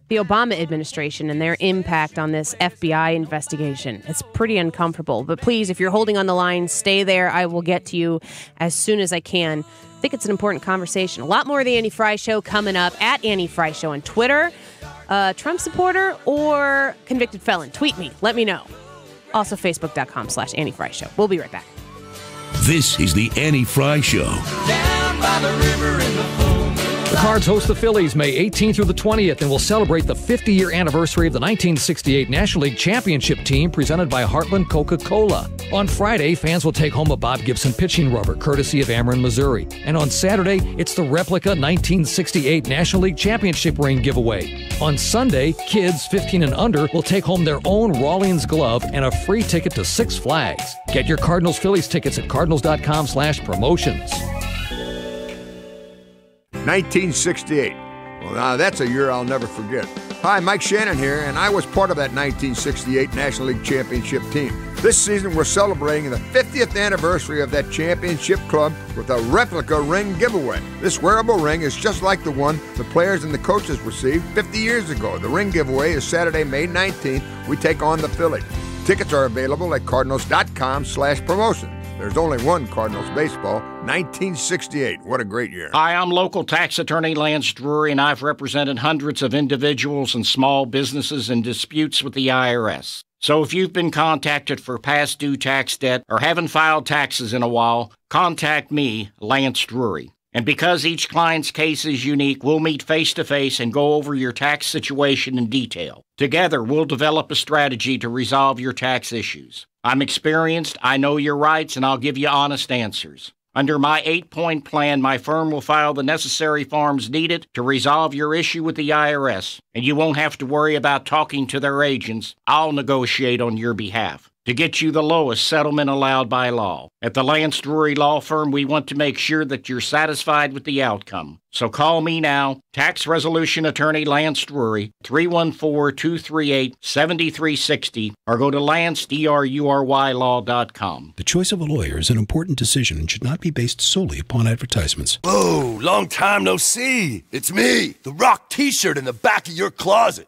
Speaker 33: the Obama administration and their impact on this FBI investigation. It's pretty uncomfortable. But please, if you're holding on the line, stay there. I will get to you as soon as I can. I think it's an important conversation. A lot more of the Annie Frey Show coming up at Annie Frey Show on Twitter. Trump supporter or convicted felon? Tweet me. Let me know. Also, Facebook.com/Annie Frey Show. We'll be right back.
Speaker 8: This is the Annie Frey Show.
Speaker 29: Down by the river in the
Speaker 12: The Cards host the Phillies May 18th through the 20th and will celebrate the 50-year anniversary of the 1968 National League Championship team presented by Heartland Coca-Cola. On Friday, fans will take home a Bob Gibson pitching rubber courtesy of Ameren, Missouri. And on Saturday, it's the replica 1968 National League Championship ring giveaway. On Sunday, kids 15 and under will take home their own Rawlings glove and a free ticket to Six Flags. Get your Cardinals-Phillies tickets at cardinals.com/promotions.
Speaker 13: 1968. Well, now that's a year I'll never forget. Hi, Mike Shannon here, and I was part of that 1968 National League Championship team. This season, we're celebrating the 50th anniversary of that championship club with a replica ring giveaway. This wearable ring is just like the one the players and the coaches received 50 years ago. The ring giveaway is Saturday, May 19th. We take on the Phillies. Tickets are available at cardinals.com/promotion. There's only one Cardinals baseball, 1968. What a great year.
Speaker 14: Hi, I'm local tax attorney Lance Drury, and I've represented hundreds of individuals and small businesses in disputes with the IRS. So if you've been contacted for past due tax debt or haven't filed taxes in a while, contact me, Lance Drury. And because each client's case is unique, we'll meet face-to-face and go over your tax situation in detail. Together, we'll develop a strategy to resolve your tax issues. I'm experienced, I know your rights, and I'll give you honest answers. Under my 8-point plan, my firm will file the necessary forms needed to resolve your issue with the IRS, and you won't have to worry about talking to their agents. I'll negotiate on your behalf to get you the lowest settlement allowed by law. At the Lance Drury Law Firm, we want to make sure that you're satisfied with the outcome. So call me now, Tax Resolution Attorney Lance Drury, 314-238-7360, or go to lance.drurylaw.com.
Speaker 15: The choice of a lawyer is an important decision and should not be based solely upon advertisements.
Speaker 16: Whoa, long time no see. It's me, the Rock t-shirt in the back of your closet.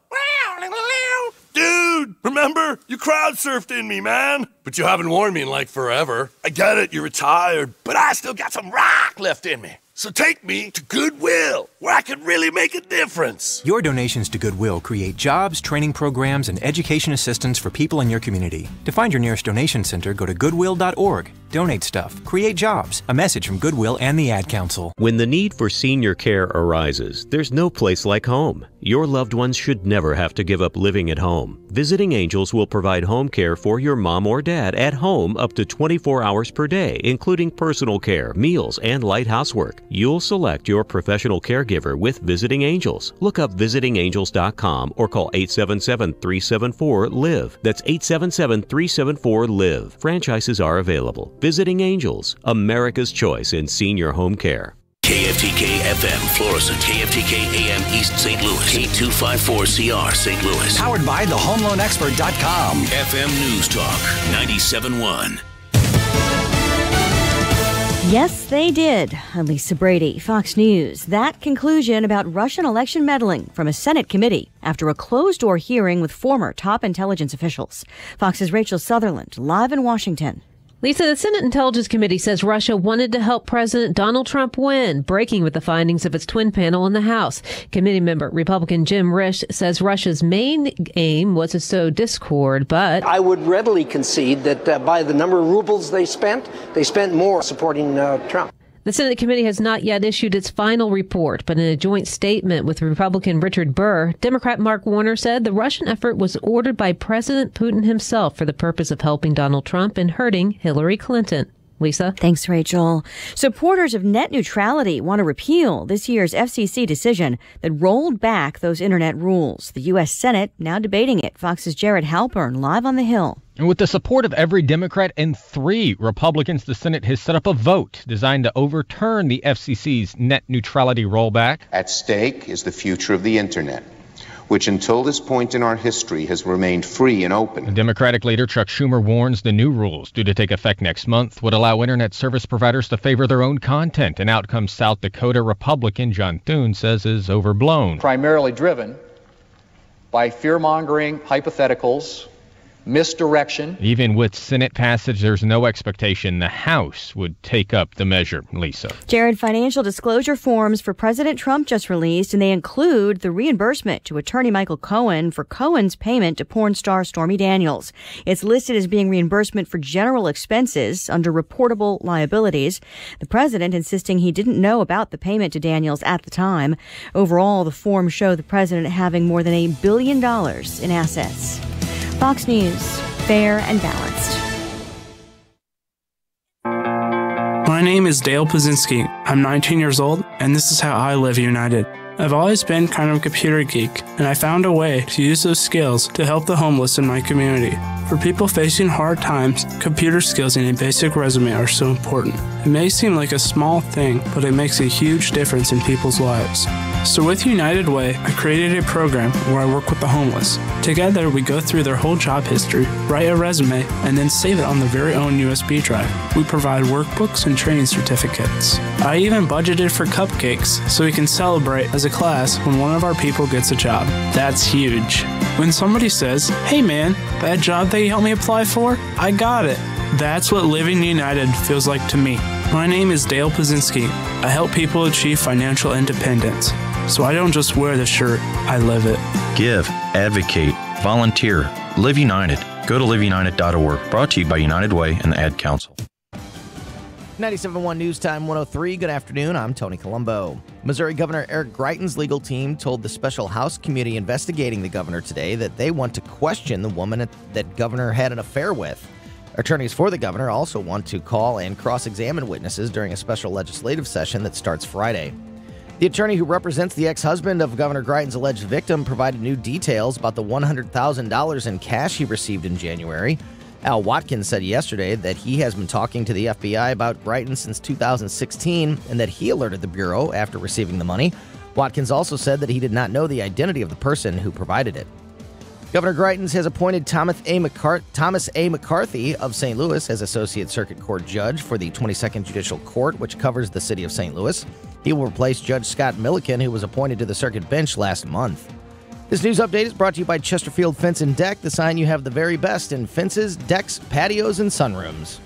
Speaker 16: Dude, remember? You crowd surfed in me, man. But you haven't worn me in like forever. I get it, you're retired, but I still got some rock left in me. So take me to Goodwill, where I could really make a difference.
Speaker 17: Your donations to Goodwill create jobs, training programs, and education assistance for people in your community. To find your nearest donation center, go to goodwill.org. Donate stuff. Create jobs. A message from Goodwill and the Ad Council.
Speaker 18: When the need for senior care arises, there's no place like home. Your loved ones should never have to give up living at home. Visiting Angels will provide home care for your mom or dad at home up to 24 hours per day, including personal care, meals, and light housework. You'll select your professional caregiver with Visiting Angels. Look up visitingangels.com or call 877-374-LIVE. That's 877-374-LIVE. Franchises are available. Visiting Angels, America's choice in senior home care.
Speaker 8: KFT KFTK FM, Florissant, KFTK AM East St. Louis, K254CR St. Louis.
Speaker 19: Powered by thehomeloanexpert.com.
Speaker 8: FM News Talk 97.1.
Speaker 20: Yes, they did. Lisa Brady, Fox News. That conclusion about Russian election meddling from a Senate committee after a closed-door hearing with former top intelligence officials. Fox's Rachel Sutherland, live in Washington.
Speaker 21: Lisa, the Senate Intelligence Committee says Russia wanted to help President Donald Trump win, breaking with the findings of its twin panel in the House. Committee member Republican Jim Risch says Russia's main aim was to sow discord, but
Speaker 22: I would readily concede that by the number of rubles they spent more supporting Trump.
Speaker 21: The Senate committee has not yet issued its final report, but in a joint statement with Republican Richard Burr, Democrat Mark Warner said the Russian effort was ordered by President Putin himself for the purpose of helping Donald Trump and hurting Hillary Clinton. Lisa?
Speaker 20: Thanks, Rachel. Supporters of net neutrality want to repeal this year's FCC decision that rolled back those internet rules. The U.S. Senate now debating it. Fox's Jared Halpern, live on the Hill.
Speaker 23: And with the support of every Democrat and 3 Republicans, the Senate has set up a vote designed to overturn the FCC's net neutrality rollback.
Speaker 24: At stake is the future of the internet, which until this point in our history has remained free and open.
Speaker 23: The Democratic leader Chuck Schumer warns the new rules, due to take effect next month, would allow internet service providers to favor their own content, an outcome South Dakota Republican John Thune says is overblown.
Speaker 25: Primarily driven by fear-mongering hypotheticals, misdirection.
Speaker 23: Even with Senate passage, there's no expectation the House would take up the measure. Lisa.
Speaker 20: Jared, financial disclosure forms for President Trump just released, and they include the reimbursement to attorney Michael Cohen for Cohen's payment to porn star Stormy Daniels. It's listed as being reimbursement for general expenses under reportable liabilities. The president insisting he didn't know about the payment to Daniels at the time. Overall, the forms show the president having more than $1 billion in assets. Fox News, fair and balanced.
Speaker 26: My name is Dale Pazinski. I'm 19 years old, and this is how I live united. I've always been kind of a computer geek, and I found a way to use those skills to help the homeless in my community. For people facing hard times, computer skills and a basic resume are so important. It may seem like a small thing, but it makes a huge difference in people's lives. So with United Way, I created a program where I work with the homeless. Together, we go through their whole job history, write a resume, and then save it on their very own USB drive. We provide workbooks and training certificates. I even budgeted for cupcakes so we can celebrate as a class when one of our people gets a job. That's huge. When somebody says, "Hey man, that job that you helped me apply for, I got it." That's what Living United feels like to me. My name is Dale Pazinski. I help people achieve financial independence. So I don't just wear the shirt, I live it.
Speaker 27: Give, advocate, volunteer, Live United. Go to liveunited.org. Brought to you by United Way and the Ad Council.
Speaker 28: 97.1 News Time 103. Good afternoon. I'm Tony Colombo. Missouri Governor Eric Greitens' legal team told the special House committee investigating the governor today that they want to question the woman that governor had an affair with. Attorneys for the governor also want to call and cross-examine witnesses during a special legislative session that starts Friday. The attorney who represents the ex-husband of Governor Greitens' alleged victim provided new details about the $100,000 in cash he received in January. Al Watkins said yesterday that he has been talking to the FBI about Greitens since 2016 and that he alerted the Bureau after receiving the money. Watkins also said that he did not know the identity of the person who provided it. Governor Greitens has appointed Thomas A. McCarthy of St. Louis as Associate Circuit Court Judge for the 22nd Judicial Court, which covers the city of St. Louis. He will replace Judge Scott Milliken, who was appointed to the circuit bench last month. This news update is brought to you by Chesterfield Fence and Deck, the sign you have the very best in fences, decks, patios, and sunrooms.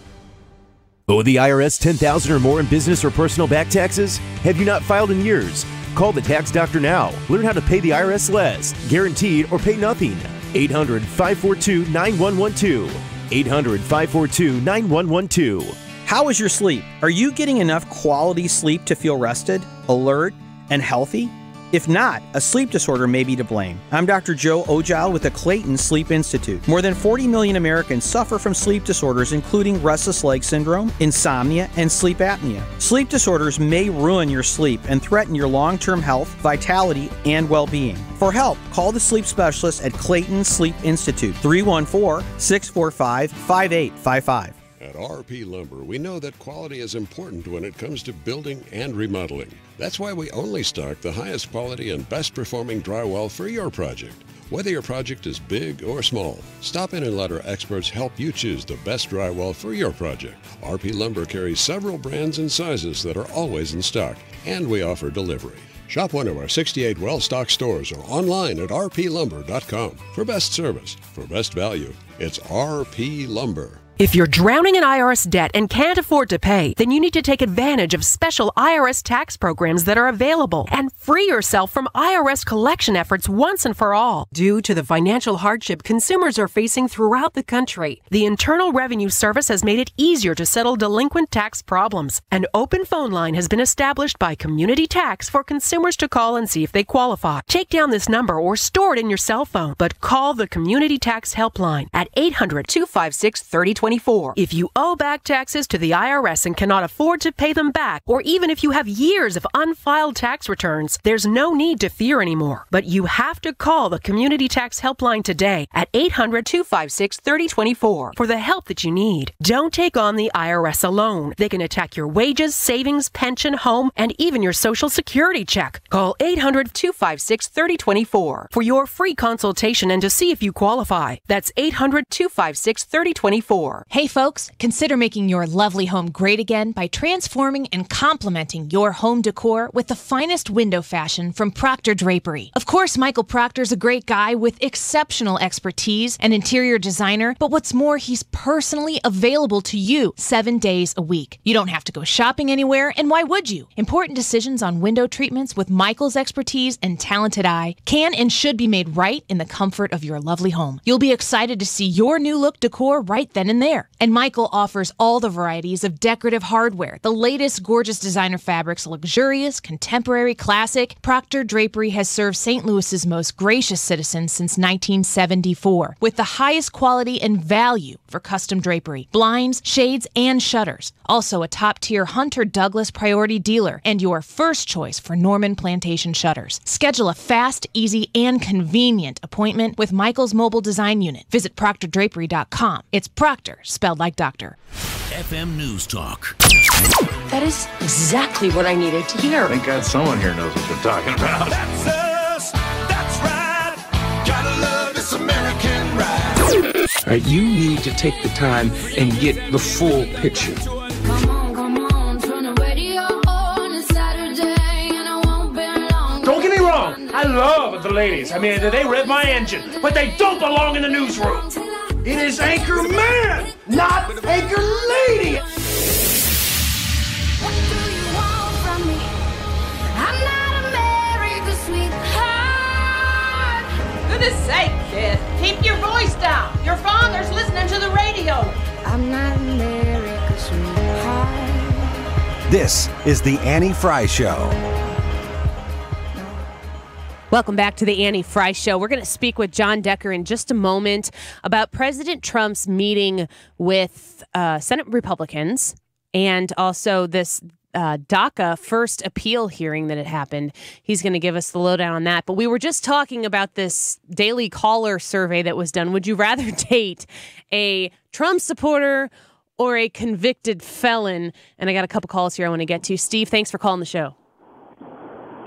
Speaker 33: Owe the IRS $10,000 or more in business or personal back taxes? Have you not filed in years? Call the Tax Doctor now. Learn how to pay the IRS less, guaranteed, or pay nothing. 800-542-9112. 800-542-9112.
Speaker 30: How is your sleep? Are you getting enough quality sleep to feel rested, alert, and healthy? If not, a sleep disorder may be to blame. I'm Dr. Joe Ojal with the Clayton Sleep Institute. More than 40 million Americans suffer from sleep disorders, including restless leg syndrome, insomnia, and sleep apnea. Sleep disorders may ruin your sleep and threaten your long-term health, vitality, and well-being. For help, call the sleep specialist at Clayton Sleep Institute, 314-645-5855.
Speaker 1: At RP Lumber, we know that quality is important when it comes to building and remodeling. That's why we only stock the highest quality and best performing drywall for your project. Whether your project is big or small, stop in and let our experts help you choose the best drywall for your project. RP Lumber carries several brands and sizes that are always in stock, and we offer delivery. Shop one of our 68 well-stocked stores or online at rplumber.com. For best service, for best value, it's RP Lumber.
Speaker 2: If you're drowning in IRS debt and can't afford to pay, then you need to take advantage of special IRS tax programs that are available and free yourself from IRS collection efforts once and for all. Due to the financial hardship consumers are facing throughout the country, the Internal Revenue Service has made it easier to settle delinquent tax problems. An open phone line has been established by Community Tax for consumers to call and see if they qualify. Take down this number or store it in your cell phone, but call the Community Tax Helpline at 800-256-3020. If you owe back taxes to the IRS and cannot afford to pay them back, or even if you have years of unfiled tax returns, there's no need to fear anymore. But you have to call the Community Tax Helpline today at 800-256-3024 for the help that you need. Don't take on the IRS alone. They can attack your wages, savings, pension, home, and even your Social Security check. Call 800-256-3024 for your free consultation and to see if you qualify. That's 800-256-3024.
Speaker 3: Hey folks, consider making your lovely home great again by transforming and complementing your home decor with the finest window fashion from Proctor Drapery. Of course, Michael Proctor's a great guy with exceptional expertise and interior designer, but what's more, he's personally available to you 7 days a week. You don't have to go shopping anywhere, and why would you? Important decisions on window treatments with Michael's expertise and talented eye can and should be made right in the comfort of your lovely home. You'll be excited to see your new look decor right then and there. And Michael offers all the varieties of decorative hardware, the latest gorgeous designer fabrics, luxurious, contemporary, classic. Proctor Drapery has served St. Louis's most gracious citizens since 1974, with the highest quality and value for custom drapery, blinds, shades, and shutters. Also a top-tier Hunter Douglas priority dealer and your first choice for Norman Plantation shutters. Schedule a fast, easy, and convenient appointment with Michael's mobile design unit. Visit proctordrapery.com. It's Proctor, spelled like doctor.
Speaker 8: FM News Talk.
Speaker 4: That is exactly what I needed to hear.
Speaker 5: Thank God someone here knows what they're talking about.
Speaker 16: That's us. That's right. Gotta love this American ride.
Speaker 6: All right, you need to take the time and get the full picture.
Speaker 7: Come on, turn the radio on. It's Saturday and I won't be long.
Speaker 6: Don't get me wrong, I love the ladies. I mean, they rev my engine, but they don't belong in the newsroom. It is Anchor Man, not Anchor Lady.
Speaker 7: What do you want from me? I'm not America's sweetheart.
Speaker 9: Goodness sake, kid. Keep your voice down. Your father's listening to the radio.
Speaker 7: I'm not America's sweetheart.
Speaker 19: This is the Annie Frey Show.
Speaker 33: Welcome back to the Annie Frey Show. We're going to speak with John Decker in just a moment about President Trump's meeting with Senate Republicans and also this DACA first appeal hearing that had happened. He's going to give us the lowdown on that. But we were just talking about this Daily Caller survey that was done. Would you rather date a Trump supporter or a convicted felon? And I got a couple calls here I want to get to. Steve, thanks for calling the show.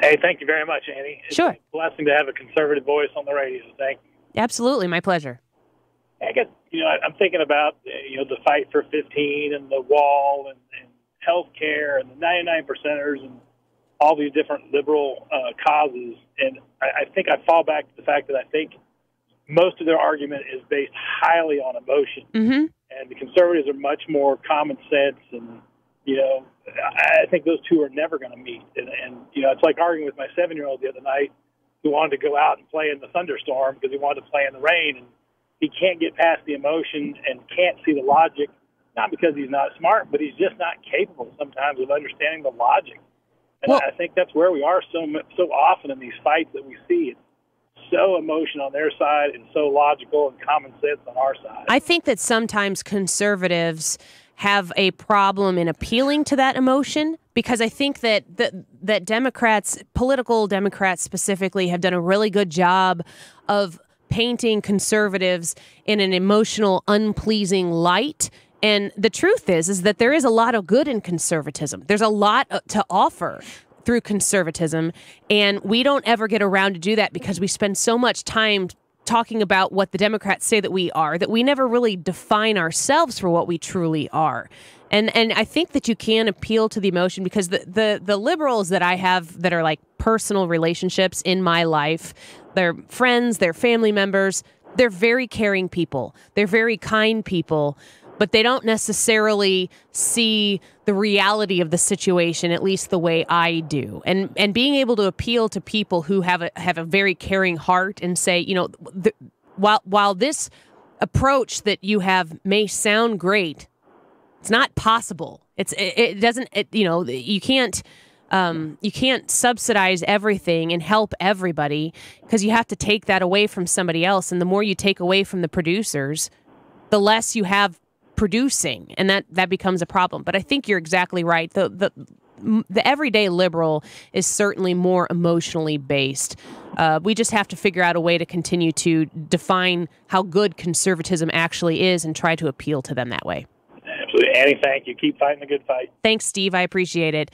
Speaker 10: Hey, thank you very much, Annie. It's
Speaker 33: sure.
Speaker 10: a blessing to have a conservative voice on the radio. Thank you.
Speaker 33: Absolutely. My pleasure.
Speaker 10: I guess, I'm thinking about, the fight for 15 and the wall and health care and the 99 percenters and all these different liberal causes. And I think I fall back to the fact that I think most of their argument is based highly on emotion.
Speaker 33: Mm-hmm.
Speaker 10: And the conservatives are much more common sense and, I think those two are never going to meet. And it's like arguing with my 7-year-old the other night who wanted to go out and play in the thunderstorm because he wanted to play in the rain. And he can't get past the emotion and can't see the logic, not because he's not smart, but he's just not capable sometimes of understanding the logic. And I think that's where we are so often in these fights that we see. It's so emotion on their side and so logical and common sense on our side.
Speaker 33: I think that sometimes conservatives have a problem in appealing to that emotion because I think that that Democrats, political Democrats specifically, have done a really good job of painting conservatives in an emotional, unpleasing light. And the truth is that there is a lot of good in conservatism. There's a lot to offer through conservatism, and we don't ever get around to do that because we spend so much time talking about what the Democrats say that we are, that we never really define ourselves for what we truly are. And I think that you can appeal to the emotion because the liberals that I have that are like personal relationships in my life, they're friends, they're family members, they're very caring people. They're very kind people, but they don't necessarily see the reality of the situation, at least the way I do. And being able to appeal to people who have a very caring heart and say, you know, while this approach that you have may sound great, it's not possible. You can't subsidize everything and help everybody because you have to take that away from somebody else. And the more you take away from the producers, the less you have producing, and that becomes a problem. But I think you're exactly right. The everyday liberal is certainly more emotionally based. We just have to figure out a way to continue to define how good conservatism actually is and try to appeal to them that way.
Speaker 10: Absolutely. Annie, thank you. Keep fighting the good fight.
Speaker 33: Thanks, Steve. I appreciate it.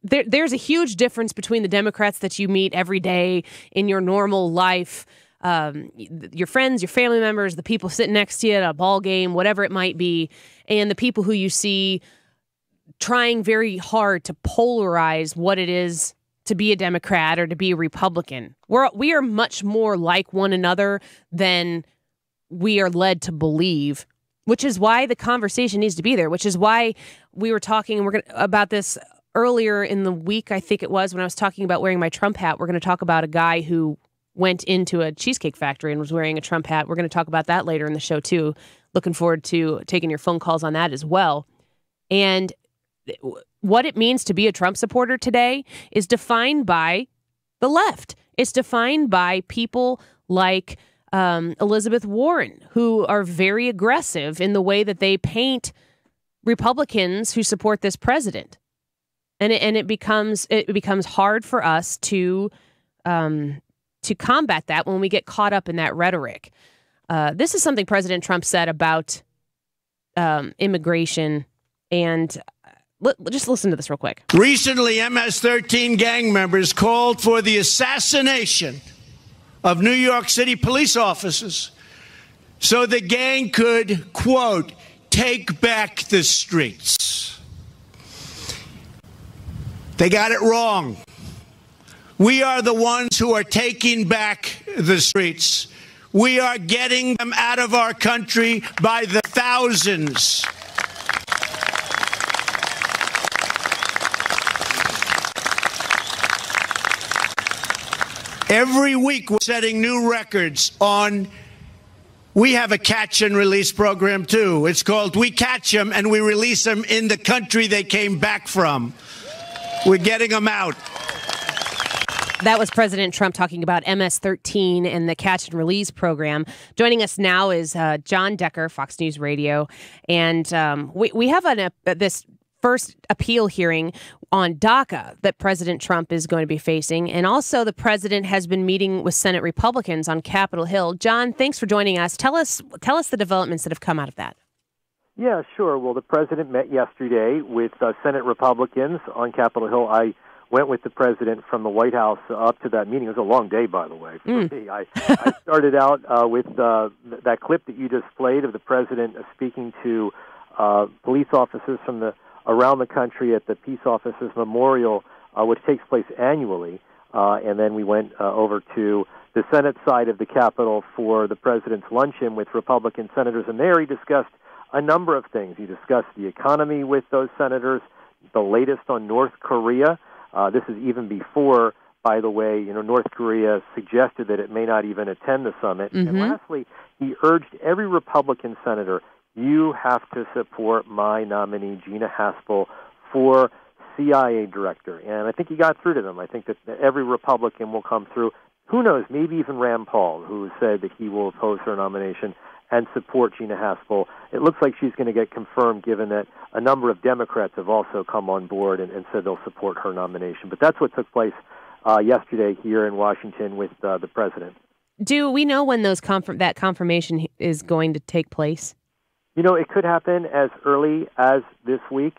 Speaker 33: There's a huge difference between the Democrats that you meet every day in your normal life, your friends, your family members, the people sitting next to you at a ball game, whatever it might be, and the people who you see trying very hard to polarize what it is to be a Democrat or to be a Republican. We are much more like one another than we are led to believe, which is why the conversation needs to be there, which is why we were talking about this earlier in the week, I think it was, when I was talking about wearing my Trump hat. We're going to talk about a guy who went into a cheesecake factory and was wearing a Trump hat. We're going to talk about that later in the show, too. Looking forward to taking your phone calls on that as well. And what it means to be a Trump supporter today is defined by the left. It's defined by people like Elizabeth Warren, who are very aggressive in the way that they paint Republicans who support this president. And it becomes hard for us to combat that when we get caught up in that rhetoric. This is something President Trump said about immigration, and just listen to this real quick.
Speaker 11: Recently, MS-13 gang members called for the assassination of New York City police officers so the gang could, quote, take back the streets. They got it wrong. We are the ones who are taking back the streets. We are getting them out of our country by the thousands. Every week we're setting new records on, we have a catch and release program too. It's called We Catch Them and we release them in the country they came back from. We're getting them out.
Speaker 33: That was President Trump talking about MS-13 and the catch and release program. Joining us now is John Decker, Fox News Radio. And we have this first appeal hearing on DACA that President Trump is going to be facing. And also the president has been meeting with Senate Republicans on Capitol Hill. John, thanks for joining us. Tell us the developments that have come out of that.
Speaker 12: Yeah, sure. Well, the president met yesterday with Senate Republicans on Capitol Hill. I went with the president from the White House up to that meeting. It was a long day, by the way, for me. I started out with that clip that you just played of the president speaking to police officers from around the country at the Peace Officers Memorial, which takes place annually. And then we went over to the Senate side of the Capitol for the president's luncheon with Republican senators. And there he discussed a number of things. He discussed the economy with those senators, the latest on North Korea. This is even before, by the way, North Korea suggested that it may not even attend the summit. Mm-hmm. And lastly, he urged every Republican senator, you have to support my nominee, Gina Haspel, for CIA director. And I think he got through to them. I think that every Republican will come through. Who knows, maybe even Rand Paul, who said that he will oppose her nomination and support Gina Haspel. It looks like she's going to get confirmed, given that a number of Democrats have also come on board and said they'll support her nomination. But that's what took place yesterday here in Washington with the president.
Speaker 33: Do we know when that confirmation is going to take place?
Speaker 12: It could happen as early as this week.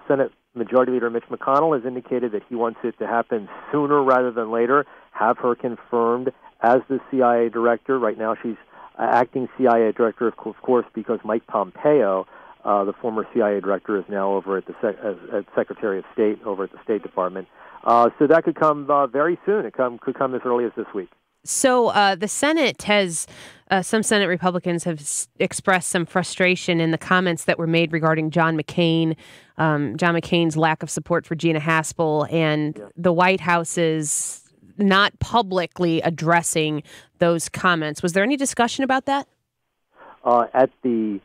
Speaker 12: Senate Majority Leader Mitch McConnell has indicated that he wants it to happen sooner rather than later, have her confirmed as the CIA director. Right now she's acting CIA director, of course, because Mike Pompeo, the former CIA director, is now over at the Secretary of State over at the State Department. So that could come very soon. It could come as early as this week.
Speaker 33: So the Senate has, some Senate Republicans have expressed some frustration in the comments that were made regarding John McCain's lack of support for Gina Haspel, and the White House's not publicly addressing those comments. Was there any discussion about that?
Speaker 12: At the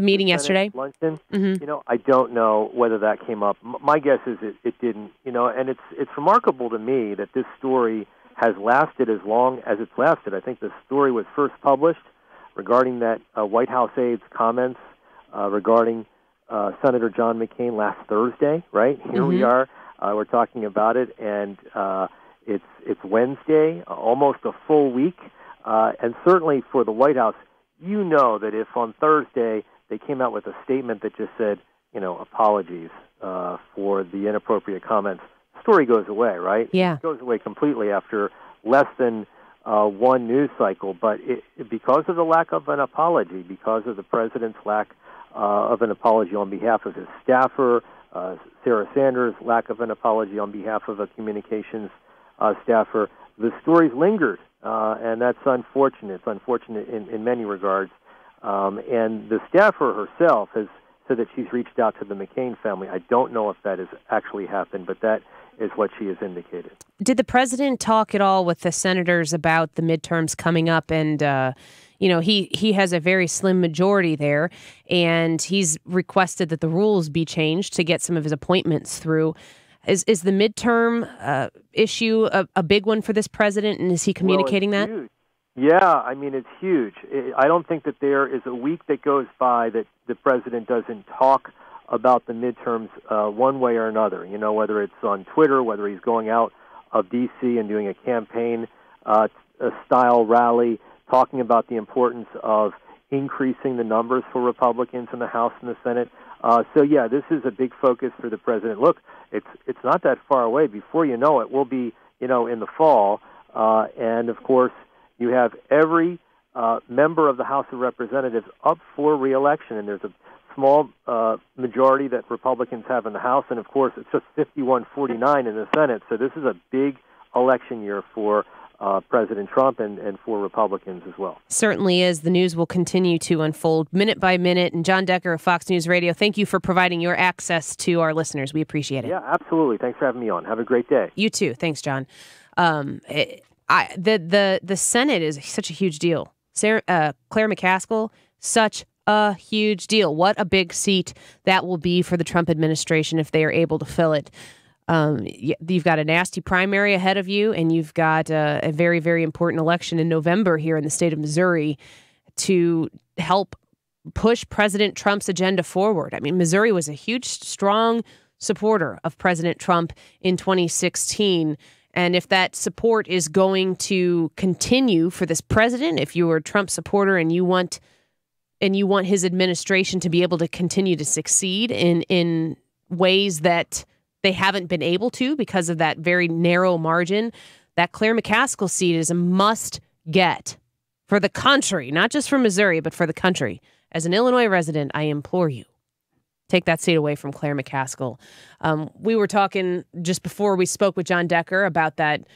Speaker 33: meeting yesterday?
Speaker 12: Luncheon? Mm-hmm. I don't know whether that came up. My guess is it didn't. And it's remarkable to me that this story has lasted as long as it's lasted. I think the story was first published regarding that White House aide's comments regarding Senator John McCain last Thursday, right? Here we are. We're talking about it, and it's Wednesday, almost a full week. And certainly for the White House, that if on Thursday they came out with a statement that just said, apologies for the inappropriate comments, the story goes away, right?
Speaker 33: Yeah.
Speaker 12: It goes away completely after less than one news cycle. But because of the lack of an apology, because of the president's lack of an apology on behalf of his staffer, Sarah Sanders' lack of an apology on behalf of a communications staffer, the story's lingered. And that's unfortunate. It's unfortunate in many regards. And the staffer herself has said that she's reached out to the McCain family. I don't know if that has actually happened, but that is what she has indicated.
Speaker 33: Did the president talk at all with the senators about the midterms coming up? And, he has a very slim majority there, and he's requested that the rules be changed to get some of his appointments through. Is the midterm issue a big one for this president, and is he communicating that?
Speaker 12: Huge. Yeah, it's huge. I don't think that there is a week that goes by that the president doesn't talk about the midterms one way or another. Whether it's on Twitter, whether he's going out of D.C. and doing a campaign style rally, talking about the importance of increasing the numbers for Republicans in the House and the Senate. This is a big focus for the president. Look, it's not that far away. Before you know it, we'll be, in the fall. And, of course, you have every member of the House of Representatives up for re-election, and there's a small majority that Republicans have in the House, and, of course, it's just 51-49 in the Senate. So this is a big election year for President Trump and for Republicans as well.
Speaker 33: Certainly is. The news will continue to unfold minute by minute. And John Decker of Fox News Radio, thank you for providing your access to our listeners. We appreciate it.
Speaker 12: Yeah, absolutely. Thanks for having me on. Have a great day.
Speaker 33: You too. Thanks, John. The Senate is such a huge deal. Claire McCaskill, such a huge deal. What a big seat that will be for the Trump administration if they are able to fill it. You've got a nasty primary ahead of you, and you've got a very, very important election in November here in the state of Missouri to help push President Trump's agenda forward. Missouri was a huge, strong supporter of President Trump in 2016. And if that support is going to continue for this president, if you are a Trump supporter and you want his administration to be able to continue to succeed in ways that they haven't been able to because of that very narrow margin, that Claire McCaskill seat is a must get for the country, not just for Missouri, but for the country. As an Illinois resident, I implore you, take that seat away from Claire McCaskill. We were talking just before we spoke with John Decker about that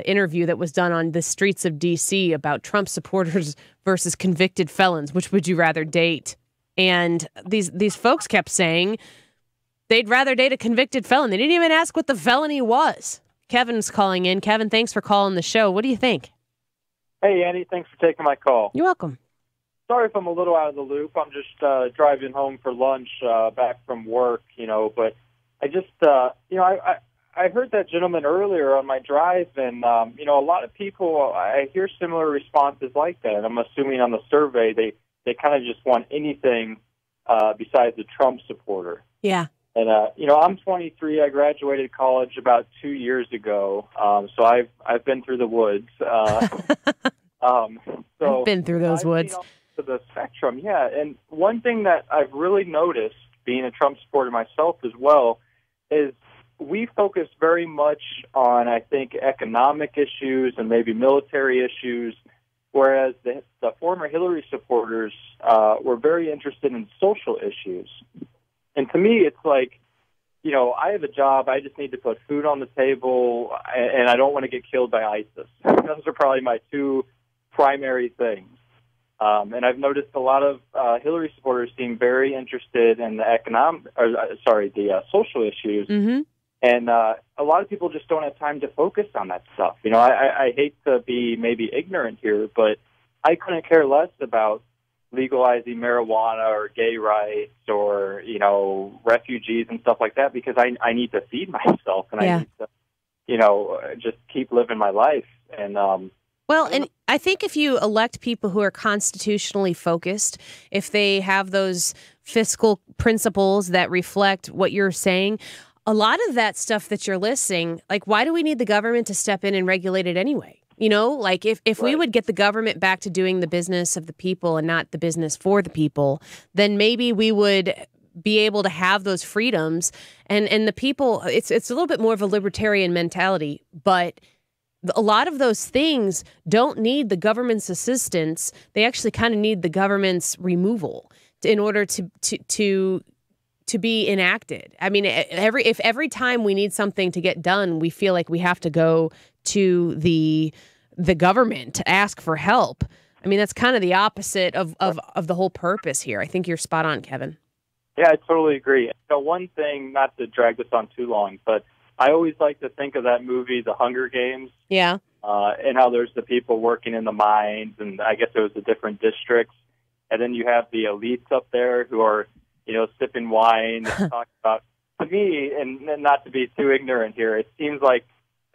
Speaker 33: interview that was done on the streets of D.C. about Trump supporters versus convicted felons. Which would you rather date? And these folks kept saying they'd rather date a convicted felon. They didn't even ask what the felony was. Kevin's calling in. Kevin, thanks for calling the show. What do you think?
Speaker 13: Hey, Andy. Thanks for taking my call.
Speaker 33: You're welcome.
Speaker 13: Sorry if I'm a little out of the loop. I'm just driving home for lunch back from work, but I just, I heard that gentleman earlier on my drive, and, a lot of people, I hear similar responses like that. I'm assuming on the survey they kind of just want anything besides a Trump supporter.
Speaker 33: Yeah.
Speaker 13: And, I'm 23. I graduated college about 2 years ago, so I've been through the woods.
Speaker 33: I've been through those woods.
Speaker 13: to the spectrum, yeah. And one thing that I've really noticed, being a Trump supporter myself as well, is we focus very much on, I think, economic issues and maybe military issues, whereas the former Hillary supporters were very interested in social issues. And to me, it's like, you know, I have a job, I just need to put food on the table, and I don't want to get killed by ISIS. Those are probably my two primary things. And I've noticed a lot of Hillary supporters seem very interested in the social issues.
Speaker 33: Mm-hmm.
Speaker 13: And a lot of people just don't have time to focus on that stuff. You know, I hate to be maybe ignorant here, but I couldn't care less about legalizing marijuana or gay rights or, you know, refugees and stuff like that, because I need to feed myself and I need to, you know, just keep living my life. And
Speaker 33: well, and I think if you elect people who are constitutionally focused, if they have those fiscal principles that reflect what you're saying, a lot of that stuff that you're listing, like, why do we need the government to step in and regulate it anyway? You know, like if we would get the government back to doing the business of the people and not the business for the people, then maybe we would be able to have those freedoms. And the people, it's a little bit more of a libertarian mentality, but a lot of those things don't need the government's assistance. They actually kind of need the government's removal in order to be enacted. I mean, if every time we need something to get done, we feel like we have to go to the government to ask for help. I mean, that's kind of the opposite of the whole purpose here. I think you're spot on, Kevin.
Speaker 13: Yeah, I totally agree. So one thing, not to drag this on too long, but I always like to think of that movie, The Hunger Games.
Speaker 33: Yeah.
Speaker 13: And how there's the people working in the mines, and I guess it was the different districts. And then you have the elites up there who are, you know, sipping wine and talking about, to me, and not to be too ignorant here, it seems like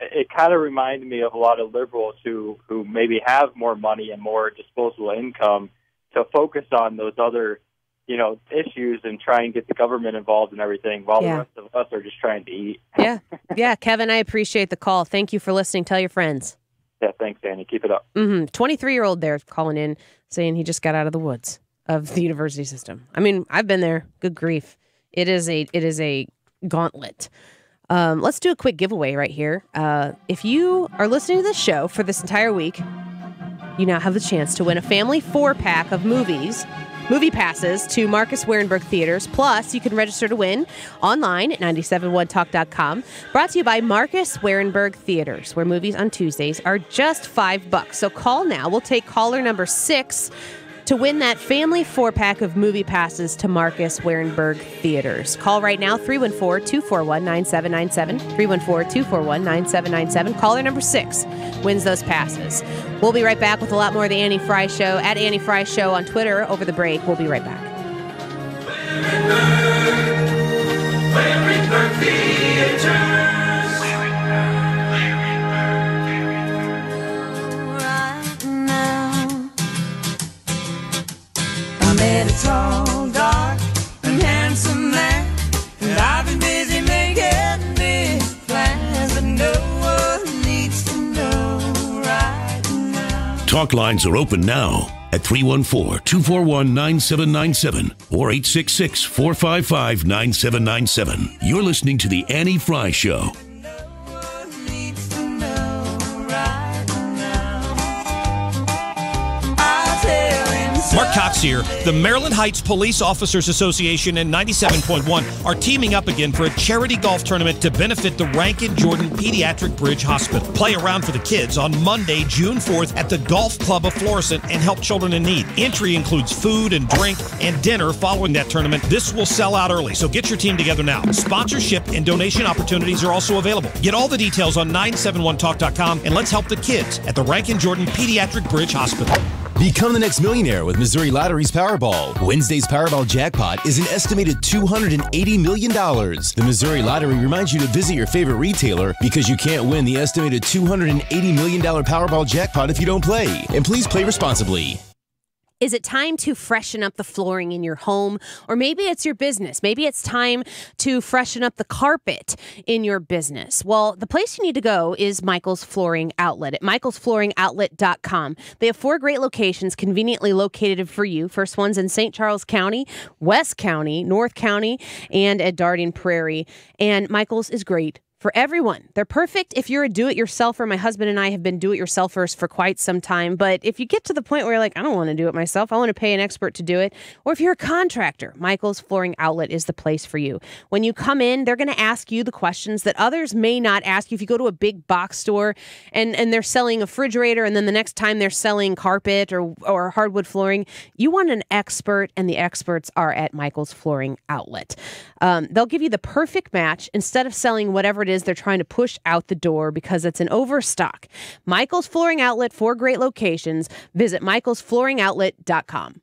Speaker 13: it kind of reminded me of a lot of liberals who maybe have more money and more disposable income to focus on those other, you know, issues and try and get the government involved in everything while the rest of us are just trying to eat.
Speaker 33: Yeah. Yeah, Kevin, I appreciate the call. Thank you for listening. Tell your friends.
Speaker 13: Yeah, thanks, Annie. Keep it up.
Speaker 33: 23-year-old there calling in saying he just got out of the woods of the university system. I mean, I've been there. Good grief. It is a gauntlet. Let's do a quick giveaway right here. If you are listening to this show for this entire week, you now have the chance to win a family 4-pack of movie passes to Marcus Warenberg Theaters. Plus, you can register to win online at 971talk.com. Brought to you by Marcus Warenberg Theaters, where movies on Tuesdays are just $5. So call now. We'll take caller number 6 to win that family 4-pack of movie passes to Marcus Warenberg Theaters. Call right now, 314-241-9797, 314-241-9797. Caller number 6 wins those passes. We'll be right back with a lot more of the Annie Frey Show at Annie Frey Show on Twitter over the break. We'll be right back.
Speaker 7: Warenberg Theaters. Met a tall, dark, and handsome man, and I've been busy making big plans, but no one needs to know right now.
Speaker 8: Talk lines are open now at 314-241-9797 or 866-455-9797. You're listening to The Annie Frey Show.
Speaker 14: Mark Cox here. The Maryland Heights Police Officers Association and 97.1 are teaming up again for a charity golf tournament to benefit the Rankin Jordan Pediatric Bridge Hospital. Play around for the kids on Monday, June 4th at the Golf Club of Florissant and help children in need. Entry includes food and drink and dinner following that tournament. This will sell out early, so get your team together now. Sponsorship and donation opportunities are also available. Get all the details on 971talk.com and let's help the kids at the Rankin Jordan Pediatric Bridge Hospital.
Speaker 15: Become the next millionaire with Missouri Lottery's Powerball. Wednesday's Powerball jackpot is an estimated $280 million. The Missouri Lottery reminds you to visit your favorite retailer because you can't win the estimated $280 million Powerball jackpot if you don't play. And please play responsibly.
Speaker 33: Is it time to freshen up the flooring in your home? Or maybe it's your business. Maybe it's time to freshen up the carpet in your business. Well, the place you need to go is Michael's Flooring Outlet at michaelsflooringoutlet.com. They have 4 great locations conveniently located for you. First one's in St. Charles County, West County, North County, and at Darien Prairie. And Michael's is great for everyone. They're perfect if you're a do-it-yourselfer. My husband and I have been do-it-yourselfers for quite some time, but if you get to the point where you're like, I don't want to do it myself, I want to pay an expert to do it, or if you're a contractor, Michael's Flooring Outlet is the place for you. When you come in, they're going to ask you the questions that others may not ask you. If you go to a big box store and they're selling a refrigerator, and then the next time they're selling carpet or hardwood flooring, you want an expert, and the experts are at Michael's Flooring Outlet. They'll give you the perfect match instead of selling whatever it is they're trying to push out the door because it's an overstock. Michael's Flooring Outlet, 4 great locations. Visit michaelsflooringoutlet.com.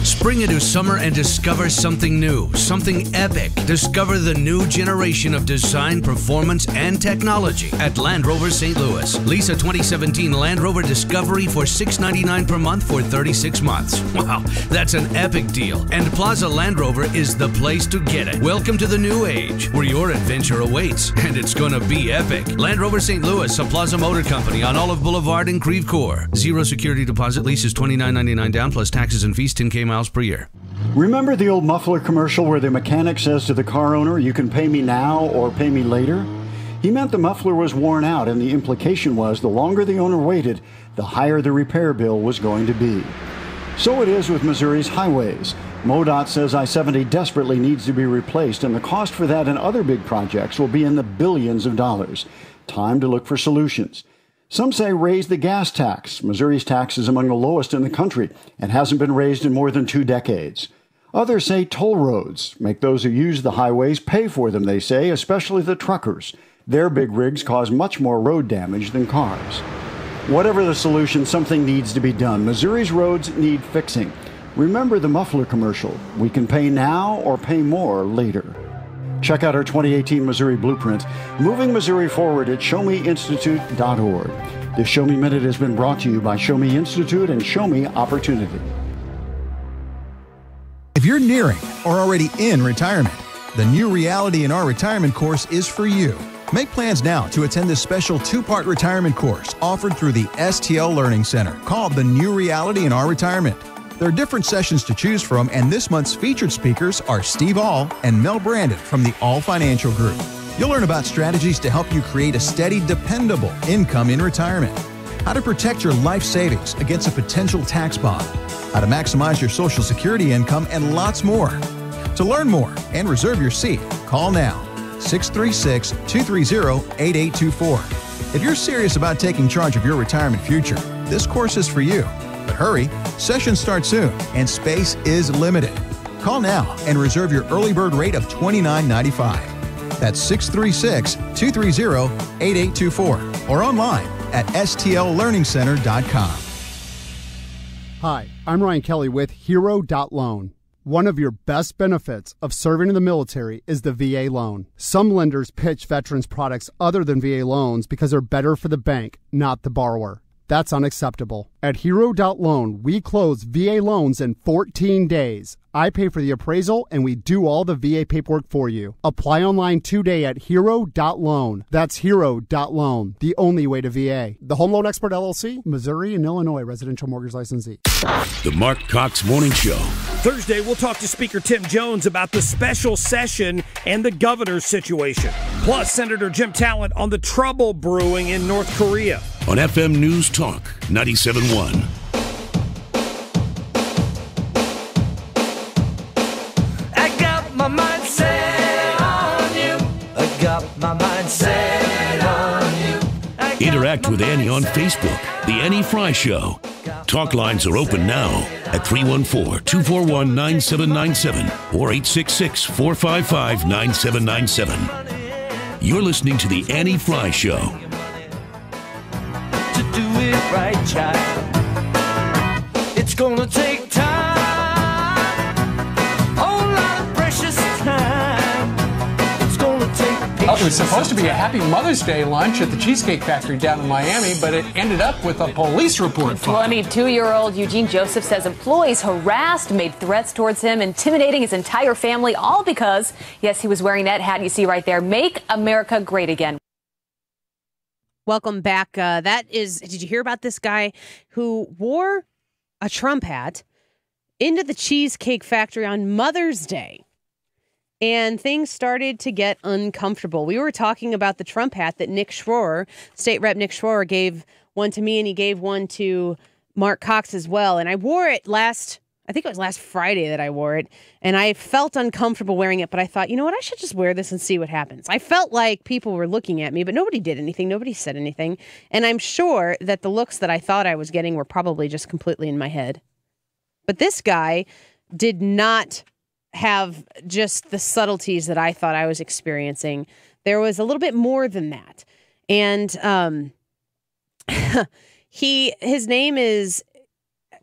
Speaker 17: Spring into summer and discover something new, something epic. Discover the new generation of design, performance, and technology at Land Rover St. Louis. Lease a 2017 Land Rover Discovery for $699 per month for 36 months. Wow, that's an epic deal. And Plaza Land Rover is the place to get it. Welcome to the new age, where your adventure awaits, and it's gonna be epic. Land Rover St. Louis, a Plaza Motor Company on Olive Boulevard in Creve Coeur. 0 security deposit, lease is $29.99 down plus taxes and fees, 10K miles per year.
Speaker 18: Remember the old muffler commercial where the mechanic says to the car owner, "You can pay me now or pay me later"? He meant the muffler was worn out, and the implication was the longer the owner waited, the higher the repair bill was going to be. So it is with Missouri's highways. MoDOT says I-70 desperately needs to be replaced, and the cost for that and other big projects will be in the billions of dollars. Time to look for solutions. Some say raise the gas tax. Missouri's tax is among the lowest in the country and hasn't been raised in more than 2 decades. Others say toll roads. Make those who use the highways pay for them, they say, especially the truckers. Their big rigs cause much more road damage than cars. Whatever the solution, something needs to be done. Missouri's roads need fixing. Remember the muffler commercial. We can pay now or pay more later. Check out our 2018 Missouri Blueprint, moving Missouri forward at showmeinstitute.org. This Show Me Minute has been brought to you by Show Me Institute and Show Me Opportunity.
Speaker 20: If you're nearing or already in retirement, the New Reality in Our Retirement course is for you. Make plans now to attend this special 2-part retirement course offered through the STL Learning Center called the New Reality in Our Retirement. There are different sessions to choose from, and this month's featured speakers are Steve All and Mel Brandon from the All Financial Group. You'll learn about strategies to help you create a steady, dependable income in retirement, how to protect your life savings against a potential tax bomb, how to maximize your Social Security income, and lots more. To learn more and reserve your seat, call now, 636-230-8824. If you're serious about taking charge of your retirement future, this course is for you. But hurry, sessions start soon, and space is limited. Call now and reserve your early bird rate of $29.95. That's 636-230-8824 or online at stllearningcenter.com.
Speaker 21: Hi, I'm Ryan Kelly with Hero.Loan. One of your best benefits of serving in the military is the VA loan. Some lenders pitch veterans products other than VA loans because they're better for the bank, not the borrower. That's unacceptable. At Hero.Loan, we close VA loans in 14 days. I pay for the appraisal, and we do all the VA paperwork for you. Apply online today at Hero.Loan. That's Hero.Loan, the only way to VA. The Home Loan Expert LLC, Missouri and Illinois residential mortgage licensee.
Speaker 8: The Mark Cox Morning Show.
Speaker 14: Thursday, we'll talk to Speaker Tim Jones about the special session and the governor's situation. Plus, Senator Jim Talent on the trouble brewing in North Korea.
Speaker 8: On FM News Talk 97.1.
Speaker 7: I got my mind set on you. I got my mind set on you.
Speaker 8: Interact with Annie on Facebook, The Annie Frey Show. Talk lines are open now at 314-241-9797 or 866-455-9797. You're listening to The Annie Frey Show.
Speaker 7: To do it right, child. It's gonna take time. Whole lot of precious time. It's gonna take patience.
Speaker 1: Well, it was supposed to be a happy Mother's Day lunch at the Cheesecake Factory down in Miami, but it ended up with a police report.
Speaker 2: 22-year-old Eugene Joseph says employees harassed, made threats towards him, intimidating his entire family, all because, yes, he was wearing that hat you see right there, Make America Great Again.
Speaker 33: Welcome back. Did you hear about this guy who wore a Trump hat into the Cheesecake Factory on Mother's Day? And things started to get uncomfortable. We were talking about the Trump hat that Nick Schroer, State Rep Nick Schroer, gave one to me, and he gave one to Mark Cox as well. And I wore it last Friday that I wore it, and I felt uncomfortable wearing it, but I thought, you know what, I should just wear this and see what happens. I felt like people were looking at me, but nobody did anything. Nobody said anything. And I'm sure that the looks that I thought I was getting were probably just completely in my head. But this guy did not have just the subtleties that I thought I was experiencing. There was a little bit more than that. And his name is,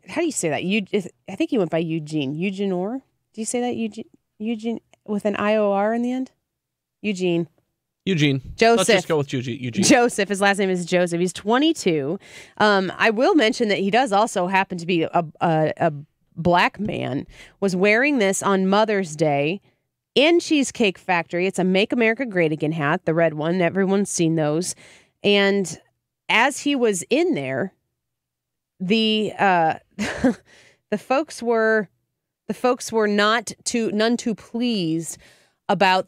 Speaker 33: how do you say that? I think he went by Eugene. Eugenor? Do you say that? Eugene with an IOR in the end? Eugene. Joseph.
Speaker 22: Let's just go with Eugene.
Speaker 33: Joseph. His last name is Joseph. He's 22. I will mention that he does also happen to be a black man, was wearing this on Mother's Day in Cheesecake Factory. It's a Make America Great Again hat, the red one. Everyone's seen those. And as he was in there, the folks were none too pleased about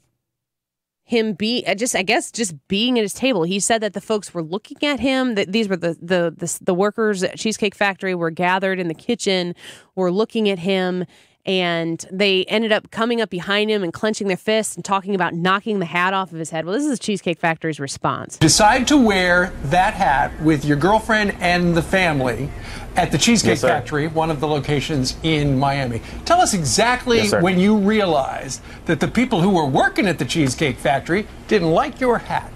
Speaker 33: him just being at his table. He said that the folks were looking at him, that these were the workers at Cheesecake Factory were gathered in the kitchen, were looking at him, and they ended up coming up behind him and clenching their fists and talking about knocking the hat off of his head. Well, this is Cheesecake Factory's response.
Speaker 1: Decide to wear that hat with your girlfriend and the family at the Cheesecake Factory, one of the locations in Miami. Tell us exactly when you realized that the people who were working at the Cheesecake Factory didn't like your hat.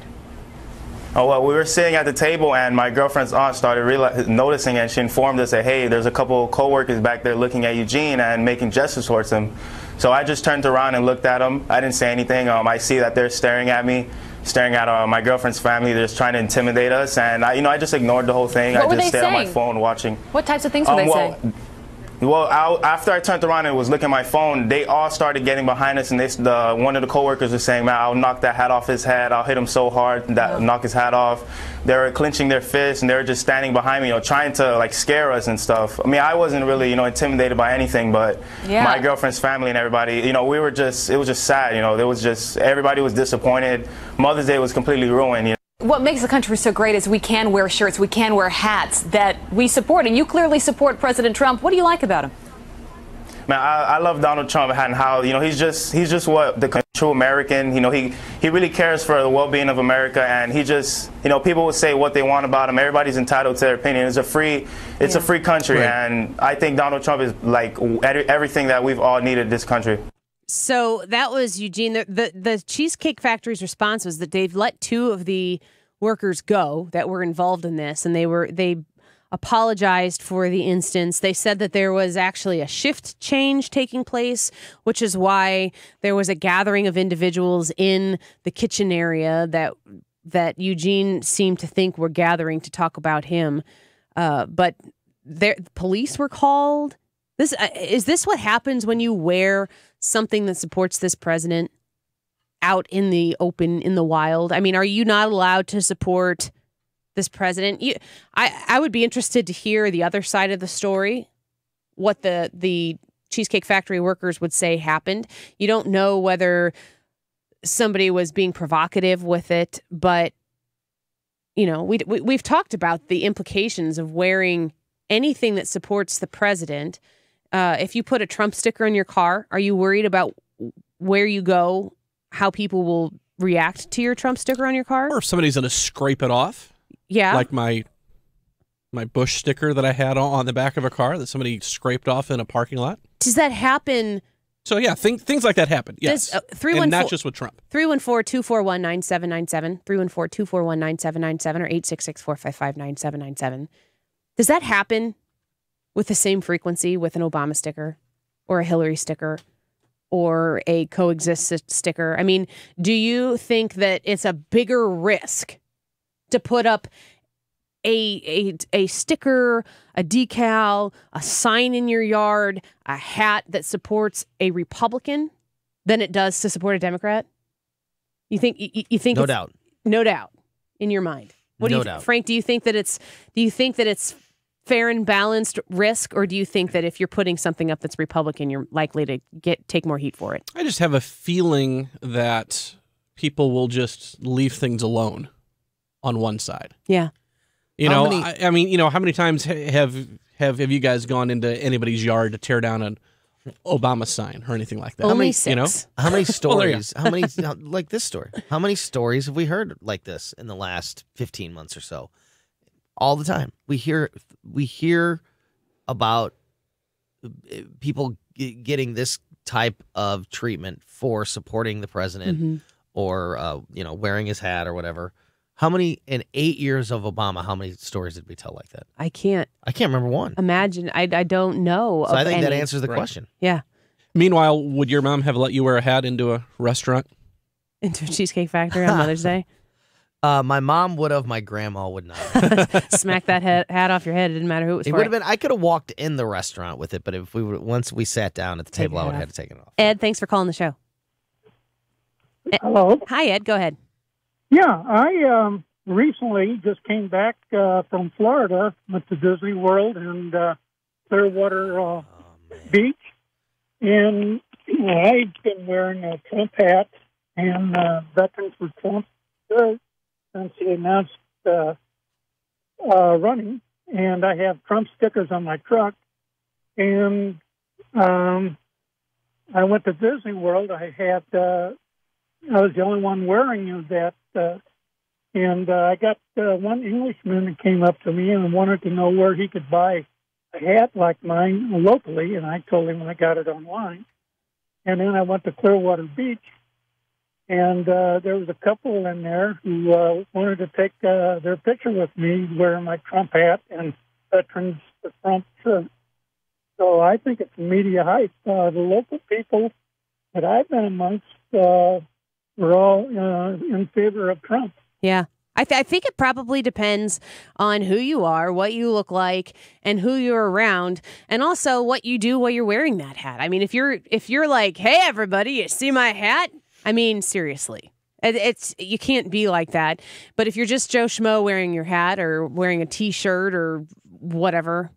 Speaker 23: Oh, well, we were sitting at the table, and my girlfriend's aunt started noticing, and she informed us that, hey, there's a couple of coworkers back there looking at Eugene and making gestures towards him. So I just turned around and looked at them. I didn't say anything. I see that they're staring at me, staring at my girlfriend's family. They're just trying to intimidate us, and I just ignored the whole thing.
Speaker 2: What
Speaker 23: I
Speaker 2: were
Speaker 23: just
Speaker 2: they
Speaker 23: stayed on my
Speaker 2: saying?
Speaker 23: phone watching.
Speaker 2: What types of things were they saying?
Speaker 23: Well, after I turned around and was looking at my phone, they all started getting behind us, and one of the coworkers was saying, man, I'll knock that hat off his head. I'll hit him so hard that knock his hat off. They were clenching their fists, and they were just standing behind me, trying to scare us and stuff. I mean, I wasn't really, intimidated by anything, but my girlfriend's family and everybody, it was just sad. Everybody was disappointed. Mother's Day was completely ruined.
Speaker 2: What makes the country so great is we can wear shirts, we can wear hats that we support, and you clearly support President Trump. What do you like about him?
Speaker 23: Man, I love Donald Trump and how he's just what the true American. He really cares for the well-being of America, and he just people would say what they want about him. Everybody's entitled to their opinion. It's a free country, and I think Donald Trump is like everything that we've all needed in this country.
Speaker 33: So that was Eugene. The Cheesecake Factory's response was that they've let two of the workers go that were involved in this, and they apologized for the instance. They said that there was actually a shift change taking place, which is why there was a gathering of individuals in the kitchen area that Eugene seemed to think were gathering to talk about him. But police were called. Is this what happens when you wear something that supports this president out in the open, in the wild? I mean, are you not allowed to support this president? I would be interested to hear the other side of the story, what the Cheesecake Factory workers would say happened. You don't know whether somebody was being provocative with it, but we've talked about the implications of wearing anything that supports the president. If you put a Trump sticker in your car, are you worried about where you go, how people will react to your Trump sticker on your car?
Speaker 22: Or if somebody's going to scrape it off.
Speaker 33: Yeah.
Speaker 22: Like my Bush sticker that I had on the back of a car that somebody scraped off in a parking lot.
Speaker 33: Does that happen?
Speaker 22: So, yeah, things like that happen. Yes. And not just with Trump.
Speaker 33: 314-241-9797, 314-241-9797, or 866-455-9797. Does that happen with the same frequency with an Obama sticker or a Hillary sticker or a coexist sticker. I mean, do you think that it's a bigger risk to put up a sticker, a decal, a sign in your yard, a hat that supports a Republican than it does to support a Democrat? You think
Speaker 3: No doubt.
Speaker 33: No doubt in your mind.
Speaker 3: No doubt.
Speaker 33: Frank, do you think that it's fair and balanced risk, or do you think that if you're putting something up that's Republican, you're likely to take more heat for it?
Speaker 22: I just have a feeling that people will just leave things alone on one side.
Speaker 33: Yeah.
Speaker 22: I mean, how many times have you guys gone into anybody's yard to tear down an Obama sign or anything like that?
Speaker 33: Only 6.
Speaker 3: How many stories?
Speaker 22: Well,
Speaker 3: how many like this story? How many stories have we heard like this in the last 15 months or so? All the time. We hear about people getting this type of treatment for supporting the president or wearing his hat or whatever. How many in 8 years of Obama? How many stories did we tell like that?
Speaker 33: I can't
Speaker 3: remember one.
Speaker 33: Imagine. I don't know.
Speaker 3: So I think that answers the question.
Speaker 33: Yeah.
Speaker 22: Meanwhile, would your mom have let you wear a hat into a restaurant?
Speaker 33: Into a Cheesecake Factory on Mother's Day?
Speaker 3: My mom would have. My grandma would not.
Speaker 33: Smack that hat off your head. It didn't matter who it was
Speaker 3: It
Speaker 33: for.
Speaker 3: would have been. I could have walked in the restaurant with it, but if once we sat down at the table, I would have had to take it off.
Speaker 33: Ed, thanks for calling the show.
Speaker 4: Hello.
Speaker 33: Hi, Ed. Go ahead.
Speaker 4: Yeah, I recently just came back from Florida, went to Disney World and Clearwater Beach, and I've been wearing a Trump hat and Veterans for Trump shirt since he announced running, and I have Trump stickers on my truck. And I went to Disney World. I was the only one wearing that. And I got one Englishman that came up to me and wanted to know where he could buy a hat like mine locally, and I told him I got it online. And then I went to Clearwater Beach, and there was a couple in there who wanted to take their picture with me wearing my Trump hat and Veterans for Trump shirt. So I think it's media hype. The local people that I've been amongst were all in favor of Trump.
Speaker 33: Yeah. I think it probably depends on who you are, what you look like, and who you're around, and also what you do while you're wearing that hat. I mean, if you're like, hey, everybody, you see my hat? I mean, seriously. You can't be like that. But if you're just Joe Schmo wearing your hat or wearing a T-shirt or whatever,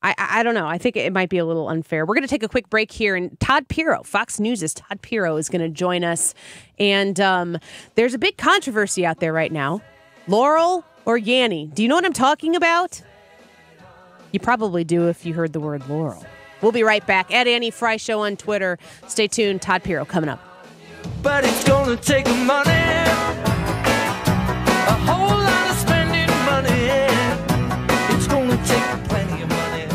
Speaker 33: I don't know. I think it might be a little unfair. We're going to take a quick break here, and Todd Pirro, Fox News' Todd Pirro, is going to join us. And there's a big controversy out there right now. Laurel or Yanny? Do you know what I'm talking about? You probably do if you heard the word Laurel. We'll be right back at Annie Frey Show on Twitter. Stay tuned. Todd Pirro coming up.
Speaker 7: But it's going to take money, a whole lot of spending money. It's going to take plenty of money.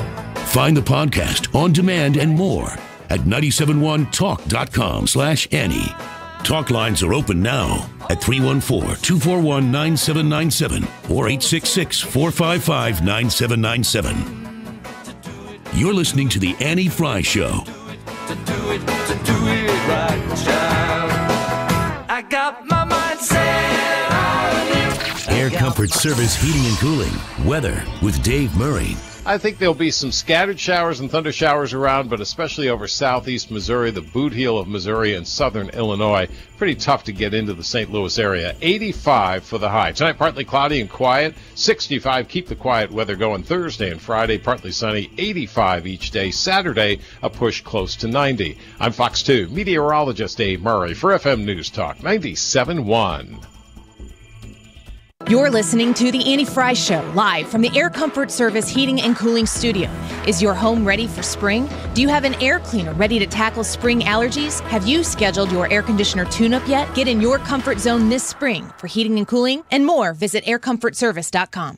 Speaker 8: Find the podcast on demand and more at 971talk.com/Annie. Talk lines are open now at 314-241-9797 or 866-455-9797. You're listening to The Annie Frey Show.
Speaker 7: To do it right, child. I got my mind set on you.
Speaker 8: Air Comfort Service Heating and Cooling. Weather with Dave Murray.
Speaker 5: I think there'll be some scattered showers and thunder showers around, but especially over southeast Missouri, the boot heel of Missouri, and southern Illinois. Pretty tough to get into the St. Louis area. 85 for the high. Tonight, partly cloudy and quiet. 65, keep the quiet weather going. Thursday and Friday, partly sunny. 85 each day. Saturday, a push close to 90. I'm Fox 2 meteorologist Dave Murray for FM News Talk 97.1.
Speaker 16: You're listening to The Annie Frey Show, live from the Air Comfort Service Heating and Cooling Studio. Is your home ready for spring? Do you have an air cleaner ready to tackle spring allergies? Have you scheduled your air conditioner tune-up yet? Get in your comfort zone this spring for heating and cooling and more. Visit aircomfortservice.com.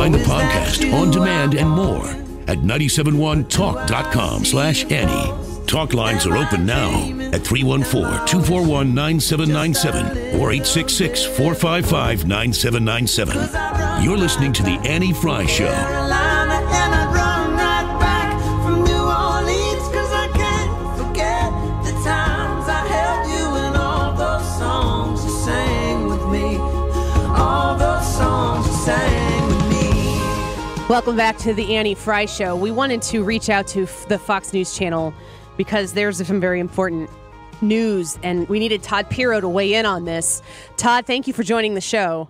Speaker 8: Find the podcast on demand and more at 971talk.com/Annie. Talk lines are open now at 314-241-9797 or 866-455-9797. You're listening to The Annie Frey Show.
Speaker 33: Welcome back to the Annie Frey Show. We wanted to reach out to the Fox News Channel because there's some very important news, and we needed Todd Pirro to weigh in on this. Todd, thank you for joining the show.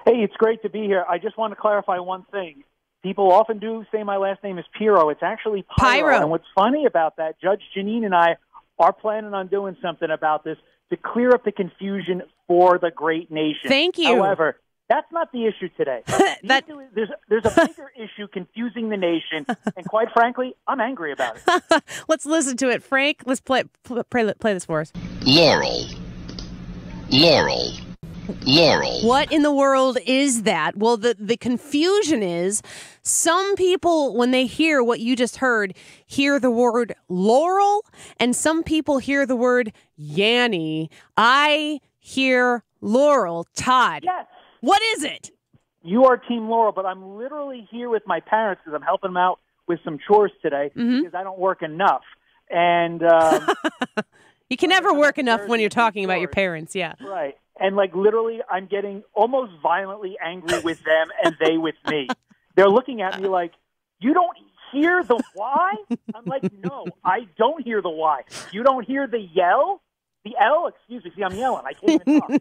Speaker 1: Hey, it's great to be here. I just want to clarify one thing. People often do say my last name is Pirro. It's actually Pyro. And what's funny about that, Judge Janine and I are planning on doing something about this to clear up the confusion for the great nation.
Speaker 33: Thank you.
Speaker 1: However, that's not the issue today. There's a bigger issue confusing the nation, and quite frankly, I'm angry about it.
Speaker 33: Let's listen to it. Frank, let's play this for us.
Speaker 8: Laurel.
Speaker 33: What in the world is that? Well, the confusion is some people, when they hear what you just heard, hear the word Laurel, and some people hear the word Yanny. I hear Laurel. Todd.
Speaker 1: Yes.
Speaker 33: What is it?
Speaker 1: You are Team Laurel, but I'm literally here with my parents because I'm helping them out with some chores today because I don't work enough. And
Speaker 33: you can never work enough when you're talking about your parents, yeah.
Speaker 1: Right. And like literally I'm getting almost violently angry with them and they with me. They're looking at me like, you don't hear the Y? I'm like, no, I don't hear the Y. You don't hear the yell? The L? Excuse me. See, I'm yelling. I can't even talk.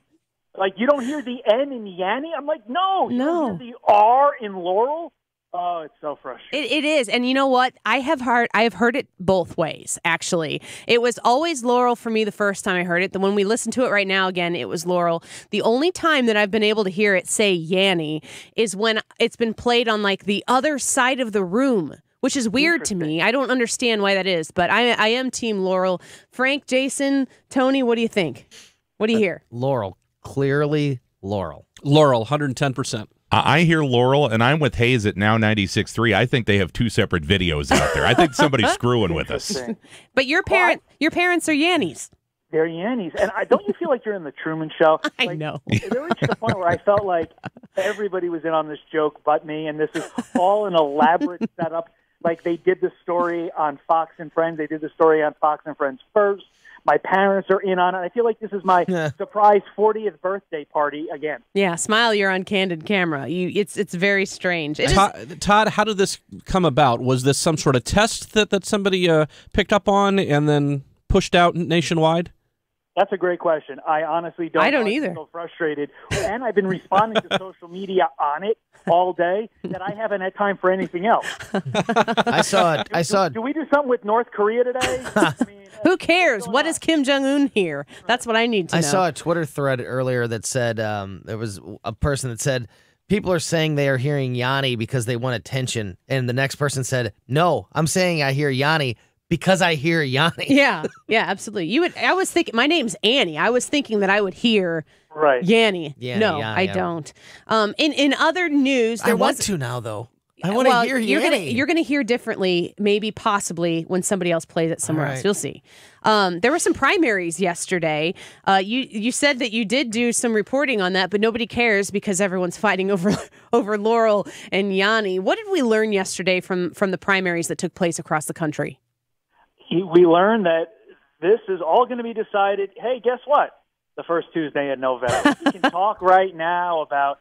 Speaker 1: Like, you don't hear the N in Yanny? I'm like, no. You don't hear the R in Laurel? Oh, it's so frustrating.
Speaker 33: It is. And you know what? I have heard it both ways, actually. It was always Laurel for me the first time I heard it. Then when we listen to it right now again, it was Laurel. The only time that I've been able to hear it say Yanny is when it's been played on, like, the other side of the room, which is weird to me. I don't understand why that is, but I am Team Laurel. Frank, Jason, Tony, what do you think? What do you hear?
Speaker 3: Laurel. Clearly Laurel.
Speaker 22: Laurel, 110%.
Speaker 11: I hear Laurel, and I'm with Hayes at Now 96.3. I think they have two separate videos out there. I think somebody's screwing with us.
Speaker 33: But your parents are Yannies.
Speaker 1: They're Yannies. And don't you feel like you're in the Truman Show?
Speaker 33: I know.
Speaker 1: There reached a point where I felt like everybody was in on this joke but me, and this is all an elaborate setup. Like they did the story on Fox and Friends. They did the story on Fox and Friends first. My parents are in on it. I feel like this is my surprise 40th birthday party again.
Speaker 33: Yeah, smile. You're on candid camera. It's very strange.
Speaker 22: Todd, how did this come about? Was this some sort of test that somebody picked up on and then pushed out nationwide?
Speaker 1: That's a great question. I honestly don't.
Speaker 33: I don't
Speaker 1: know.
Speaker 33: either.
Speaker 1: I'm so frustrated, and I've been responding to social media on it all day that I haven't had time for anything else.
Speaker 3: I saw it.
Speaker 1: Do we do something with North Korea today? I mean,
Speaker 33: who cares? What does Kim Jong-un hear? That's what I need to know.
Speaker 3: I saw a Twitter thread earlier that said there was a person that said people are saying they are hearing Yanni because they want attention, and the next person said, "No, I'm saying I hear Yanni because I hear Yanni."
Speaker 33: Yeah, absolutely. I was thinking my name's Annie. I was thinking that I would hear Yanni. No, I don't. In other news,
Speaker 3: I want to now though. I want to hear Yanni.
Speaker 33: You're going to hear differently, maybe possibly when somebody else plays it somewhere else. You'll see. There were some primaries yesterday. You said that you did do some reporting on that, but nobody cares because everyone's fighting over Laurel and Yanni. What did we learn yesterday from the primaries that took place across the country?
Speaker 1: We learned that this is all going to be decided. Hey, guess what? The first Tuesday in November. We can talk right now about,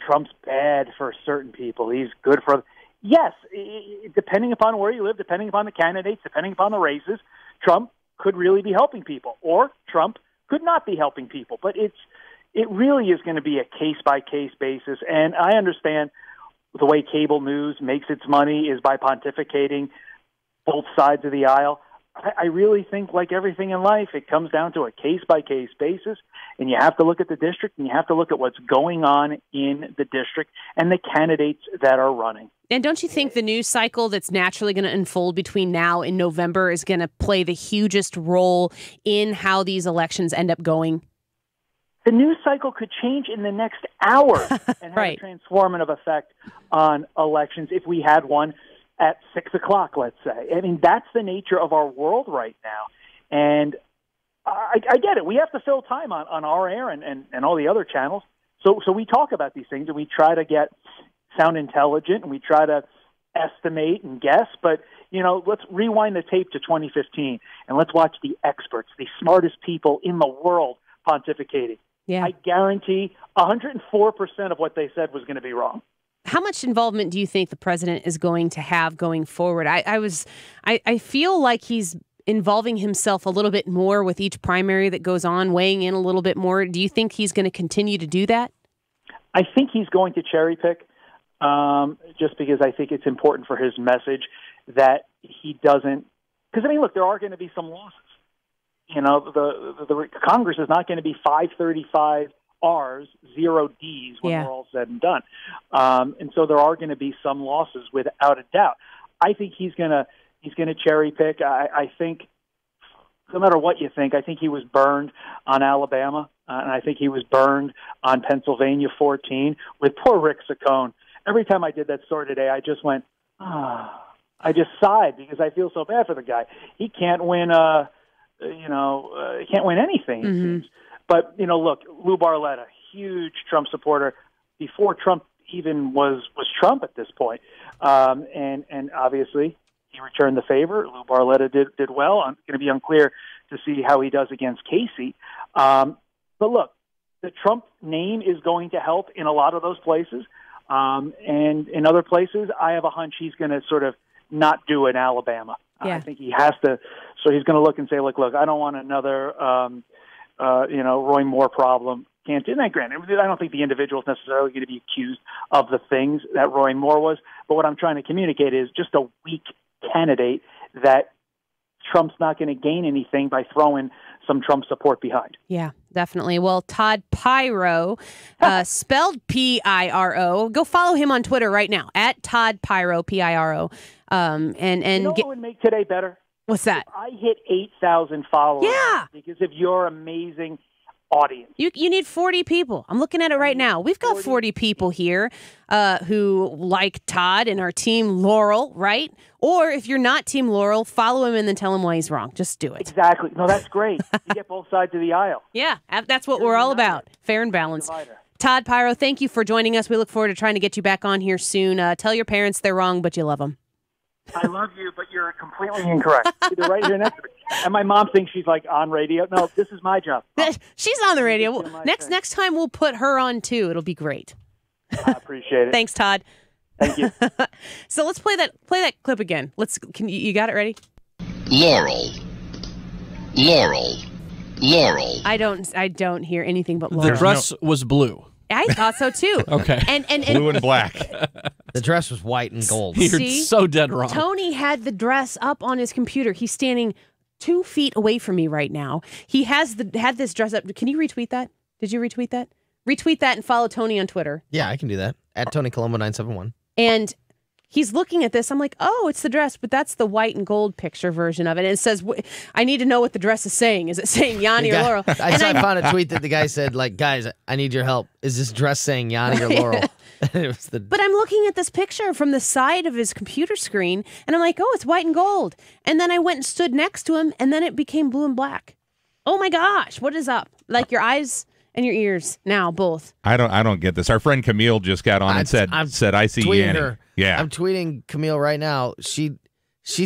Speaker 1: Trump's bad for certain people. He's good for... Yes, depending upon where you live, depending upon the candidates, depending upon the races, Trump could really be helping people, or Trump could not be helping people. But it really is going to be a case-by-case basis, and I understand the way cable news makes its money is by pontificating both sides of the aisle. I really think, like everything in life, it comes down to a case-by-case basis, and you have to look at the district, and you have to look at what's going on in the district and the candidates that are running.
Speaker 33: And don't you think the news cycle that's naturally going to unfold between now and November is going to play the hugest role in how these elections end up going?
Speaker 1: the news cycle could change in the next hour and have a transformative effect on elections if we had one at 6 o'clock, let's say. I mean, that's the nature of our world right now. And I get it. We have to fill time on our air and all the other channels. So we talk about these things and we try to sound intelligent and we try to estimate and guess. But, let's rewind the tape to 2015 and let's watch the experts, the smartest people in the world pontificating.
Speaker 33: Yeah.
Speaker 1: I guarantee 104% of what they said was going to be wrong.
Speaker 33: How much involvement do you think the president is going to have going forward? I feel like he's involving himself a little bit more with each primary that goes on, weighing in a little bit more. Do you think he's going to continue to do that?
Speaker 1: I think he's going to cherry pick just because I think it's important for his message that he doesn't – because, look, there are going to be some losses. The Congress is not going to be 535 R's, 0 D's when we're all said and done. And so there are going to be some losses without a doubt. I think he's going to cherry pick. I think no matter what you think, I think he was burned on Alabama, and I think he was burned on Pennsylvania 14 with poor Rick Saccone. Every time I did that story today, I just went, I just sighed because I feel so bad for the guy. He can't win, he can't win anything, it seems. But, look, Lou Barletta, huge Trump supporter before Trump even was Trump at this point. And obviously he returned the favor. Lou Barletta did well. I'm going to be unclear to see how he does against Casey. But look, the Trump name is going to help in a lot of those places. And in other places, I have a hunch he's going to sort of not do in Alabama. I think he has to. So he's going to look and say, look, I don't want another, Roy Moore problem. Can't do that. Granted, I don't think the individual is necessarily going to be accused of the things that Roy Moore was. But what I'm trying to communicate is just a weak candidate that Trump's not going to gain anything by throwing some Trump support behind.
Speaker 33: Yeah, definitely. Well, Todd Pyro, spelled P-I-R-O. Go follow him on Twitter right now, at Todd Pyro, P-I-R-O. And
Speaker 1: what would make today better?
Speaker 33: What's that?
Speaker 1: If I hit 8,000 followers because of your amazing audience.
Speaker 33: You need 40 people. I'm looking at it right now. We've got 40 people here who like Todd and our team Laurel, right? Or if you're not team Laurel, follow him and then tell him why he's wrong. Just do it.
Speaker 1: Exactly. No, that's great. You get both sides of the aisle.
Speaker 33: Yeah, that's what we're all about. Fair and balanced. Todd Pyro, thank you for joining us. We look forward to trying to get you back on here soon. Tell your parents they're wrong, but you love them.
Speaker 1: I love you, but you're completely incorrect. You're right here next to me. And my mom thinks she's like on radio. No, this is my job.
Speaker 33: She's on the radio. Next time we'll put her on too. It'll be great.
Speaker 1: I appreciate it.
Speaker 33: Thanks, Todd.
Speaker 1: Thank you.
Speaker 33: So let's play that clip again. You got it ready?
Speaker 2: Laurel.
Speaker 33: I don't hear anything but Laurel.
Speaker 22: The dress was blue.
Speaker 33: I thought so too.
Speaker 22: Okay.
Speaker 33: And
Speaker 11: blue and black.
Speaker 3: The dress was white and gold.
Speaker 22: You're so dead wrong.
Speaker 33: Tony had the dress up on his computer. He's standing 2 feet away from me right now. He had this dress up. Can you retweet that? Did you retweet that? Retweet that and follow Tony on Twitter.
Speaker 3: Yeah, I can do that. At Tony Colombo 971.
Speaker 33: And he's looking at this. I'm like, oh, it's the dress, but that's the white and gold picture version of it. And it says, I need to know what the dress is saying. Is it saying Yanni or Laurel?
Speaker 3: I found a tweet that the guy said, guys, I need your help. Is this dress saying Yanni or Laurel?
Speaker 33: But I'm looking at this picture from the side of his computer screen, and I'm like, oh, it's white and gold. And then I went and stood next to him, and then it became blue and black. Oh, my gosh. What is up? Your eyes and your ears now, both.
Speaker 11: I don't get this. Our friend Camille just got on and said, I see Yanni.
Speaker 3: Her.
Speaker 11: Yeah.
Speaker 3: I'm tweeting Camille right now. She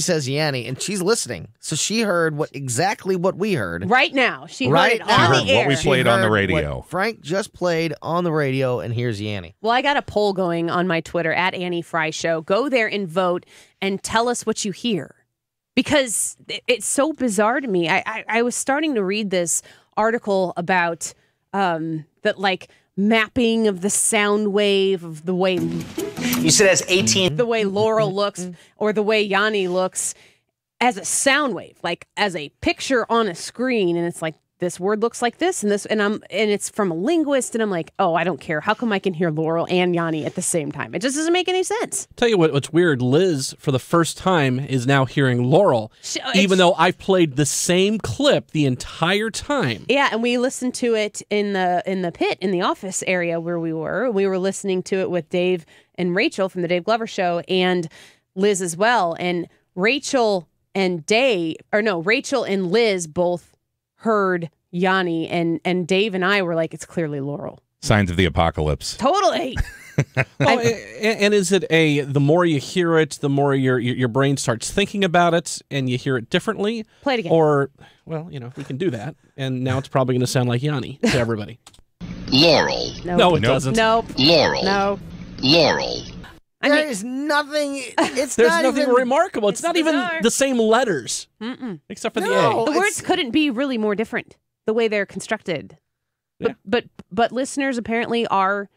Speaker 3: says Yanni, and she's listening. So she heard exactly what we heard.
Speaker 33: Right now. She heard it on the air.
Speaker 11: What we played on the radio.
Speaker 3: Frank just played on the radio, and here's Yanni.
Speaker 33: Well, I got a poll going on my Twitter, at Annie Frey Show. Go there and vote and tell us what you hear. Because it's so bizarre to me. I was starting to read this article about that, mapping of the sound wave of the way
Speaker 12: you said as 18
Speaker 33: the way Laurel looks or the way Yanni looks as a sound wave, as a picture on a screen, and it's this word looks like this and this, and it's from a linguist, and I'm like, oh, I don't care. How come I can hear Laurel and Yanni at the same time? It just doesn't make any sense.
Speaker 22: Tell you what's weird. Liz, for the first time, is now hearing Laurel, even though I've played the same clip the entire time.
Speaker 33: Yeah, and we listened to it in the pit in the office area where we were. We were listening to it with Dave and Rachel from the Dave Glover Show, and Liz as well. And Rachel and Liz both heard Yanni, and Dave and I were like, it's clearly Laurel.
Speaker 11: Signs of the apocalypse.
Speaker 33: Totally.
Speaker 22: Well, and is it the more you hear it, the more your brain starts thinking about it, and you hear it differently?
Speaker 33: Play it again.
Speaker 22: Or, well, we can do that, and now it's probably going to sound like Yanni to everybody.
Speaker 2: Laurel.
Speaker 22: No, it doesn't.
Speaker 33: Nope.
Speaker 2: Laurel.
Speaker 33: No.
Speaker 2: Laurel.
Speaker 3: There's nothing.
Speaker 22: There's nothing remarkable. It's not
Speaker 33: bizarre.
Speaker 22: Even the same letters, except for the A.
Speaker 33: The words couldn't be really more different the way they're constructed. But listeners apparently are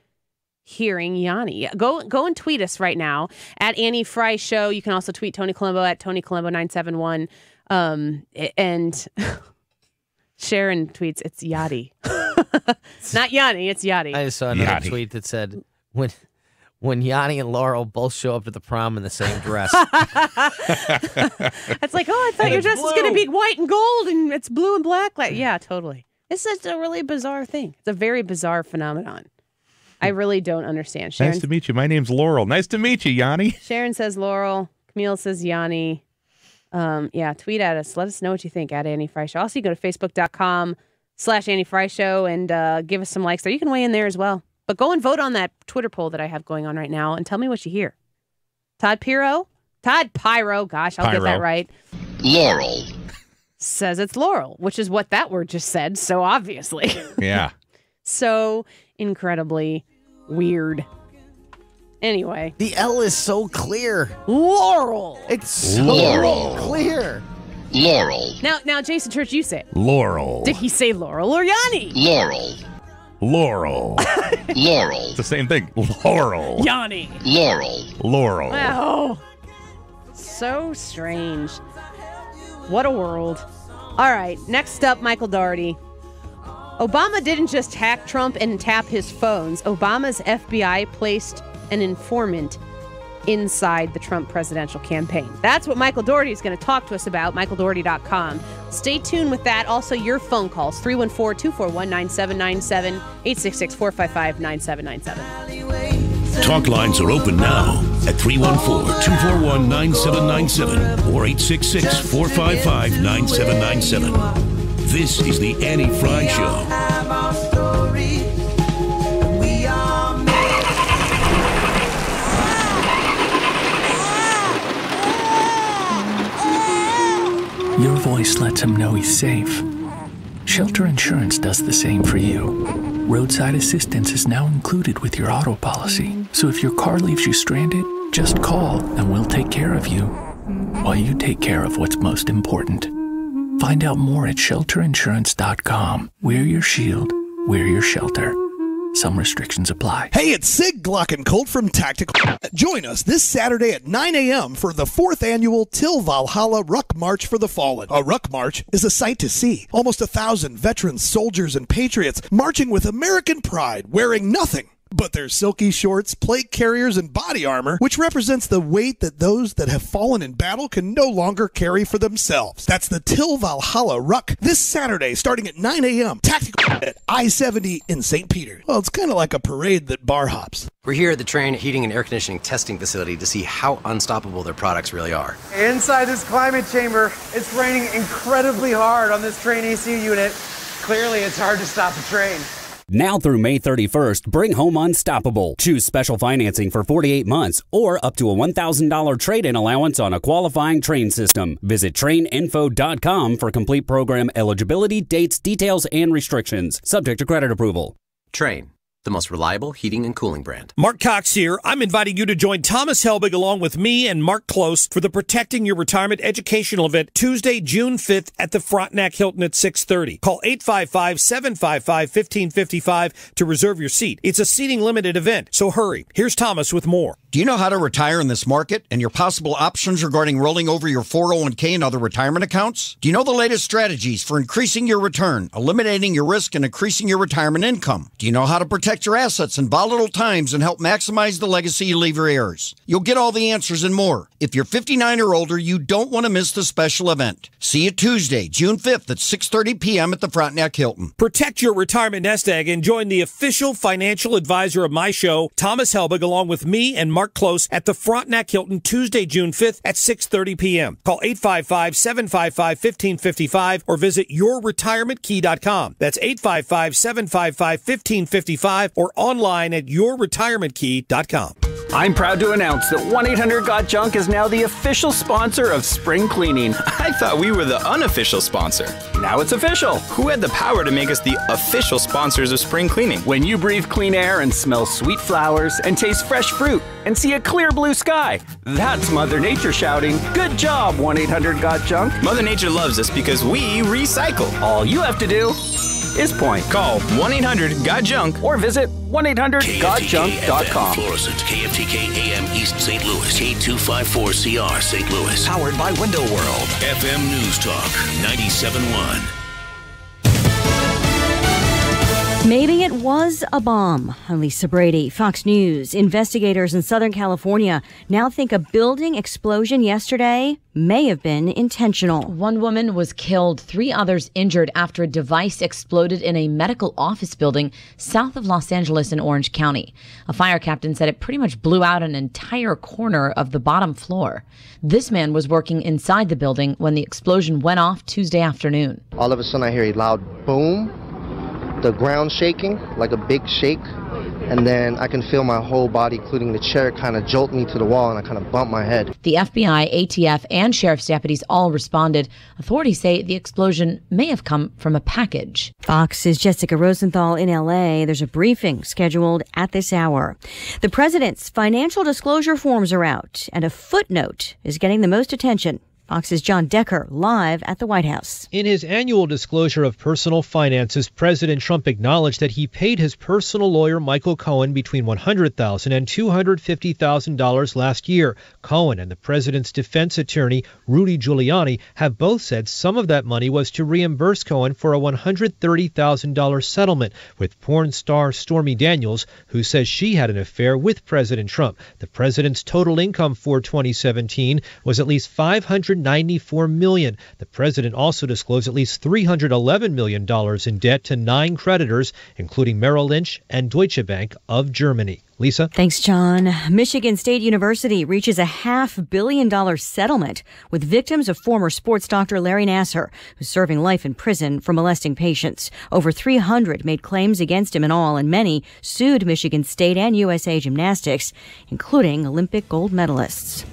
Speaker 33: hearing Yanni. Go and tweet us right now at Annie Frey Show. You can also tweet Tony Colombo at Tony Colombo 971. And Sharon tweets, it's Yachty. Not Yanni, it's Yachty.
Speaker 3: I just saw another tweet that said, when Yanni and Laurel both show up to the prom in the same dress.
Speaker 33: It's like, I thought your dress was going to be white and gold, and it's blue and black. Yeah, totally. It's just a really bizarre thing. It's a very bizarre phenomenon. I really don't understand. Sharon,
Speaker 11: nice to meet you. My name's Laurel. Nice to meet you, Yanni.
Speaker 33: Sharon says Laurel. Camille says Yanni. Tweet at us. Let us know what you think at Annie Frey Show. Also, you go to facebook.com/Annie Frey Show and give us some likes there. You can weigh in there as well. But go and vote on that Twitter poll that I have going on right now and tell me what you hear. Todd Pyro, gosh, I'll get that right.
Speaker 2: Laurel.
Speaker 33: Says it's Laurel, which is what that word just said, so obviously.
Speaker 11: Yeah.
Speaker 33: So incredibly weird. Anyway.
Speaker 3: The L is so clear.
Speaker 33: Laurel.
Speaker 3: It's so clear.
Speaker 2: Laurel.
Speaker 33: Now, Jason Church, you say it.
Speaker 11: Laurel.
Speaker 33: Did he say Laurel or Yanni?
Speaker 2: Laurel.
Speaker 11: Laurel.
Speaker 2: Laurel.
Speaker 11: It's the same thing. Laurel.
Speaker 33: Yanni.
Speaker 2: Laurel.
Speaker 11: Laurel.
Speaker 33: Oh, so strange. What a world. All right, next up, Michael Dougherty. Obama didn't just hack Trump and tap his phones. Obama's FBI placed an informant inside the Trump presidential campaign. That's what Michael Dougherty is going to talk to us about, michaeldougherty.com. Stay tuned with that. Also, your phone calls, 314-241-9797, 866-455-9797.
Speaker 28: Talk lines are open now at 314-241-9797 or 866-455-9797. This is the Annie Frey Show.
Speaker 4: Your voice lets him know he's safe. Shelter Insurance does the same for you. Roadside assistance is now included with your auto policy. So if your car leaves you stranded, just call and we'll take care of you while you take care of what's most important. Find out more at shelterinsurance.com. We're your shield. We're your shelter. Some restrictions apply.
Speaker 13: Hey, it's Sig Glockencolt from Tactical. Join us this Saturday at 9 a.m. for the 4th annual Till Valhalla Ruck March for the Fallen. A Ruck March is a sight to see. Almost 1,000 veterans, soldiers, and patriots marching with American pride, wearing nothing but their silky shorts, plate carriers, and body armor, which represents the weight that those that have fallen in battle can no longer carry for themselves. That's the Till Valhalla Ruck this Saturday starting at 9 a.m. Tactical at I-70 in St. Peter. Well, it's kind of like a parade that bar hops.
Speaker 15: We're here at the Trane Heating and Air Conditioning Testing Facility to see how unstoppable their products really are.
Speaker 17: Inside this climate chamber, it's raining incredibly hard on this Trane AC unit. Clearly, it's hard to stop a train.
Speaker 18: Now through May 31st, bring home unstoppable. Choose special financing for 48 months or up to a $1,000 trade-in allowance on a qualifying Trane system. Visit TraneInfo.com for complete program eligibility, dates, details, and restrictions. Subject to credit approval.
Speaker 15: Trane, the most reliable heating and cooling brand.
Speaker 14: Mark Cox here. I'm inviting you to join Thomas Helbig along with me and Mark Close for the Protecting Your Retirement educational event Tuesday, June 5th at the Frontenac Hilton at 6:30. Call 855-755-1555 to reserve your seat. It's a seating limited event, so hurry. Here's Thomas with more.
Speaker 5: Do you know how to retire in this market and your possible options regarding rolling over your 401k and other retirement accounts? Do you know the latest strategies for increasing your return, eliminating your risk, and increasing your retirement income? Do you know how to protect your assets in volatile times and help maximize the legacy you leave your heirs? You'll get all the answers and more. If you're 59 or older, you don't want to miss the special event. See you Tuesday, June 5th at 6:30 p.m. at the Frontenac Hilton.
Speaker 14: Protect your retirement nest egg and join the official financial advisor of my show, Thomas Helbig, along with me and Mark Close at the Frontenac Hilton Tuesday, June 5th at 6:30 p.m. Call 855-755-1555 or visit yourretirementkey.com. That's 855-755-1555 or online at yourretirementkey.com.
Speaker 6: I'm proud to announce that 1-800-GOT-JUNK is now the official sponsor of spring cleaning.
Speaker 7: I thought we were the unofficial sponsor.
Speaker 6: Now it's official.
Speaker 7: Who had the power to make us the official sponsors of spring cleaning?
Speaker 6: When you breathe clean air and smell sweet flowers and taste fresh fruit and see a clear blue sky, that's Mother Nature shouting, "Good job, 1-800-GOT-JUNK."
Speaker 7: Mother Nature loves us because we recycle.
Speaker 6: All you have to do is point.
Speaker 7: Call 1-800-GOT-JUNK
Speaker 6: or visit 1-800-GOTJUNK.com.
Speaker 28: Florissant, KFTK AM East St. Louis, K254CR St. Louis.
Speaker 8: Powered by Window World.
Speaker 28: FM News Talk, 97.1.
Speaker 9: Maybe it was a bomb. I'm Lisa Brady, Fox News. Investigators in Southern California now think a building explosion yesterday may have been intentional.
Speaker 10: One woman was killed, 3 others injured after a device exploded in a medical office building south of Los Angeles in Orange County. A fire captain said it pretty much blew out an entire corner of the bottom floor. This man was working inside the building when the explosion went off Tuesday afternoon.
Speaker 16: All of a sudden I hear a loud boom, the ground shaking, like a big shake, and then I can feel my whole body, including the chair, kind of jolt me to the wall, and I kind of bump my head.
Speaker 10: The FBI, ATF, and sheriff's deputies all responded. Authorities say the explosion may have come from a package.
Speaker 9: Fox's Jessica Rosenthal in L.A. There's a briefing scheduled at this hour. The president's financial disclosure forms are out, and a footnote is getting the most attention. Fox's John Decker live at the White House.
Speaker 20: In his annual disclosure of personal finances, President Trump acknowledged that he paid his personal lawyer Michael Cohen between $100,000 and $250,000 last year. Cohen and the president's defense attorney, Rudy Giuliani, have both said some of that money was to reimburse Cohen for a $130,000 settlement with porn star Stormy Daniels, who says she had an affair with President Trump. The president's total income for 2017 was at least $594 million. The president also disclosed at least $311 million in debt to 9 creditors, including Merrill Lynch and Deutsche Bank of Germany. Lisa?
Speaker 9: Thanks, John. Michigan State University reaches a $500 million settlement with victims of former sports doctor Larry Nassar, who's serving life in prison for molesting patients. Over 300 made claims against him in all, and many sued Michigan State and USA Gymnastics, including Olympic gold medalists.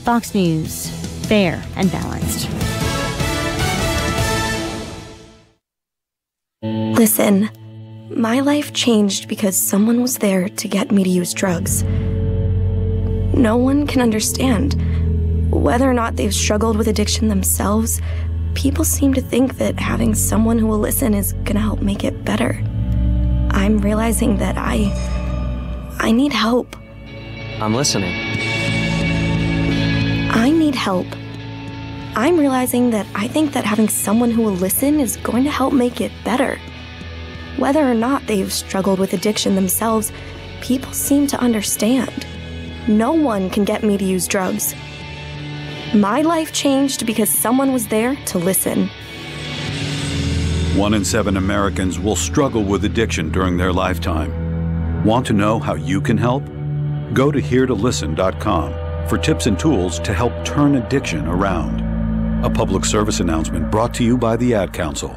Speaker 9: Fox News. Fair and balanced.
Speaker 21: Listen, my life changed because someone was there to get me to use drugs. No one can understand. Whether or not they've struggled with addiction themselves, people seem to think that having someone who will listen is gonna help make it better. I'm realizing that I need help.
Speaker 15: I'm listening.
Speaker 21: I need help. I'm realizing that I think that having someone who will listen is going to help make it better. Whether or not they've struggled with addiction themselves, people seem to understand. No one can get me to use drugs. My life changed because someone was there to listen.
Speaker 23: 1 in 7 Americans will struggle with addiction during their lifetime. Want to know how you can help? Go to heretolisten.com for tips and tools to help turn addiction around. A public service announcement brought to you by the Ad Council.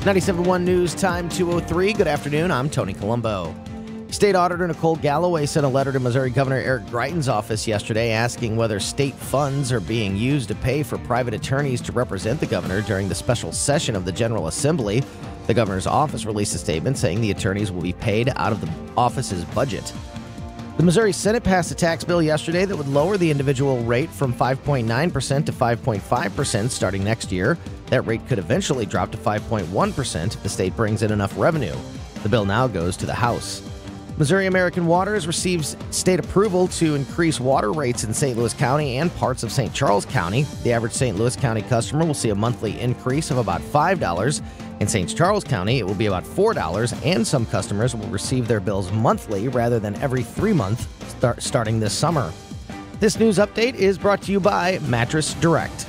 Speaker 3: 97.1 News Time 2:03. Good afternoon. I'm Tony Colombo. State Auditor Nicole Galloway sent a letter to Missouri Governor Eric Greitens' office yesterday asking whether state funds are being used to pay for private attorneys to represent the governor during the special session of the General Assembly. The governor's office released a statement saying the attorneys will be paid out of the office's budget. The Missouri Senate passed a tax bill yesterday that would lower the individual rate from 5.9% to 5.5% starting next year. That rate could eventually drop to 5.1% if the state brings in enough revenue. The bill now goes to the House. Missouri American Waters receives state approval to increase water rates in St. Louis County and parts of St. Charles County. The average St. Louis County customer will see a monthly increase of about $5. In St. Charles County, it will be about $4, and some customers will receive their bills monthly rather than every 3 months starting this summer. This news update is brought to you by Mattress Direct.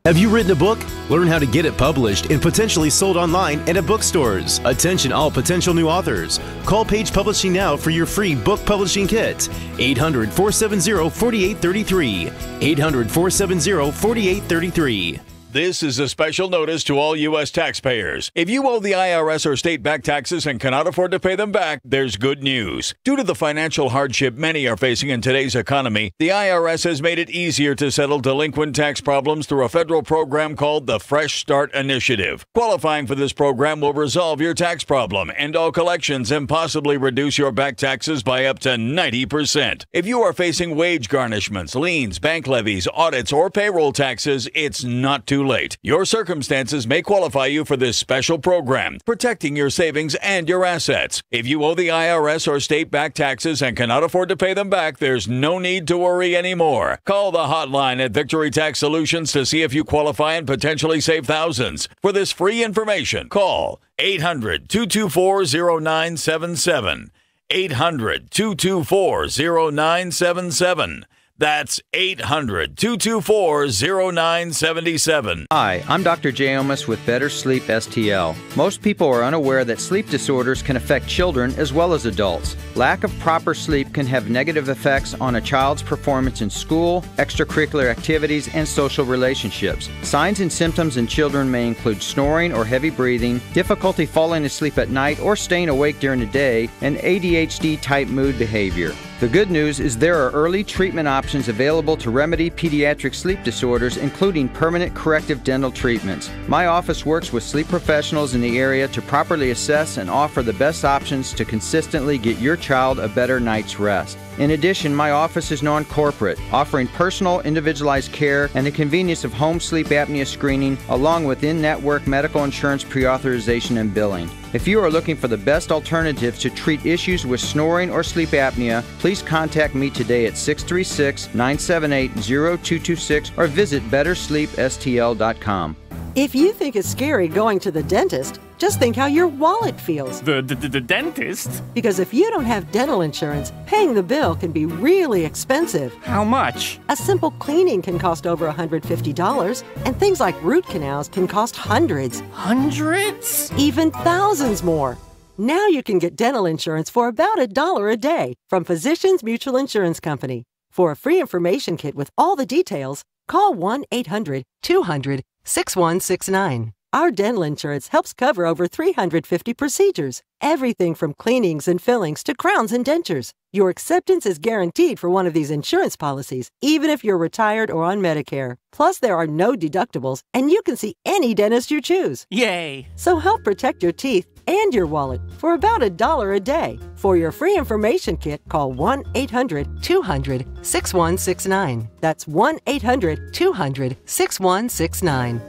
Speaker 1: Have you written a book? Learn how to get it published and potentially sold online and at bookstores. Attention all potential new authors. Call Page Publishing now for your free book publishing kit. 800-470-4833. 800-470-4833.
Speaker 2: This is a special notice to all U.S. taxpayers. If you owe the IRS or state back taxes and cannot afford to pay them back, there's good news. Due to the financial hardship many are facing in today's economy, the IRS has made it easier to settle delinquent tax problems through a federal program called the Fresh Start Initiative. Qualifying for this program will resolve your tax problem, end all collections, and possibly reduce your back taxes by up to 90%. If you are facing wage garnishments, liens, bank levies, audits, or payroll taxes, it's not too late. Your circumstances may qualify you for this special program, protecting your savings and your assets. If you owe the IRS or state back taxes and cannot afford to pay them back, there's no need to worry anymore. Call the hotline at Victory Tax Solutions to see if you qualify and potentially save thousands. For this free information, call 800-224-0977. 800-224-0977. That's 800-224-0977.
Speaker 12: Hi, I'm Dr. J. Omas with Better Sleep STL. Most people are unaware that sleep disorders can affect children as well as adults. Lack of proper sleep can have negative effects on a child's performance in school, extracurricular activities, and social relationships. Signs and symptoms in children may include snoring or heavy breathing, difficulty falling asleep at night or staying awake during the day, and ADHD-type mood behavior. The good news is there are early treatment options available to remedy pediatric sleep disorders, including permanent corrective dental treatments. My office works with sleep professionals in the area to properly assess and offer the best options to consistently get your child a better night's rest. In addition, my office is non-corporate, offering personal, individualized care and the convenience of home sleep apnea screening, along with in-network medical insurance pre-authorization and billing. If you are looking for the best alternatives to treat issues with snoring or sleep apnea, please contact me today at 636-978-0226 or visit bettersleepstl.com.
Speaker 19: If you think it's scary going to the dentist, just think how your wallet feels.
Speaker 22: The dentist?
Speaker 19: Because if you don't have dental insurance, paying the bill can be really expensive.
Speaker 22: How much?
Speaker 19: A simple cleaning can cost over $150, and things like root canals can cost hundreds.
Speaker 22: Hundreds?
Speaker 19: Even thousands more. Now you can get dental insurance for about $1 a day from Physicians Mutual Insurance Company. For a free information kit with all the details, call 1-800-200-6169. Our dental insurance helps cover over 350 procedures, everything from cleanings and fillings to crowns and dentures. Your acceptance is guaranteed for one of these insurance policies, even if you're retired or on Medicare. Plus, there are no deductibles, and you can see any dentist you choose.
Speaker 22: Yay!
Speaker 19: So help protect your teeth and your wallet for about $1 a day. For your free information kit, call 1-800-200-6169. That's 1-800-200-6169.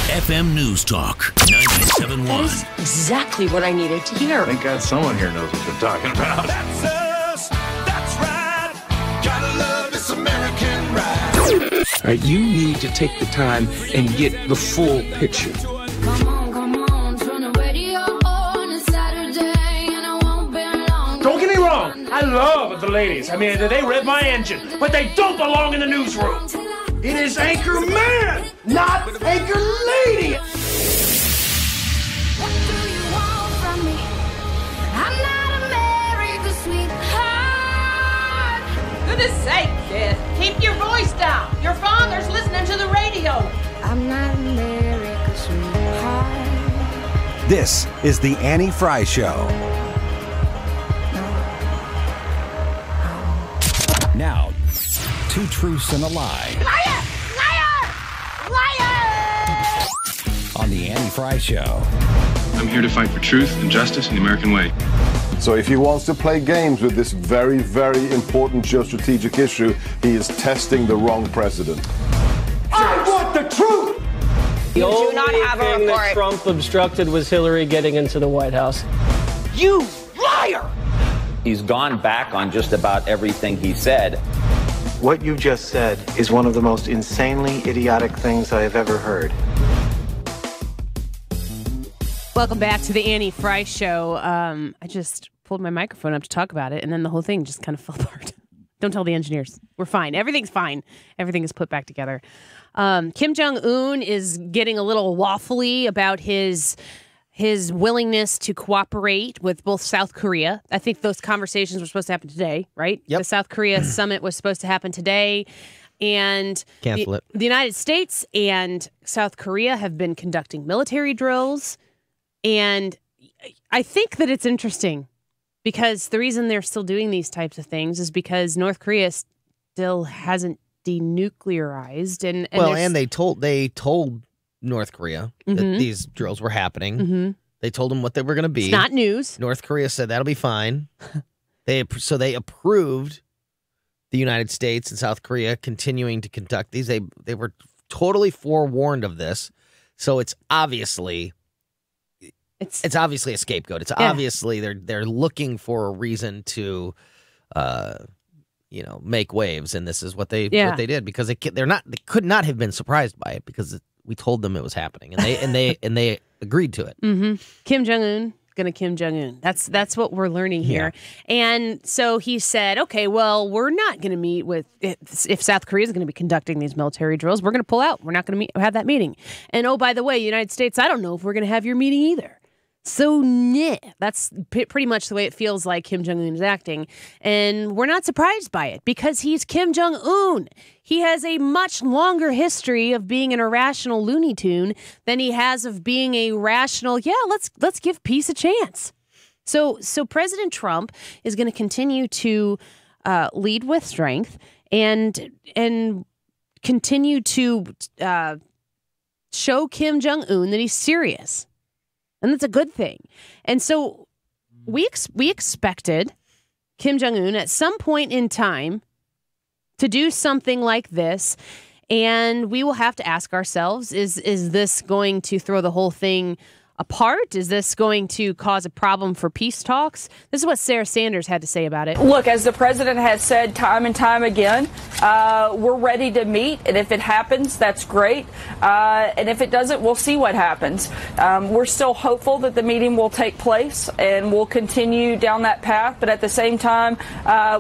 Speaker 8: FM News Talk 97.1.
Speaker 24: That is exactly what I needed to hear.
Speaker 25: Thank God someone here knows what they're talking about.
Speaker 26: That's us. That's right. Gotta love this American ride.
Speaker 27: All right, you need to take the time and get the full picture.
Speaker 26: Come on, turn the radio on. It's Saturday and I won't be long.
Speaker 14: Don't get me wrong. I love the ladies. I mean, they rev my engine, but they don't belong in the newsroom.
Speaker 26: It is Anchor Man, not Anchor Lady. What do you want from me? I'm not America's sweetheart.
Speaker 29: Goodness sake, kid. Keep your voice down. Your father's listening to the radio.
Speaker 26: I'm not America's sweetheart.
Speaker 30: This is the Annie Frey Show.
Speaker 4: 2 truths and a lie.
Speaker 5: Liar! Liar! Liar!
Speaker 4: On the Annie Frey Show.
Speaker 6: I'm here to fight for truth and justice in the American way.
Speaker 7: So if he wants to play games with this very, very important geostrategic issue, he is testing the wrong president.
Speaker 5: I want the truth!
Speaker 11: The
Speaker 5: do not have a
Speaker 11: only thing that
Speaker 5: report.
Speaker 11: Trump obstructed was Hillary getting into the White House.
Speaker 5: You liar!
Speaker 13: He's gone back on just about everything he said.
Speaker 17: What you just said is one of the most insanely idiotic things I have ever heard.
Speaker 18: Welcome back to the Annie Frey Show. I just pulled my microphone up to talk about it, and then the whole thing just kind of fell apart. Don't tell the engineers. We're fine. Everything's fine. Everything is put back together. Kim Jong-un is getting a little waffly about his willingness to cooperate with both South Korea. I think those conversations were supposed to happen today, right?
Speaker 3: Yep.
Speaker 18: The South Korea summit was supposed to happen today. And
Speaker 3: Cancel it.
Speaker 18: The United States and South Korea have been conducting military drills. And I think that it's interesting because the reason they're still doing these types of things is because North Korea still hasn't denuclearized. And
Speaker 3: they told North Korea that these drills were happening.
Speaker 18: Mhm.
Speaker 3: They told them what they were going to be.
Speaker 18: It's not news.
Speaker 3: North Korea said that'll be fine. They approved the United States and South Korea continuing to conduct these. They were totally forewarned of this. So it's obviously a scapegoat. It's obviously they're looking for a reason to make waves, and this is what they did because they could not have been surprised by it because we told them it was happening, and they agreed to it.
Speaker 18: Mm-hmm. Kim Jong-un gonna Kim Jong-un. That's what we're learning here. Yeah. And so he said, okay, well, we're not gonna meet with if South Korea is gonna be conducting these military drills. We're gonna pull out. We're not gonna have that meeting. And oh, by the way, United States, I don't know if we're gonna have your meeting either. So, that's pretty much the way it feels like Kim Jong-un is acting. And we're not surprised by it because he's Kim Jong-un. He has a much longer history of being an irrational Looney Tune than he has of being a rational, let's give peace a chance. So President Trump is going to continue to lead with strength and continue to show Kim Jong-un that he's serious. And that's a good thing. And so we expected Kim Jong-un at some point in time to do something like this. And we will have to ask ourselves, is this going to throw the whole thing apart? Is this going to cause a problem for peace talks? This is what Sarah Sanders had to say about it.
Speaker 28: Look, as the president has said time and time again, we're ready to meet. And if it happens, that's great. And if it doesn't, we'll see what happens. We're still hopeful that the meeting will take place and we'll continue down that path. But at the same time,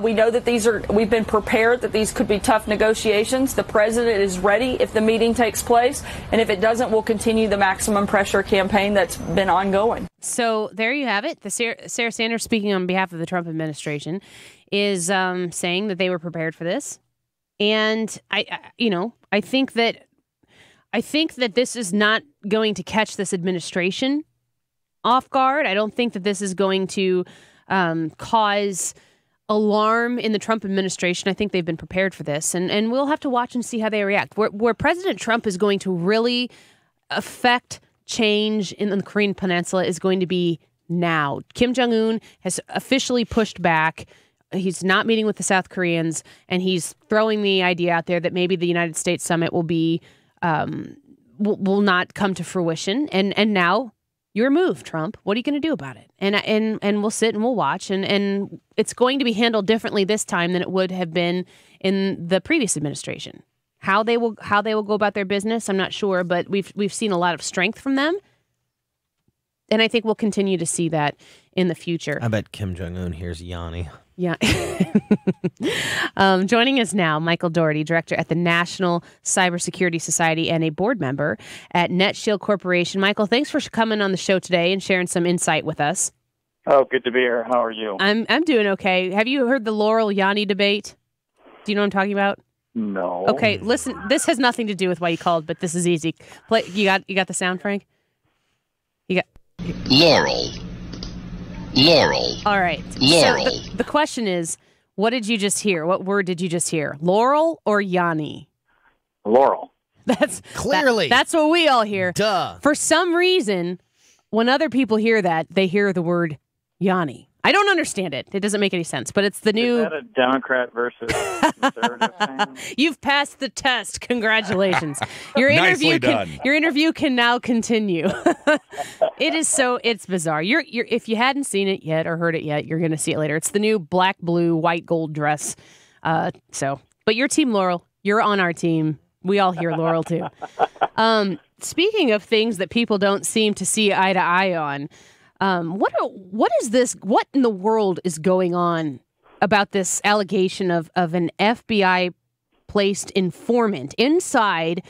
Speaker 28: we know that we've been prepared that these could be tough negotiations. The president is ready if the meeting takes place. And if it doesn't, we'll continue the maximum pressure campaign that's been ongoing.
Speaker 18: So there you have it. The Sarah Sanders, speaking on behalf of the Trump administration, is saying that they were prepared for this. And I think that this is not going to catch this administration off guard. I don't think that this is going to cause alarm in the Trump administration. I think they've been prepared for this, and we'll have to watch and see how they react. Where President Trump is going to really affect change in the Korean Peninsula is going to be now. Kim Jong-un has officially pushed back. He's not meeting with the South Koreans, and he's throwing the idea out there that maybe the United States summit will be will not come to fruition. And now your move, Trump. What are you going to do about it? And we'll sit and we'll watch. And it's going to be handled differently this time than it would have been in the previous administration. How they will go about their business, I'm not sure, but we've seen a lot of strength from them, and I think we'll continue to see that in the future.
Speaker 3: I bet Kim Jong-un hears Yanni.
Speaker 18: Yeah. Joining us now, Michael Doherty, director at the National Cybersecurity Society and a board member at NetShield Corporation. Michael, thanks for coming on the show today and sharing some insight with us.
Speaker 30: Oh, good to be here. How are you?
Speaker 18: I'm doing okay. Have you heard the Laurel Yanni debate? Do you know what I'm talking about?
Speaker 30: No.
Speaker 18: Okay, listen, this has nothing to do with why you called, but this is easy. Play. You got the sound, Frank? You got
Speaker 31: Laurel.
Speaker 18: All right.
Speaker 31: Laurel.
Speaker 18: So the question is, What did you just hear? What word did you just hear? Laurel or Yanni?
Speaker 30: Laurel.
Speaker 18: That's
Speaker 3: clearly.
Speaker 18: That's what we all hear.
Speaker 3: Duh.
Speaker 18: For some reason, when other people hear that, they hear the word Yanni. I don't understand it. It doesn't make any sense, but it's the new...
Speaker 30: Is that a Democrat versus conservative thing?
Speaker 18: You've passed the test. Congratulations. Your
Speaker 1: Nicely
Speaker 18: interview
Speaker 1: done.
Speaker 18: your interview can now continue. It's bizarre. You're if you hadn't seen it yet or heard it yet, you're going to see it later. It's the new black, blue, white, gold dress. But your team, Laurel, you're on our team. We all hear Laurel too. Speaking of things that people don't seem to see eye to eye on, what is this? What in the world is going on about this allegation of an FBI placed informant inside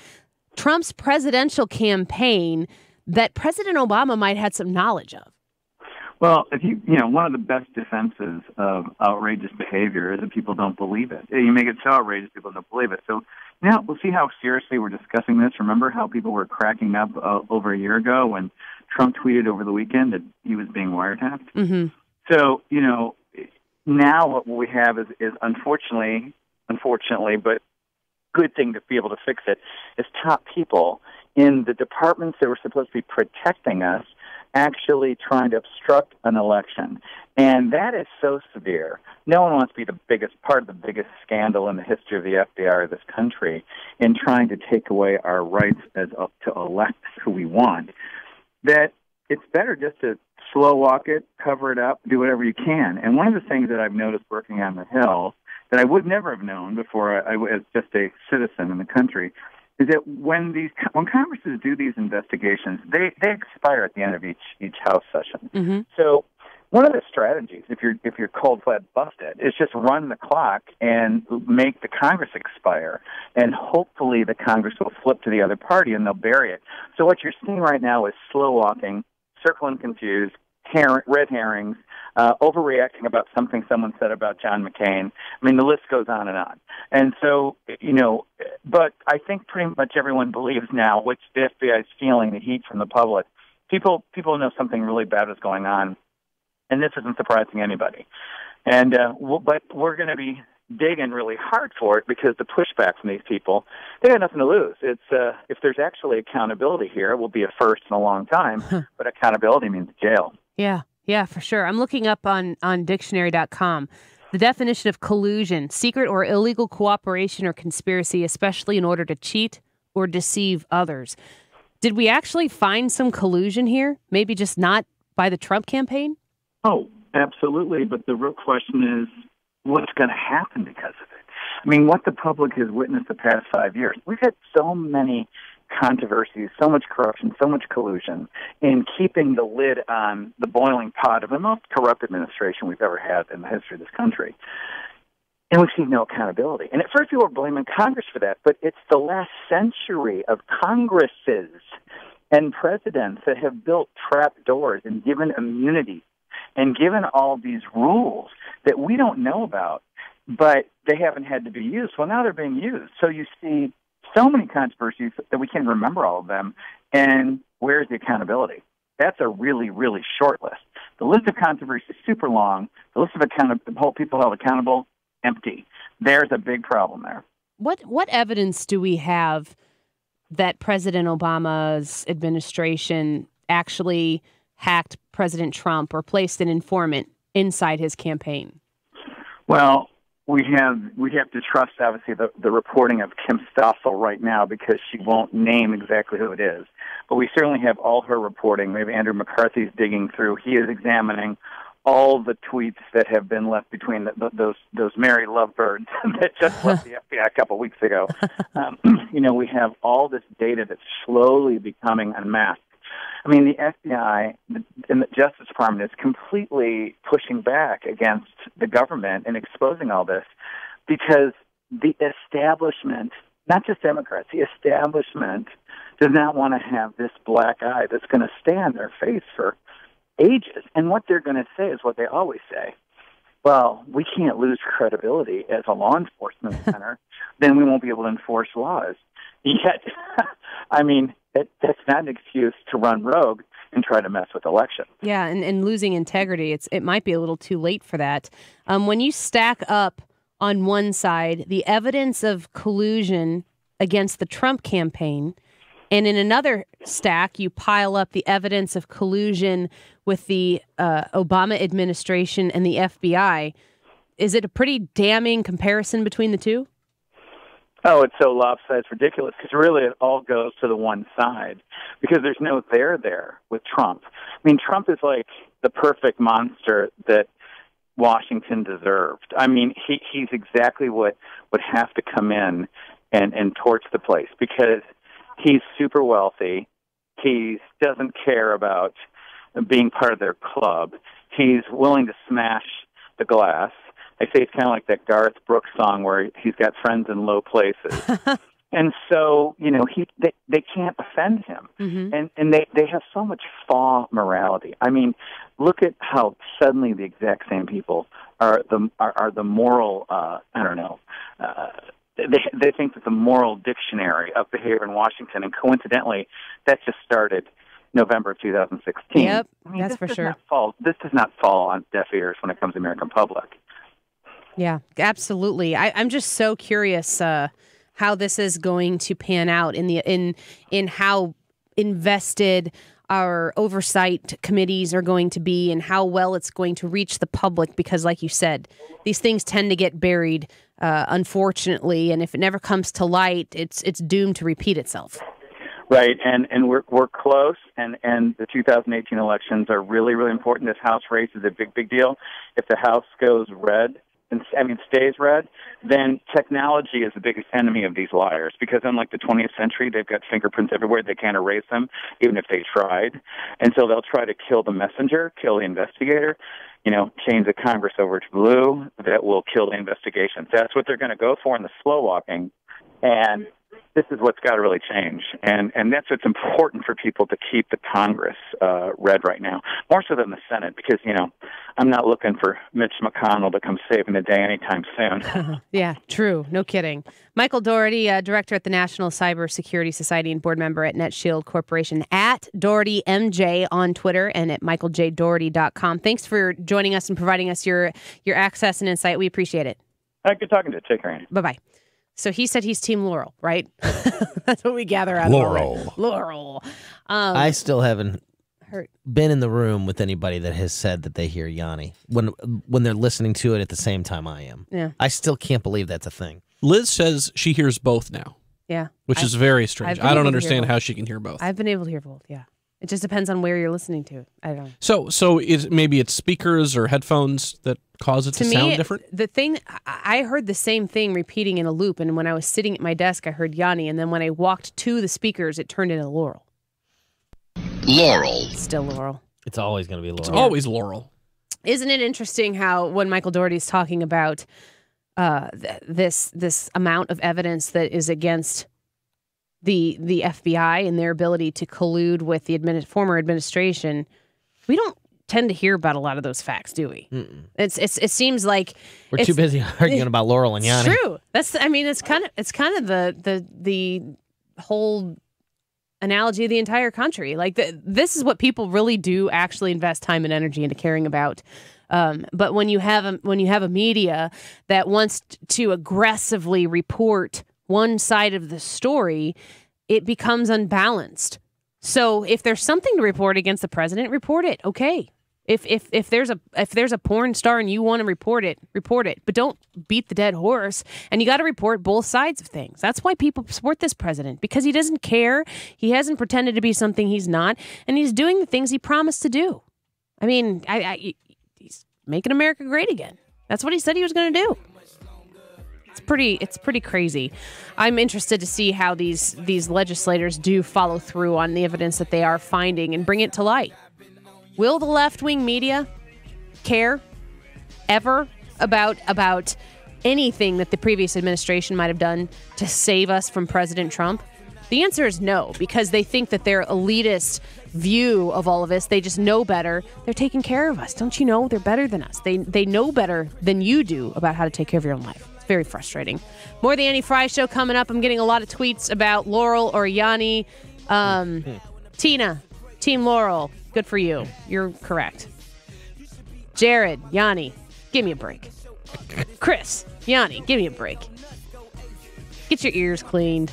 Speaker 18: Trump's presidential campaign that President Obama might have some knowledge of?
Speaker 2: Well, one of the best defenses of outrageous behavior is that people don't believe it. You make it so outrageous, people don't believe it. So now we'll see how seriously we're discussing this. Remember how people were cracking up over a year ago when Trump tweeted over the weekend that he was being wiretapped?
Speaker 18: Mm-hmm.
Speaker 2: So, now what we have is unfortunately, but good thing to be able to fix it, is top people in the departments that were supposed to be protecting us actually trying to obstruct an election. And that is so severe. No one wants to be the biggest part of the biggest scandal in the history of the FBI or this country in trying to take away our rights to elect who we want. That it's better just to slow walk it, cover it up, do whatever you can. And one of the things that I've noticed working on the Hill that I would never have known before I was just a citizen in the country is that when Congresses do these investigations, they expire at the end of each House session.
Speaker 18: Mm-hmm.
Speaker 2: So one of the strategies, if you're cold flat busted, is just run the clock and make the Congress expire, and hopefully the Congress will flip to the other party and they'll bury it. So what you're seeing right now is slow walking, circle and confused, red herrings, overreacting about something someone said about John McCain. I mean, the list goes on and on. And so, but I think pretty much everyone believes now, which the FBI is feeling the heat from the public. People know something really bad is going on, and this isn't surprising anybody. And but we're going to be digging really hard for it because the pushback from these people, they got nothing to lose. It's if there's actually accountability here, it will be a first in a long time. But accountability means jail.
Speaker 18: Yeah, for sure. I'm looking up on dictionary.com. The definition of collusion, secret or illegal cooperation or conspiracy, especially in order to cheat or deceive others. Did we actually find some collusion here? Maybe just not by the Trump campaign?
Speaker 2: Oh, absolutely. But the real question is, what's going to happen because of it? I mean, what the public has witnessed the past 5 years. We've had so many controversies, so much corruption, so much collusion in keeping the lid on the boiling pot of the most corrupt administration we've ever had in the history of this country. And we've seen no accountability. And at first people were blaming Congress for that, but it's the last century of Congresses and presidents that have built trap doors and given immunity and given all these rules that we don't know about, but they haven't had to be used. Well, now they're being used. So you see so many controversies that we can't remember all of them, and where's the accountability? That's a really, really short list. The list of controversies is super long. The list of people held accountable, empty. There's a big problem there.
Speaker 18: What evidence do we have that President Obama's administration actually hacked President Trump or placed an informant inside his campaign?
Speaker 2: Well, we have to trust, obviously, the reporting of Kim Stossel right now because she won't name exactly who it is. But we certainly have all her reporting. Maybe Andrew McCarthy's digging through. He is examining all the tweets that have been left between those merry lovebirds that just left the FBI a couple weeks ago. We have all this data that's slowly becoming unmasked. I mean, the FBI and the Justice Department is completely pushing back against the government and exposing all this because the establishment, not just Democrats, the establishment does not want to have this black eye that's going to stay on their face for ages. And what they're going to say is what they always say. Well, we can't lose credibility as a law enforcement center, then we won't be able to enforce laws. Yet, I mean, that's not an excuse to run rogue. and try to mess with elections.
Speaker 18: Yeah, and losing integrity, it might be a little too late for that. When you stack up on one side the evidence of collusion against the Trump campaign, and in another stack, you pile up the evidence of collusion with the Obama administration and the FBI. Is it a pretty damning comparison between the two?
Speaker 2: Oh, it's so lopsided, it's ridiculous, because really it all goes to the one side, because there's no there with Trump. I mean, Trump is like the perfect monster that Washington deserved. I mean, he's exactly what would have to come in and torch the place, because he's super wealthy. He doesn't care about being part of their club. He's willing to smash the glass. I say it's kind of like that Garth Brooks song where he's got friends in low places. And so, they can't offend him. Mm-hmm. And they have so much faux morality. I mean, look at how suddenly the exact same people are the moral, they think that the moral dictionary of behavior in Washington, and coincidentally, that just started November of 2016.
Speaker 18: Yep,
Speaker 2: I mean,
Speaker 18: that's for sure.
Speaker 2: This does not fall on deaf ears when it comes to the American public.
Speaker 18: Yeah, absolutely. I'm just so curious how this is going to pan out in how invested our oversight committees are going to be and how well it's going to reach the public, because like you said, these things tend to get buried, unfortunately, and if it never comes to light, it's doomed to repeat itself.
Speaker 2: Right, and we're close, and the 2018 elections are really, really important. This House race is a big deal. If the House goes red, stays red, then technology is the biggest enemy of these liars, because unlike the 20th century, they've got fingerprints everywhere. They can't erase them, even if they tried. And so they'll try to kill the messenger, kill the investigator, change the Congress over to blue. That will kill the investigations. That's what they're going to go for in the slow walking. And this is what's got to really change. And that's what's important for people to keep the Congress red right now, more so than the Senate, because, I'm not looking for Mitch McConnell to come saving the day anytime soon.
Speaker 18: Yeah, true. No kidding. Michael Dougherty, director at the National Cybersecurity Society and board member at NetShield Corporation, at DoughertyMJ on Twitter and at michaeljdougherty.com. Thanks for joining us and providing us your access and insight. We appreciate it.
Speaker 2: Good talking to you. Take care, Andy.
Speaker 18: Bye-bye. So he said he's Team Laurel, right? That's what we gather out
Speaker 4: Laurel.
Speaker 18: of it. Laurel.
Speaker 3: I still haven't been in the room with anybody that has said that they hear Yanni when they're listening to it at the same time I am.
Speaker 18: Yeah.
Speaker 3: I still can't believe that's a thing.
Speaker 1: Liz says she hears both now.
Speaker 18: Yeah.
Speaker 1: Which is very strange. I don't understand how she can hear both.
Speaker 18: I've been able to hear both, yeah. It just depends on where you're listening to it. I don't know.
Speaker 1: So maybe it's speakers or headphones that cause it to sound different?
Speaker 18: The thing, I heard the same thing repeating in a loop, and when I was sitting at my desk, I heard Yanni, and then when I walked to the speakers, it turned into Laurel.
Speaker 8: Laurel.
Speaker 18: Still Laurel.
Speaker 3: It's always going to be Laurel.
Speaker 1: It's always Laurel.
Speaker 18: Isn't it interesting how when Michael Dougherty's talking about this amount of evidence that is against the FBI and their ability to collude with the former administration, we don't tend to hear about a lot of those facts, do we?
Speaker 3: Mm-mm.
Speaker 18: It seems like
Speaker 3: we're too busy arguing about Laurel and Yanni.
Speaker 18: It's true. It's kind of the whole analogy of the entire country. Like this is what people really do actually invest time and energy into caring about. But when you have a media that wants to aggressively report one side of the story, it becomes unbalanced. So if there's something to report against the president, report it. Okay. If there's a porn star and you want to report it, but don't beat the dead horse. And you got to report both sides of things. That's why people support this president, because he doesn't care. He hasn't pretended to be something he's not, and he's doing the things he promised to do. I mean, he's making America great again. That's what he said he was going to do. It's pretty crazy. I'm interested to see how these legislators do follow through on the evidence that they are finding and bring it to light. Will the left-wing media care ever about anything that the previous administration might have done to save us from President Trump? The answer is no, because they think that their elitist view of all of this, they just know better. They're taking care of us. Don't you know? They're better than us. They know better than you do about how to take care of your own life. It's very frustrating. More of the Annie Frey Show coming up. I'm getting a lot of tweets about Laurel or Yanni. Tina, Team Laurel, good for you. You're correct. Jared, Yanni, give me a break. Chris, Yanni, give me a break. Get your ears cleaned.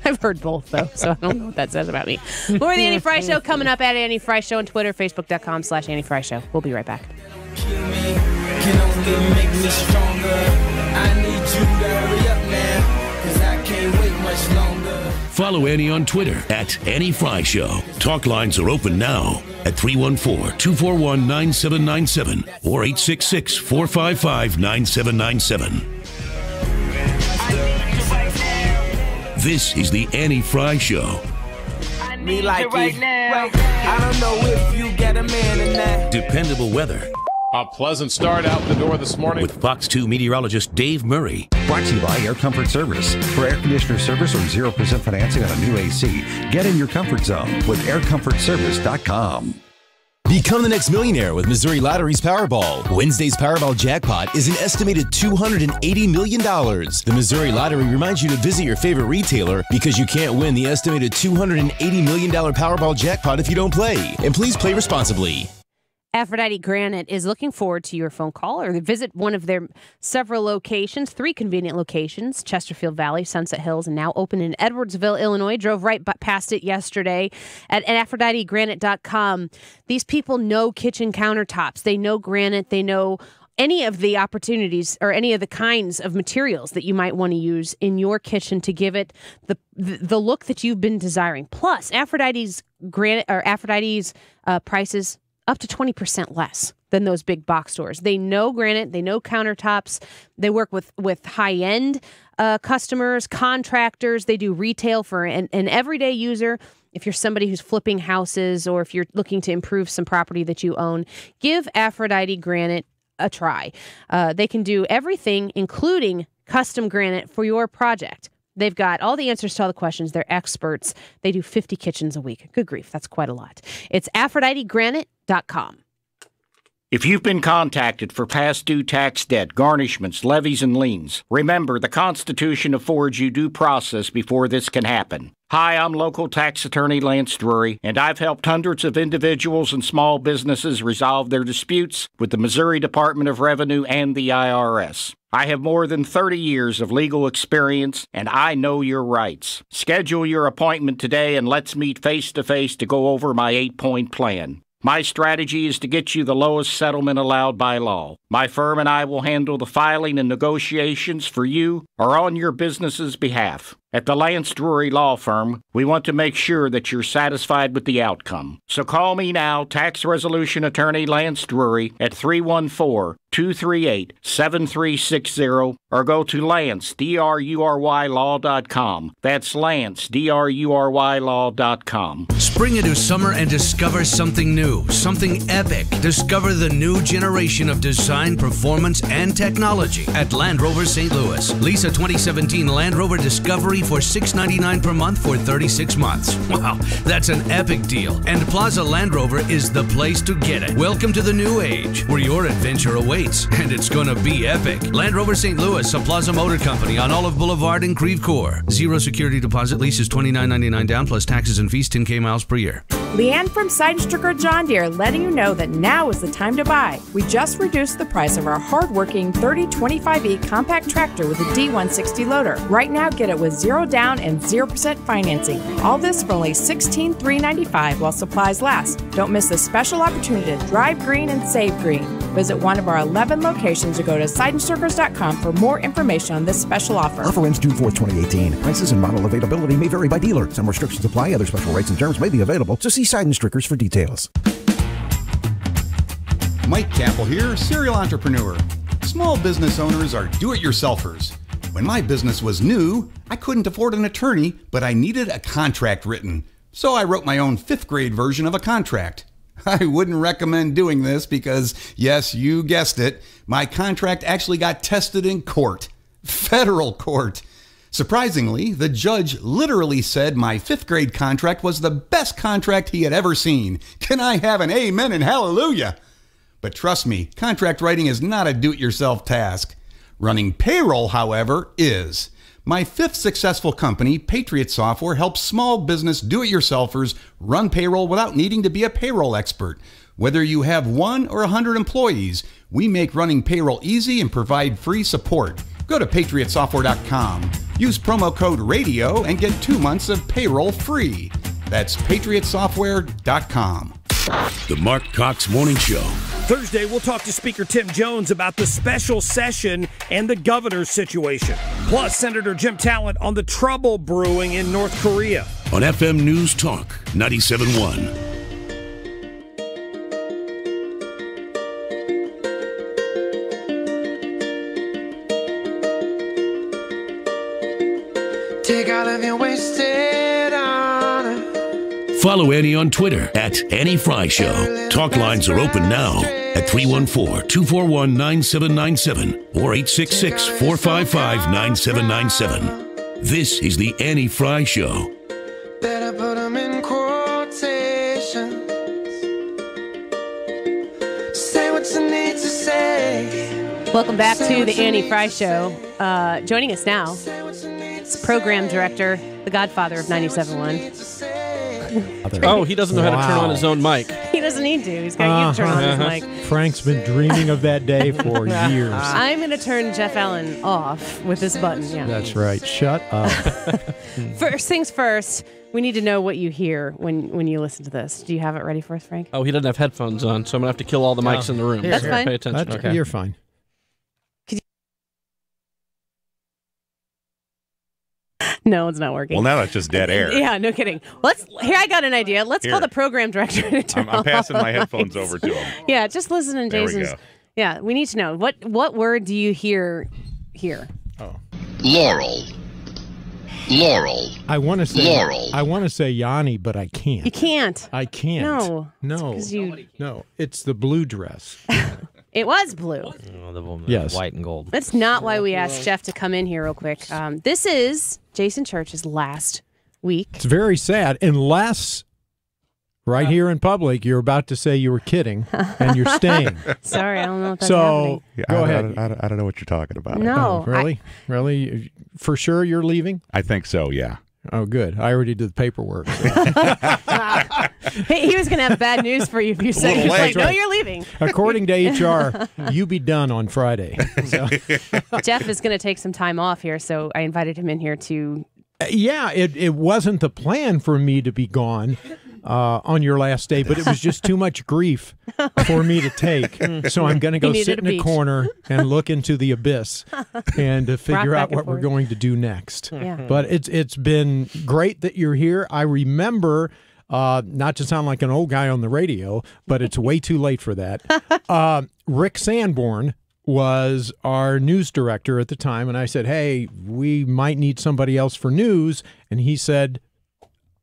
Speaker 18: I've heard both, though, so I don't know what that says about me. More of the Annie Frey Show coming up at Annie Frey Show on Twitter, Facebook.com/Annie Frey Show. We'll be right back.
Speaker 9: Can only make me stronger. I need you to hurry up now, 'cause I can't wait much longer.
Speaker 8: Follow Annie on Twitter at Annie Frey Show. Talk lines are open now at 314-241-9797 or 866-455-9797. This is the Annie Frey Show.
Speaker 9: Me like right now. I don't know if you get a man in that.
Speaker 8: Dependable weather.
Speaker 10: A pleasant start out the door this morning.
Speaker 8: With Fox 2 meteorologist Dave Murray.
Speaker 4: Brought to you by Air Comfort Service. For air conditioner service or 0% financing on a new AC, get in your comfort zone with aircomfortservice.com.
Speaker 12: Become the next millionaire with Missouri Lottery's Powerball. Wednesday's Powerball jackpot is an estimated $280 million. The Missouri Lottery reminds you to visit your favorite retailer because you can't win the estimated $280 million Powerball jackpot if you don't play. And please play responsibly.
Speaker 18: Aphrodite Granite is looking forward to your phone call or visit one of their several locations, 3 convenient locations, Chesterfield Valley, Sunset Hills, and now open in Edwardsville, Illinois. Drove right past it yesterday at AphroditeGranite.com. These people know kitchen countertops. They know granite. They know any of the opportunities or any of the kinds of materials that you might want to use in your kitchen to give it the look that you've been desiring. Plus, Aphrodite's Granite or Aphrodite's prices up to 20% less than those big box stores. They know granite. They know countertops. They work with high-end customers, contractors. They do retail for an everyday user. If you're somebody who's flipping houses or if you're looking to improve some property that you own, give Aphrodite Granite a try. They can do everything, including custom granite for your project. They've got all the answers to all the questions. They're experts. They do 50 kitchens a week. Good grief, that's quite a lot. It's AphroditeGranite.com.
Speaker 15: If you've been contacted for past due tax debt, garnishments, levies, and liens, remember the Constitution affords you due process before this can happen. Hi, I'm local tax attorney Lance Drury, and I've helped hundreds of individuals and small businesses resolve their disputes with the Missouri Department of Revenue and the IRS. I have more than 30 years of legal experience, and I know your rights. Schedule your appointment today and let's meet face-to-face to go over my 8-point plan. My strategy is to get you the lowest settlement allowed by law. My firm and I will handle the filing and negotiations for you or on your business's behalf. At the Lance Drury Law Firm, we want to make sure that you're satisfied with the outcome. So call me now, Tax Resolution Attorney Lance Drury, at 314-238-7360, or go to Lance, DRURYlaw.com. That's Lance, DRURYlaw.com.
Speaker 16: Spring into summer and discover something new, something epic. Discover the new generation of design, performance, and technology at Land Rover St. Louis. Lease a 2017 Land Rover Discovery for $699 per month for 36 months. Wow, that's an epic deal. And Plaza Land Rover is the place to get it. Welcome to the new age, where your adventure awaits, and it's gonna be epic. Land Rover St. Louis, a Plaza Motor Company on Olive Boulevard in Creve Coeur. 0 security deposit, lease is $29.99 down, plus taxes and fees, 10K miles per year.
Speaker 19: Leanne from Seidenstricker John Deere letting you know that now is the time to buy. We just reduced the price of our hard-working 3025E compact tractor with a D160 loader. Right now, get it with 0 down and 0% financing. All this for only $16,395 while supplies last. Don't miss this special opportunity to drive green and save green. Visit one of our 11 locations or go to Seidenstrickers.com for more information on this special offer.
Speaker 20: Offer ends June 4th, 2018. Prices and model availability may vary by dealer. Some restrictions apply. Other special rates and terms may be available. So see Seidenstrickers for details.
Speaker 21: Mike Campbell here, serial entrepreneur. Small business owners are do-it-yourselfers. When my business was new, I couldn't afford an attorney, but I needed a contract written. So I wrote my own 5th grade version of a contract. I wouldn't recommend doing this because, yes, you guessed it, my contract actually got tested in court. Federal court. Surprisingly, the judge literally said my 5th grade contract was the best contract he had ever seen. Can I have an amen and hallelujah? But trust me, contract writing is not a do-it-yourself task. Running payroll, however, is. My fifth successful company, Patriot Software, helps small business do-it-yourselfers run payroll without needing to be a payroll expert. Whether you have 1 or 100 employees, we make running payroll easy and provide free support. Go to patriotsoftware.com. Use promo code RADIO and get 2 months of payroll free. That's patriotsoftware.com.
Speaker 8: The Mark Cox Morning Show.
Speaker 6: Thursday, we'll talk to Speaker Tim Jones about the special session and the governor's situation. Plus, Senator Jim Talent on the trouble brewing in North Korea.
Speaker 8: On FM News Talk 97.1.
Speaker 9: Take all of your wasted honor.
Speaker 8: Follow Annie on Twitter at Annie Frey Show. Talk lines are open now at 314-241-9797 or 866-455-9797. This is the Annie Frey Show.
Speaker 9: Better put them in quotations. Say what you need to say.
Speaker 18: Welcome back to the Annie Frey Show. Joining us now, it's program director, the godfather of 97.1.
Speaker 1: Oh, he doesn't know how to turn on his own mic.
Speaker 18: He doesn't need to. He's got you to turn on his mic.
Speaker 7: Frank's been dreaming of that day for years.
Speaker 18: I'm going to turn Jeff Allen off with this button. Yeah.
Speaker 7: That's right. Shut up.
Speaker 18: First things first, we need to know what you hear when you listen to this. Do you have it ready for us, Frank?
Speaker 1: Oh, he doesn't have headphones on, so I'm going to have to kill all the mics in the room.
Speaker 18: That's fine.
Speaker 1: Pay attention.
Speaker 7: Okay. You're fine.
Speaker 18: No, it's not working.
Speaker 14: Well, now that's just dead air.
Speaker 18: Yeah, no kidding. Here, I got an idea. Let's call the program director to turn
Speaker 14: I'm passing
Speaker 18: on
Speaker 14: my
Speaker 18: the
Speaker 14: headphones
Speaker 18: lights.
Speaker 14: over to him.
Speaker 18: Yeah, just listen to
Speaker 14: There we
Speaker 18: Jason's.
Speaker 14: go.
Speaker 18: Yeah, we need to know what word do you hear here?
Speaker 8: Laurel. Laurel.
Speaker 7: I want to say
Speaker 8: Laurel.
Speaker 7: I want to say Yanni, but I can't.
Speaker 18: You can't.
Speaker 7: I can't.
Speaker 18: No.
Speaker 7: No.
Speaker 18: 'Cause you-
Speaker 7: No. It's the blue dress.
Speaker 18: It was blue.
Speaker 3: Oh, the woman,
Speaker 7: Yes.
Speaker 3: white and gold.
Speaker 18: That's not why we asked Jeff to come in here real quick. This is Jason Church's last week.
Speaker 7: It's very sad, unless right here in public you're about to say you were kidding and you're staying.
Speaker 18: Sorry, I don't know what that's
Speaker 7: So go ahead.
Speaker 14: I don't know what you're talking about.
Speaker 18: No.
Speaker 7: Really? Really? For sure you're leaving?
Speaker 14: I think so, yeah.
Speaker 7: Oh, good. I already did the paperwork.
Speaker 18: Hey, he was going to have bad news for you if you said, he was like, no, you're leaving.
Speaker 7: According to HR, you be done on Friday. So.
Speaker 18: Jeff is going to take some time off here, so I invited him in here to...
Speaker 7: Yeah, it wasn't the plan for me to be gone on your last day, but it was just too much grief for me to take. So I'm going to go sit in a corner and look into the abyss and figure out what we're going to do next.
Speaker 18: Yeah.
Speaker 7: But it's been great that you're here. I remember, not to sound like an old guy on the radio, but it's way too late for that. Rick Sanborn was our news director at the time, and I said, hey, we might need somebody else for news. And he said,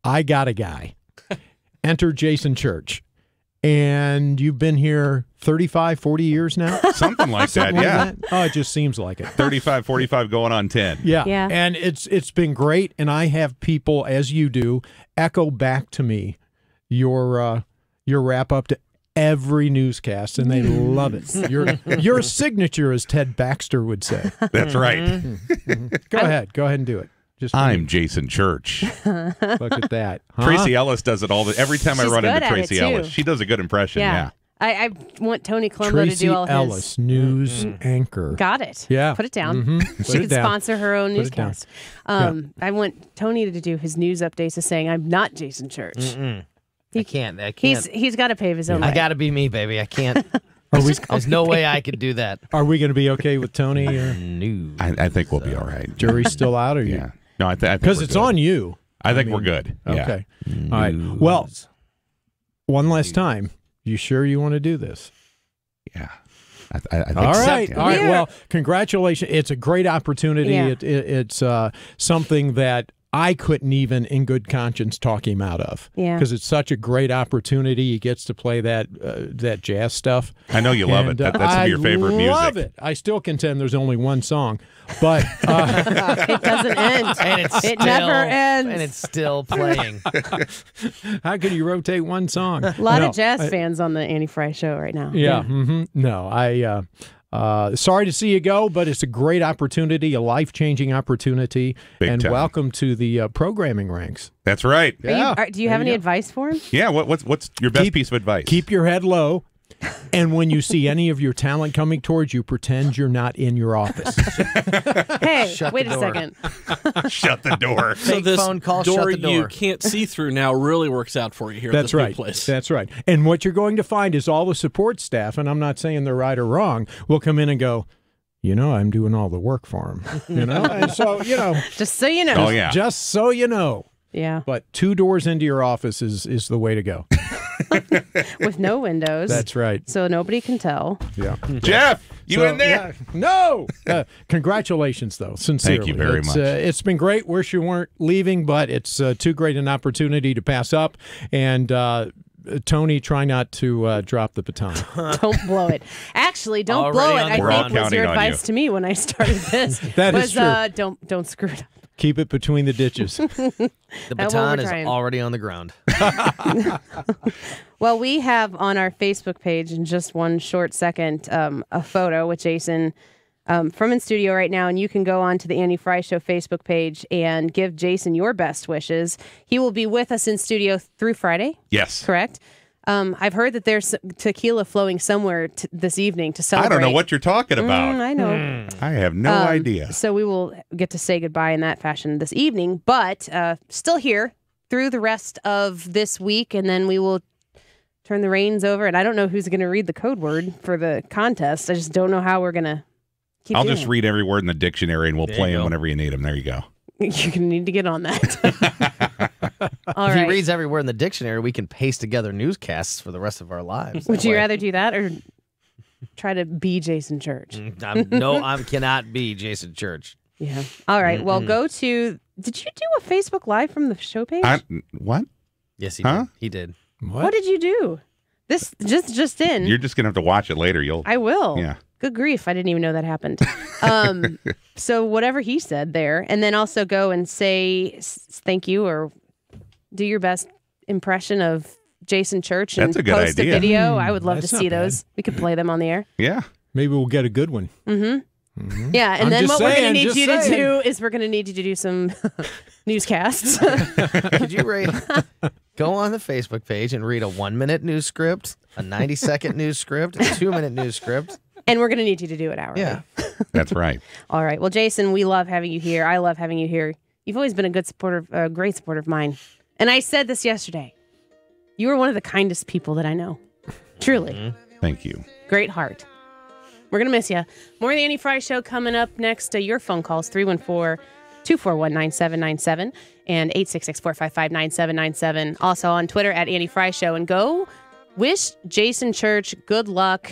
Speaker 7: I got a guy. Enter Jason Church. And you've been here 35, 40 years now?
Speaker 14: Something like that, yeah.
Speaker 7: Like that? Oh, it just seems like it.
Speaker 14: 35, 45 going on 10.
Speaker 7: Yeah. And it's been great, and I have people, as you do, echo back to me your wrap-up to every newscast, and they love it. Your signature, as Ted Baxter would say.
Speaker 14: That's right.
Speaker 7: Go ahead and do it.
Speaker 14: I'm Jason Church.
Speaker 7: Look at that. Huh?
Speaker 14: Tracy Ellis does it every time I
Speaker 18: She's
Speaker 14: run
Speaker 18: good
Speaker 14: into
Speaker 18: at it,
Speaker 14: Tracy
Speaker 18: too.
Speaker 14: Ellis. She does a good impression, yeah.
Speaker 18: I want Tony Colombo
Speaker 7: Tracy
Speaker 18: to do all
Speaker 7: Ellis,
Speaker 18: his...
Speaker 7: news anchor.
Speaker 18: Got it.
Speaker 7: Yeah.
Speaker 18: Put it down.
Speaker 7: Mm-hmm.
Speaker 18: She could sponsor her own newscast. I want Tony to do his news updates of saying, I'm not Jason Church.
Speaker 3: I can't.
Speaker 18: He's got to pave his own way.
Speaker 3: I got to be me, baby. I can't. There's no way I could do that.
Speaker 7: Are we going to be okay with Tony? Or?
Speaker 3: No.
Speaker 14: I think we'll be all right.
Speaker 7: Jury's still out, or you?
Speaker 14: Yeah. No, I think
Speaker 7: because it's on you.
Speaker 14: I think we're good. Yeah.
Speaker 7: Okay. All right. Well, one last time. You sure you want to do this?
Speaker 14: Yeah. I think
Speaker 7: all
Speaker 14: so.
Speaker 7: right.
Speaker 14: Yeah.
Speaker 7: All right. Well, congratulations. It's a great opportunity.
Speaker 18: Yeah.
Speaker 7: It's something that I couldn't even, in good conscience, talk him out of.
Speaker 18: Yeah.
Speaker 7: Because it's such a great opportunity. He gets to play that jazz stuff.
Speaker 14: I know you love it. That's some of your favorite music.
Speaker 7: I love it. I still contend there's only one song, but
Speaker 18: it doesn't end.
Speaker 3: And it
Speaker 18: never ends.
Speaker 3: And it's still playing.
Speaker 7: How can you rotate one song?
Speaker 18: A lot of jazz fans on the Annie Frey show right now.
Speaker 7: Yeah. Mm-hmm. No, Sorry to see you go, but it's a great opportunity, a life-changing opportunity.
Speaker 14: Big time.
Speaker 7: Welcome to the programming ranks.
Speaker 14: That's right.
Speaker 18: Do you have any advice for him?
Speaker 14: Yeah, what's your best piece of advice?
Speaker 7: Keep your head low. And when you see any of your talent coming towards you, pretend you're not in your office.
Speaker 18: Hey, wait a second.
Speaker 14: Shut the door.
Speaker 1: So this
Speaker 3: phone call,
Speaker 1: door
Speaker 3: shut the door.
Speaker 1: you can't see through now really works out for you here.
Speaker 7: That's
Speaker 1: at this
Speaker 7: right.
Speaker 1: new place.
Speaker 7: That's right. And what you're going to find is all the support staff, and I'm not saying they're right or wrong, will come in and go, I'm doing all the work for them. And so,
Speaker 18: Just so you know.
Speaker 14: Oh, yeah.
Speaker 7: Just so you know.
Speaker 18: Yeah.
Speaker 7: But 2 doors into your office is the way to go.
Speaker 18: With no windows.
Speaker 7: That's right.
Speaker 18: So nobody can tell.
Speaker 7: Yeah.
Speaker 14: Jeff, you in there?
Speaker 7: Yeah, no. Congratulations, though. Sincerely.
Speaker 14: Thank you very much.
Speaker 7: It's been great. Wish you weren't leaving, but it's too great an opportunity to pass up. And Tony, try not to drop the baton.
Speaker 18: Don't blow it. Actually, don't
Speaker 3: Already
Speaker 18: blow it.
Speaker 3: on the
Speaker 18: I
Speaker 14: ground.
Speaker 18: think was your
Speaker 14: We're all counting on
Speaker 18: advice to me when I started this.
Speaker 7: That is true.
Speaker 18: Don't screw it up.
Speaker 7: Keep it between the ditches.
Speaker 3: The
Speaker 18: That's what
Speaker 3: baton
Speaker 18: we're
Speaker 3: is
Speaker 18: trying.
Speaker 3: already on the ground.
Speaker 18: Well, we have on our Facebook page in just one short second a photo with Jason from in studio right now, and you can go on to the Annie Frey Show Facebook page and give Jason your best wishes. He will be with us in studio through Friday.
Speaker 14: Yes.
Speaker 18: Correct? I've heard that there's tequila flowing somewhere this evening to celebrate.
Speaker 14: I don't know what you're talking about.
Speaker 18: I know.
Speaker 14: I have no idea.
Speaker 18: So we will get to say goodbye in that fashion this evening, but still here through the rest of this week, and then we will turn the reins over. And I don't know who's going to read the code word for the contest. I just don't know how we're going to keep
Speaker 14: I'll
Speaker 18: doing
Speaker 14: just
Speaker 18: it.
Speaker 14: read every word in the dictionary, and we'll
Speaker 3: There
Speaker 14: play
Speaker 3: you
Speaker 14: them
Speaker 3: go.
Speaker 14: whenever you need them. There you go.
Speaker 18: You're going to need to get on that. All
Speaker 3: If
Speaker 18: right.
Speaker 3: he reads every word in the dictionary, we can paste together newscasts for the rest of our lives.
Speaker 18: Would
Speaker 3: That
Speaker 18: you
Speaker 3: way.
Speaker 18: rather do that or try to be Jason Church?
Speaker 3: I cannot be Jason Church.
Speaker 18: Yeah. All right. Well, go to. Did you do a Facebook Live from the show page?
Speaker 14: What?
Speaker 3: Yes, he
Speaker 14: Huh?
Speaker 3: did. He did.
Speaker 18: What did you do? This just in.
Speaker 14: You're just going to have to watch it later.
Speaker 18: I will.
Speaker 14: Yeah.
Speaker 18: Good grief. I didn't even know that happened. So whatever he said there, and then also go and say thank you or do your best impression of Jason Church and
Speaker 14: That's a good
Speaker 18: post
Speaker 14: idea.
Speaker 18: a video. I would love to
Speaker 7: That's not
Speaker 18: see
Speaker 7: bad.
Speaker 18: those. We could play them on the air.
Speaker 14: Yeah.
Speaker 7: Maybe we'll get a good one.
Speaker 18: Mm-hmm. Yeah, and
Speaker 7: I'm
Speaker 18: then
Speaker 7: just
Speaker 18: what we're
Speaker 7: saying,
Speaker 18: going to need
Speaker 7: just
Speaker 18: you to
Speaker 7: saying.
Speaker 18: do is we're going to need you to do some newscasts.
Speaker 3: Could you go on the Facebook page and read a 1-minute news script, a 90-second news script, a 2-minute news script?
Speaker 18: And we're going to need you to do it hourly.
Speaker 3: Yeah.
Speaker 14: That's right.
Speaker 18: All right. Well, Jason, we love having you here. I love having you here. You've always been a good supporter, a great supporter of mine. And I said this yesterday. You are one of the kindest people that I know. Truly.
Speaker 14: Thank you.
Speaker 18: Great heart. We're going to miss you. More of the Annie Frey Show coming up next. Your phone calls, 314-241-9797 and 866-455-9797. Also on Twitter at Annie Frey Show. And go wish Jason Church good luck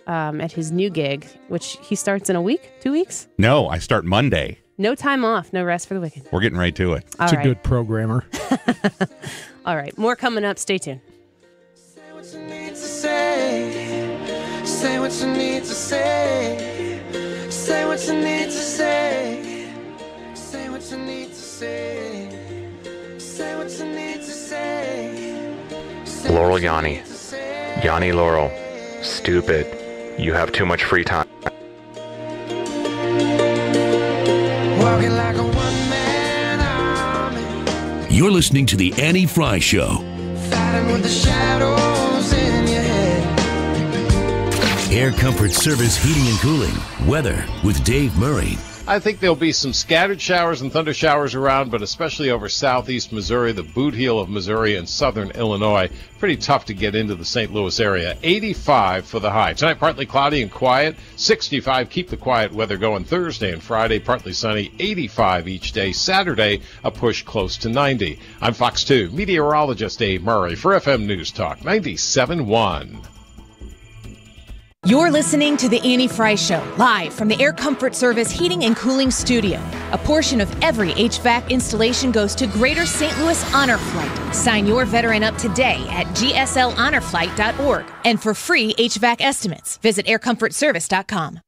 Speaker 18: at his new gig, which he starts in a week, 2 weeks.
Speaker 14: No, I start Monday.
Speaker 18: No time off, no rest for the wicked.
Speaker 14: We're getting right to it.
Speaker 18: All
Speaker 7: It's a
Speaker 18: right.
Speaker 7: good programmer.
Speaker 18: All right. More coming up. Stay tuned.
Speaker 9: Say what you need to say. Say what you need to say. Say what you need to say. Say what you need to say. Say what you need to say.
Speaker 5: Laurel Yanni. Yanni Laurel. Stupid. You have too much free time.
Speaker 9: Walking like a one-man army.
Speaker 8: You're listening to The Annie Frey Show.
Speaker 9: Fighting with the shadows in your head.
Speaker 8: Air Comfort Service Heating and Cooling. Weather with Dave Murray.
Speaker 10: I think there'll be some scattered showers and thunder showers around, but especially over southeast Missouri, the boot heel of Missouri, and southern Illinois. Pretty tough to get into the St. Louis area. 85 for the high. Tonight, partly cloudy and quiet. 65, keep the quiet weather going. Thursday and Friday, partly sunny. 85 each day. Saturday, a push close to 90. I'm Fox 2 meteorologist Dave Murray for FM News Talk 97.1.
Speaker 11: You're listening to The Annie Frey Show, live from the Air Comfort Service Heating and Cooling Studio. A portion of every HVAC installation goes to Greater St. Louis Honor Flight. Sign your veteran up today at gsLHonorFlight.org. And for free HVAC estimates, visit aircomfortservice.com.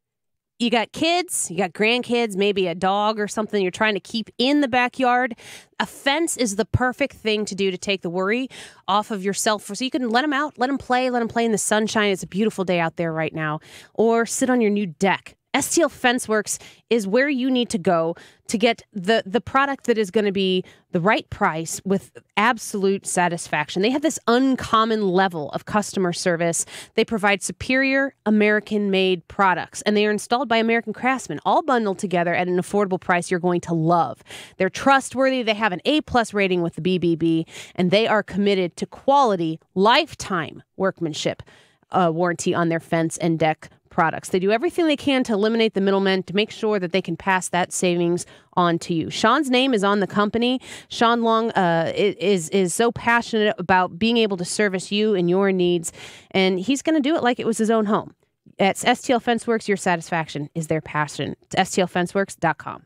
Speaker 18: you got kids, you got grandkids, maybe a dog or something you're trying to keep in the backyard, a fence is the perfect thing to do to take the worry off of yourself. So you can let them out, let them play in the sunshine. It's a beautiful day out there right now. Or sit on your new deck. STL FenceWorks is where you need to go to get the product that is going to be the right price with absolute satisfaction. They have this uncommon level of customer service. They provide superior American-made products, and they are installed by American craftsmen, all bundled together at an affordable price you're going to love. They're trustworthy. They have an A+ rating with the BBB, and they are committed to quality, lifetime workmanship warranty on their fence and deck products. They do everything they can to eliminate the middlemen to make sure that they can pass that savings on to you. Sean's name is on the company. Sean Long is so passionate about being able to service you and your needs, and he's going to do it like it was his own home. At STL FenceWorks, your satisfaction is their passion. It's STLFenceWorks.com.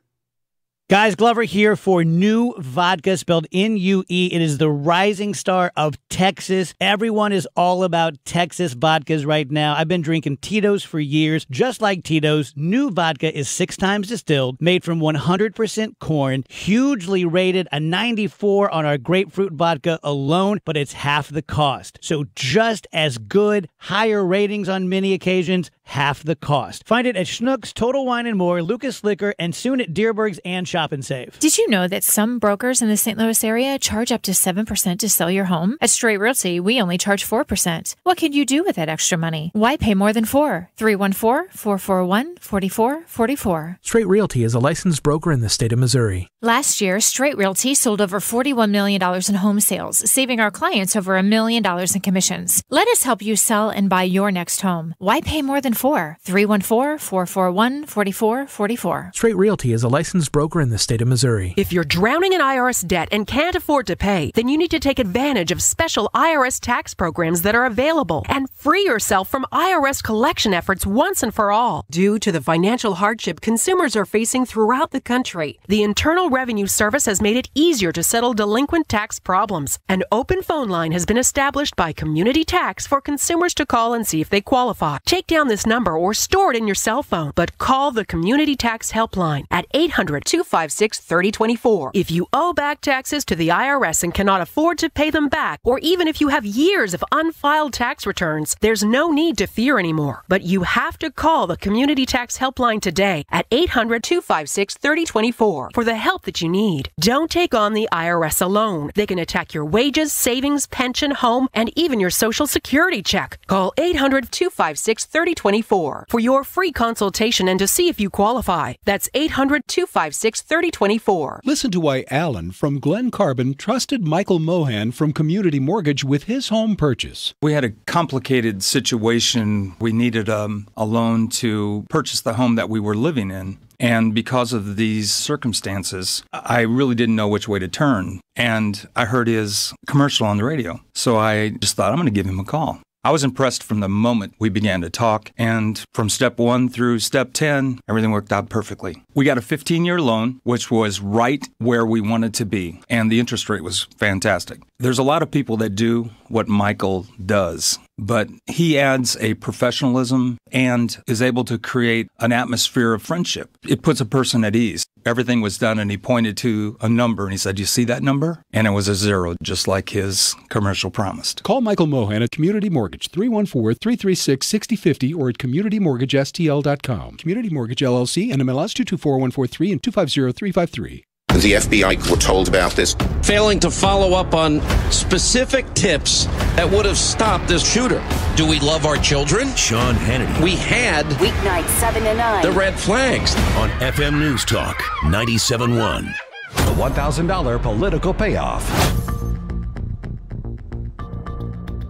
Speaker 13: Guys, Glover here for New Vodka, spelled N-U-E. It is the rising star of Texas. Everyone is all about Texas vodkas right now. I've been drinking Tito's for years. Just like Tito's, New Vodka is 6 times distilled, made from 100% corn, hugely rated, a 94 on our grapefruit vodka alone, but it's half the cost. So just as good, higher ratings on many occasions, half the cost. Find it at Schnucks, Total Wine & More, Lucas Liquor, and soon at Dearborg's and Shop and Save.
Speaker 17: Did you know that some brokers in the St. Louis area charge up to 7% to sell your home? At Straight Realty, we only charge 4%. What could you do with that extra money? Why pay more than 4? 314-441-4444.
Speaker 22: Straight Realty is a licensed broker in the state of Missouri.
Speaker 17: Last year, Straight Realty sold over $41 million in home sales, saving our clients over $1 million in commissions. Let us help you sell and buy your next home. Why pay more than 4? 314-441-4444.
Speaker 22: Straight Realty is a licensed broker in the state of Missouri.
Speaker 23: If you're drowning in IRS debt and can't afford to pay, then you need to take advantage of special IRS tax programs that are available and free yourself from IRS collection efforts once and for all. Due to the financial hardship consumers are facing throughout the country, the Internal Revenue Service has made it easier to settle delinquent tax problems. An open phone line has been established by Community Tax for consumers to call and see if they qualify. Take down this number or store it in your cell phone, but call the Community Tax Helpline at 800-256-3024. If you owe back taxes to the IRS and cannot afford to pay them back, or even if you have years of unfiled tax returns, there's no need to fear anymore. But you have to call the Community Tax Helpline today at 800-256-3024 for the help that you need. Don't take on the IRS alone. They can attack your wages, savings, pension, home, and even your Social Security check. Call 800-256-3024 for your free consultation and to see if you qualify. That's 800-256-3024.
Speaker 24: Listen to why Alan from Glen Carbon trusted Michael Mohan from Community Mortgage with his home purchase.
Speaker 25: We had a complicated situation. We needed a loan to purchase the home that we were living in. And because of these circumstances, I really didn't know which way to turn. And I heard his commercial on the radio. So I just thought, I'm going to give him a call. I was impressed from the moment we began to talk, and from step 1 through step 10, everything worked out perfectly. We got a 15-year loan, which was right where we wanted to be, and the interest rate was fantastic. There's a lot of people that do what Michael does, but he adds a professionalism and is able to create an atmosphere of friendship. It puts a person at ease. Everything was done, and he pointed to a number, and he said, "You see that number?" And it was a 0, just like his commercial promised.
Speaker 24: Call Michael Mohan at Community Mortgage, 314-336-6050, or at communitymortgagestl.com. Community Mortgage LLC, NMLS 224143 and 250353.
Speaker 26: The FBI were told about this.
Speaker 27: Failing to follow up on specific tips that would have stopped this shooter. Do we love our children?
Speaker 8: Sean Hannity.
Speaker 27: We had
Speaker 28: weeknights 7 to 9.
Speaker 27: The red flags
Speaker 8: on FM News Talk 97.1.
Speaker 4: The $1,000 political payoff.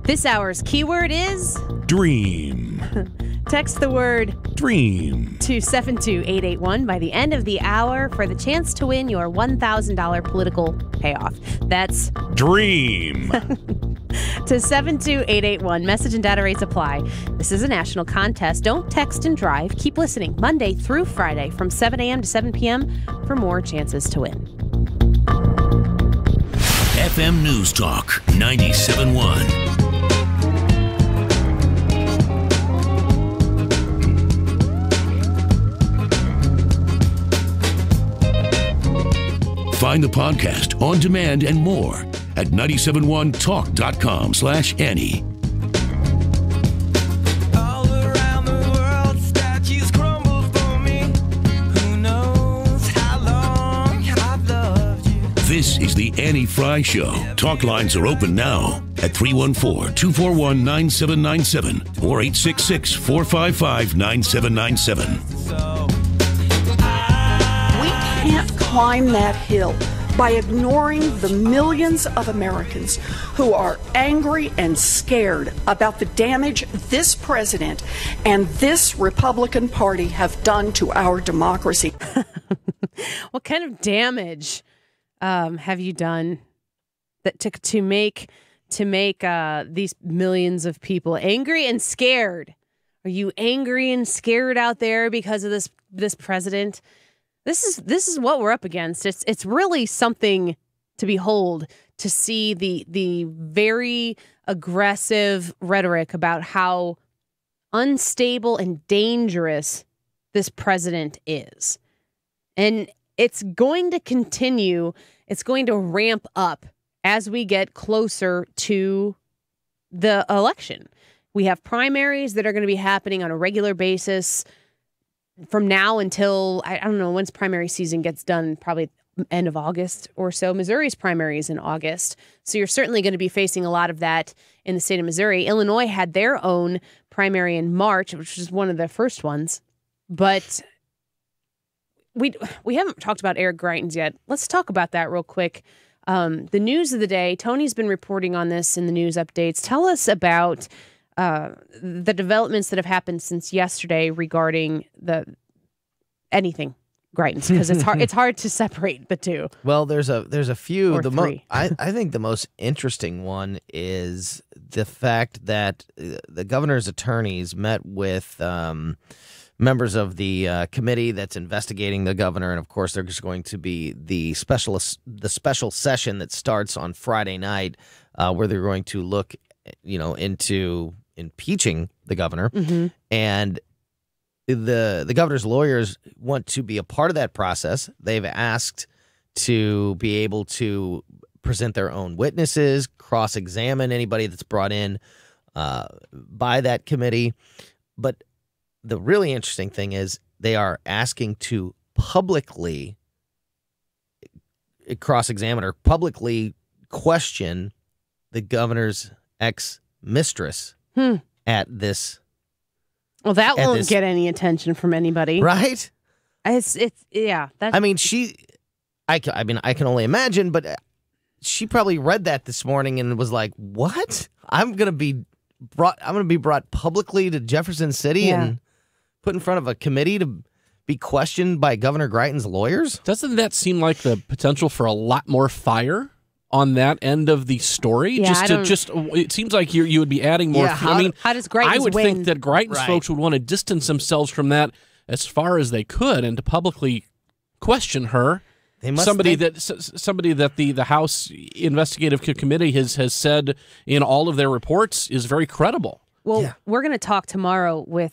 Speaker 18: This hour's keyword is
Speaker 22: dream.
Speaker 18: Text the word
Speaker 22: dream
Speaker 18: to 72881 by the end of the hour for the chance to win your $1,000 political payoff. That's
Speaker 22: dream.
Speaker 18: To 72881. Message and data rates apply. This is a national contest. Don't text and drive. Keep listening Monday through Friday from 7 a.m. to 7 p.m. for more chances to win.
Speaker 8: FM News Talk 97.1.
Speaker 2: Find the podcast, on demand, and more at 971talk.com/Annie. This is the Annie Frey Show. Talk lines are open now at 314-241-9797 or 866-455-9797.
Speaker 12: We can't climb that hill by ignoring the millions of Americans who are angry and scared about the damage this president and this Republican Party have done to our democracy.
Speaker 18: What kind of damage have you done that to make these millions of people angry and scared? Are you angry and scared out there because of this president? This is what we're up against. It's really something to behold, to see the very aggressive rhetoric about how unstable and dangerous this president is. And it's going to continue. It's going to ramp up as we get closer to the election. We have primaries that are going to be happening on a regular basis from now until, I don't know, once primary season gets done, probably end of August or so. Missouri's primary is in August. So you're certainly going to be facing a lot of that in the state of Missouri. Illinois had their own primary in March, which was one of the first ones. But we haven't talked about Eric Greitens yet. Let's talk about that real quick. The news of the day, Tony's been reporting on this in the news updates. Tell us about the developments that have happened since yesterday regarding anything Greitens, because it's hard to separate the two.
Speaker 3: Well, there's a few.
Speaker 18: Or three.
Speaker 3: I think the most interesting one is the fact that the governor's attorneys met with members of the committee that's investigating the governor, and of course, there's going to be the special session that starts on Friday night, where they're going to look, into impeaching the governor, and the governor's lawyers want to be a part of that process. They've asked to be able to present their own witnesses, cross-examine anybody that's brought in by that committee, but the really interesting thing is they are asking to publicly cross-examine or publicly question the governor's ex-mistress at this.
Speaker 18: Well, that won't get any attention from anybody,
Speaker 3: right?
Speaker 18: It's yeah. That's,
Speaker 3: I mean, I can only imagine, but she probably read that this morning and was like, "What? I'm gonna be brought publicly to Jefferson City and put in front of a committee to be questioned by Governor Greitens' lawyers?"
Speaker 1: Doesn't that seem like the potential for a lot more fire on that end of the story?
Speaker 18: Yeah,
Speaker 1: it seems like you would be adding more.
Speaker 18: How does Greitens
Speaker 1: I would
Speaker 18: win?
Speaker 1: think that Greitens folks would want to distance themselves from that as far as they could, and to publicly question her. Somebody that the House Investigative Committee has said in all of their reports is very credible.
Speaker 18: Well, we're going to talk tomorrow with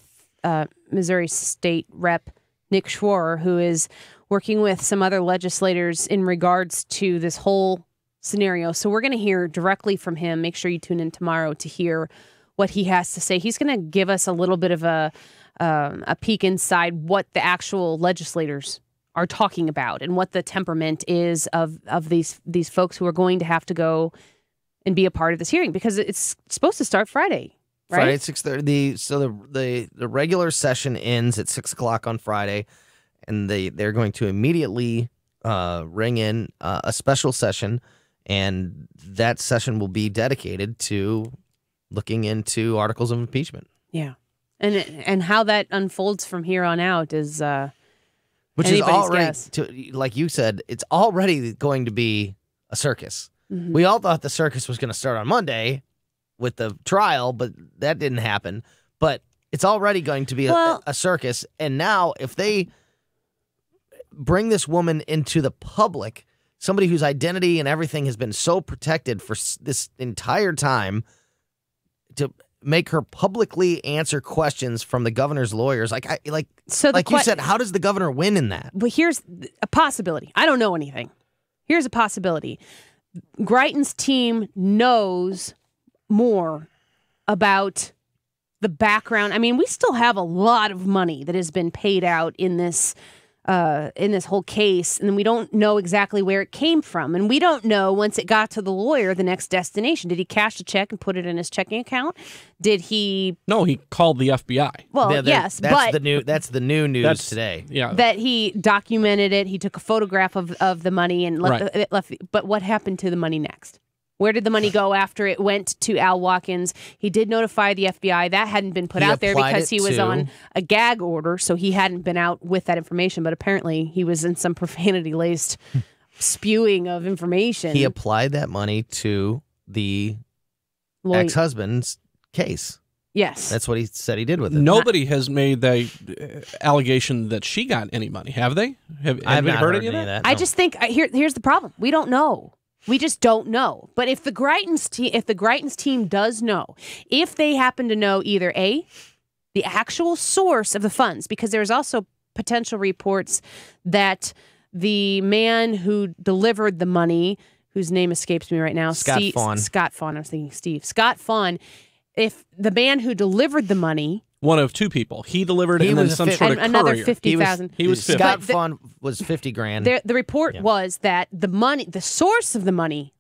Speaker 18: Missouri State Rep Nick Schroer, who is working with some other legislators in regards to this whole scenario. So we're going to hear directly from him. Make sure you tune in tomorrow to hear what he has to say. He's going to give us a little bit of a peek inside what the actual legislators are talking about and what the temperament is of these folks who are going to have to go and be a part of this hearing, because it's supposed to start Friday. Right?
Speaker 3: Friday at 6:30. So the regular session ends at 6:00 on Friday, and they're going to immediately ring in a special session, and that session will be dedicated to looking into articles of impeachment.
Speaker 18: Yeah, and how that unfolds from here on out is
Speaker 3: which is already,
Speaker 18: guess.
Speaker 3: Like you said, it's already going to be a circus.
Speaker 18: Mm-hmm.
Speaker 3: We all thought the circus was going to start on Monday with the trial, but that didn't happen. But it's already going to be a circus. And now if they bring this woman into the public, somebody whose identity and everything has been so protected for this entire time, to make her publicly answer questions from the governor's lawyers, you said, how does the governor win in that?
Speaker 18: But here's a possibility. I don't know anything. Here's a possibility. Greitens' team knows more about the background. I mean, we still have a lot of money that has been paid out in this whole case, and we don't know exactly where it came from. And we don't know, once it got to the lawyer, the next destination. Did he cash a check and put it in his checking account? Did he?
Speaker 1: No, he called the FBI.
Speaker 18: Well, yes,
Speaker 3: that's
Speaker 18: but
Speaker 3: that's the new news today.
Speaker 1: Yeah,
Speaker 18: that he documented it. He took a photograph of the money and left. But what happened to the money next? Where did the money go after it went to Al Watkins? He did notify the FBI. That hadn't been put out there because he was on a gag order, so he hadn't been out with that information. But apparently he was in some profanity-laced spewing of information.
Speaker 3: He applied that money to the ex-husband's case.
Speaker 18: Yes.
Speaker 3: That's what he said he did with it.
Speaker 1: Nobody has made the allegation that she got any money, have they? Have you heard any of that?
Speaker 18: I just think here's the problem. We don't know. We just don't know. But if the Greitens team does know, if they happen to know either A, the actual source of the funds, because there's also potential reports that the man who delivered the money, whose name escapes me right now,
Speaker 3: Scott Fawn.
Speaker 18: I was thinking Steve. Scott Fawn. If the man who delivered the money,
Speaker 1: one of two people, he delivered it, and then some sort of
Speaker 18: another
Speaker 1: courier.
Speaker 18: 50,000.
Speaker 1: He was 50.
Speaker 3: Scott Fawn was 50 grand.
Speaker 18: The report was that the source of the money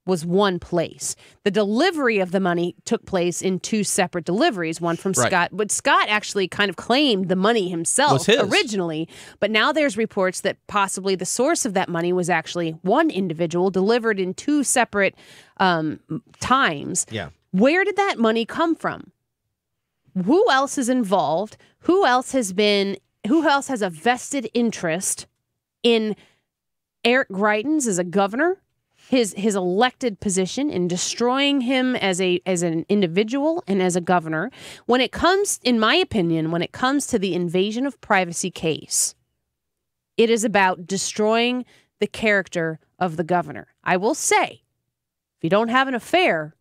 Speaker 18: was one place. The delivery of the money took place in two separate deliveries, one from Scott. But Scott actually kind of claimed the money himself originally. But now there's reports that possibly the source of that money was actually one individual delivered in two separate times.
Speaker 3: Yeah.
Speaker 18: Where did that money come from? Who else is involved? Who else has a vested interest in Eric Greitens as a governor, his elected position, in destroying him as an individual and as a governor? When it comes, in my opinion, when it comes to the invasion of privacy case, it is about destroying the character of the governor. I will say, if you don't have an affair,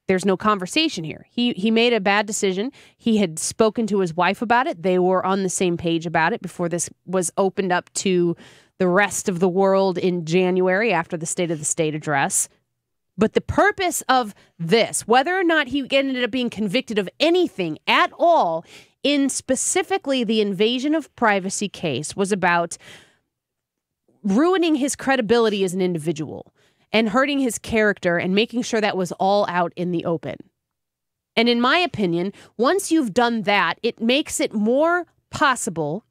Speaker 18: there's no conversation here. He made a bad decision. He had spoken to his wife about it. They were on the same page about it before this was opened up to the rest of the world in January after the State of the State address. But the purpose of this, whether or not he ended up being convicted of anything at all, in specifically the invasion of privacy case, was about ruining his credibility as an individual and hurting his character and making sure that was all out in the open. And in my opinion, once you've done that, it makes it more possible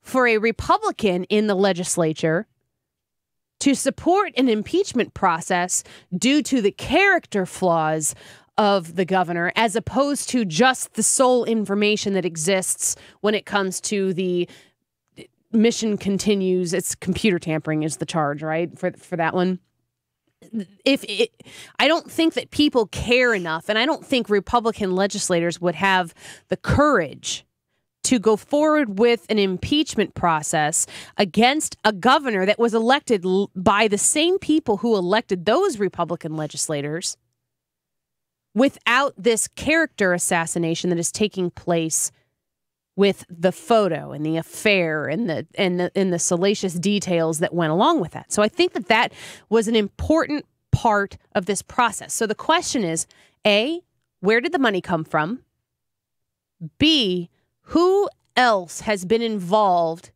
Speaker 18: for a Republican in the legislature to support an impeachment process due to the character flaws of the governor, as opposed to just the sole information that exists when it comes to the mission continues. It's computer tampering is the charge, right? For that one. I don't think that people care enough, and I don't think Republican legislators would have the courage to go forward with an impeachment process against a governor that was elected by the same people who elected those Republican legislators, without this character assassination that is taking place with the photo and the affair and the salacious details that went along with that. So I think that was an important part of this process. So the question is, A, where did the money come from? B, who else has been involved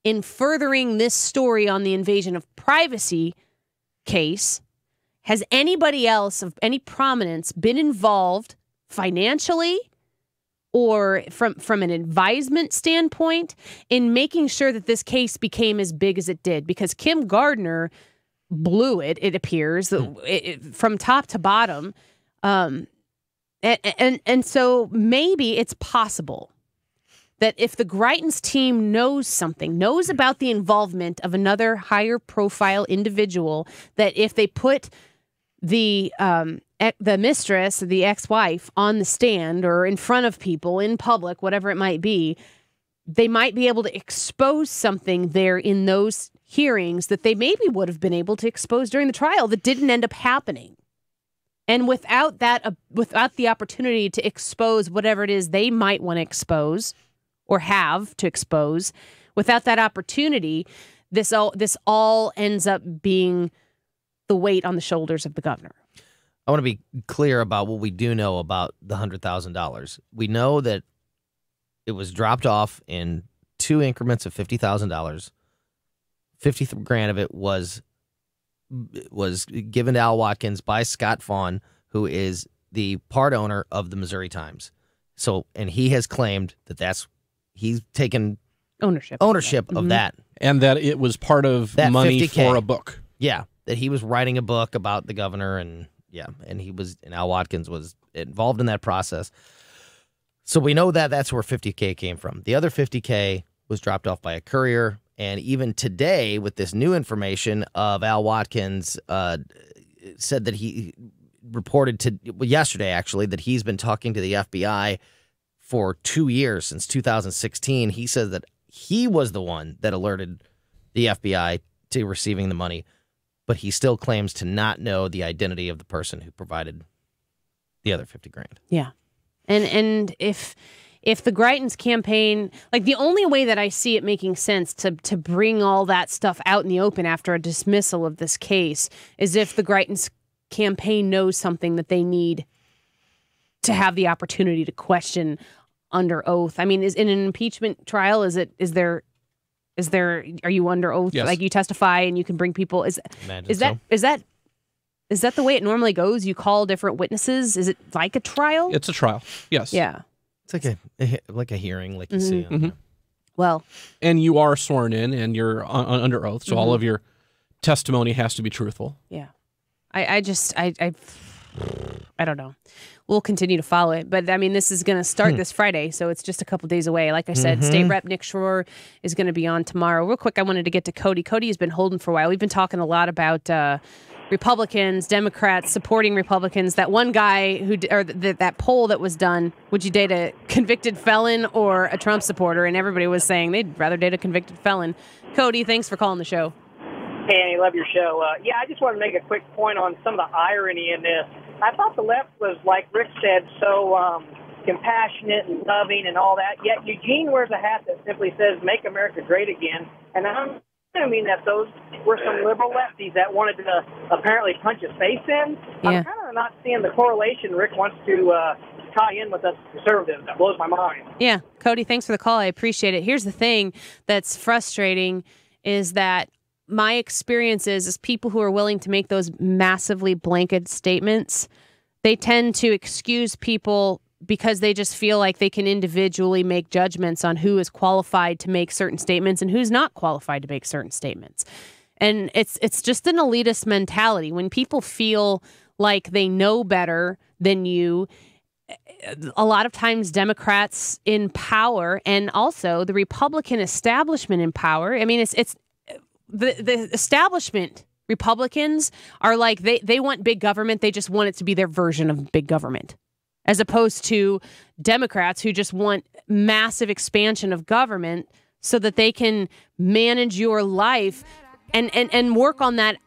Speaker 18: in furthering this story on the invasion of privacy case? Has anybody else of any prominence been involved financially or from an advisement standpoint in making sure that this case became as big as it did? Because Kim Gardner blew it appears, from top to bottom. And so maybe it's possible that if the Greitens team knows about the involvement of another higher profile individual, that if they put the mistress, the ex-wife, on the stand or in front of people in public, whatever it might be, they might be able to expose something there in those hearings that they maybe would have been able to expose during the trial that didn't end up happening. And without the opportunity to expose whatever it is they might want to expose or have to expose, without that opportunity, this all ends up being the weight on the shoulders of the governor.
Speaker 3: I want to be clear about what we do know about the $100,000. We know that it was dropped off in 2 increments of $50,000. $50,000 of it was given to Al Watkins by Scott Vaughn, who is the part owner of the Missouri Times. So, and he has claimed that he's taken
Speaker 18: ownership
Speaker 3: of that.
Speaker 1: And that it was part of
Speaker 3: that
Speaker 1: money
Speaker 3: $50K.
Speaker 1: for a book.
Speaker 3: Yeah, that he was writing a book about the governor, and Al Watkins was involved in that process. So we know that that's where $50K came from. The other $50K was dropped off by a courier, and even today, with this new information of Al Watkins, said that he reported yesterday actually that he's been talking to the FBI for 2 years, since 2016. He says that he was the one that alerted the FBI to receiving the money, but he still claims to not know the identity of the person who provided the other $50,000.
Speaker 18: Yeah. And if the Greitens campaign, like, the only way that I see it making sense to bring all that stuff out in the open after a dismissal of this case is if the Greitens campaign knows something that they need to have the opportunity to question under oath. I mean, is in an impeachment trial, are you under oath?
Speaker 1: Yes.
Speaker 18: Like, you testify and you can bring people. Is that the way it normally goes? You call different witnesses? Is it like a trial?
Speaker 1: It's a trial. Yes.
Speaker 18: Yeah.
Speaker 3: It's like a hearing, like you see.
Speaker 18: Well,
Speaker 1: and you are sworn in, and you're under oath, so all of your testimony has to be truthful.
Speaker 18: Yeah. I don't know. We'll continue to follow it. But, I mean, this is going to start this Friday, so it's just a couple days away. Like I said, State Rep Nick Schroer is going to be on tomorrow. Real quick, I wanted to get to Cody. Cody has been holding for a while. We've been talking a lot about Republicans, Democrats, supporting Republicans. That one guy that poll that was done, would you date a convicted felon or a Trump supporter? And everybody was saying they'd rather date a convicted felon. Cody, thanks for calling the show.
Speaker 6: Hey, Annie, love your show. I just want to make a quick point on some of the irony in this. I thought the left was, like Rick said, so compassionate and loving and all that, yet Eugene wears a hat that simply says, "Make America Great Again." And I mean that those were some liberal lefties that wanted to apparently punch his face in.
Speaker 18: Yeah.
Speaker 6: I'm kind of not seeing the correlation Rick wants to tie in with us conservatives. That blows my mind.
Speaker 18: Yeah, Cody, thanks for the call. I appreciate it. Here's the thing that's frustrating is that my experience is people who are willing to make those massively blanket statements, they tend to excuse people because they just feel like they can individually make judgments on who is qualified to make certain statements and who's not qualified to make certain statements. And it's just an elitist mentality. When people feel like they know better than you, a lot of times Democrats in power and also the Republican establishment in power, I mean, it's the establishment Republicans are like, they want big government. They just want it to be their version of big government, as opposed to Democrats who just want massive expansion of government so that they can manage your life and work on that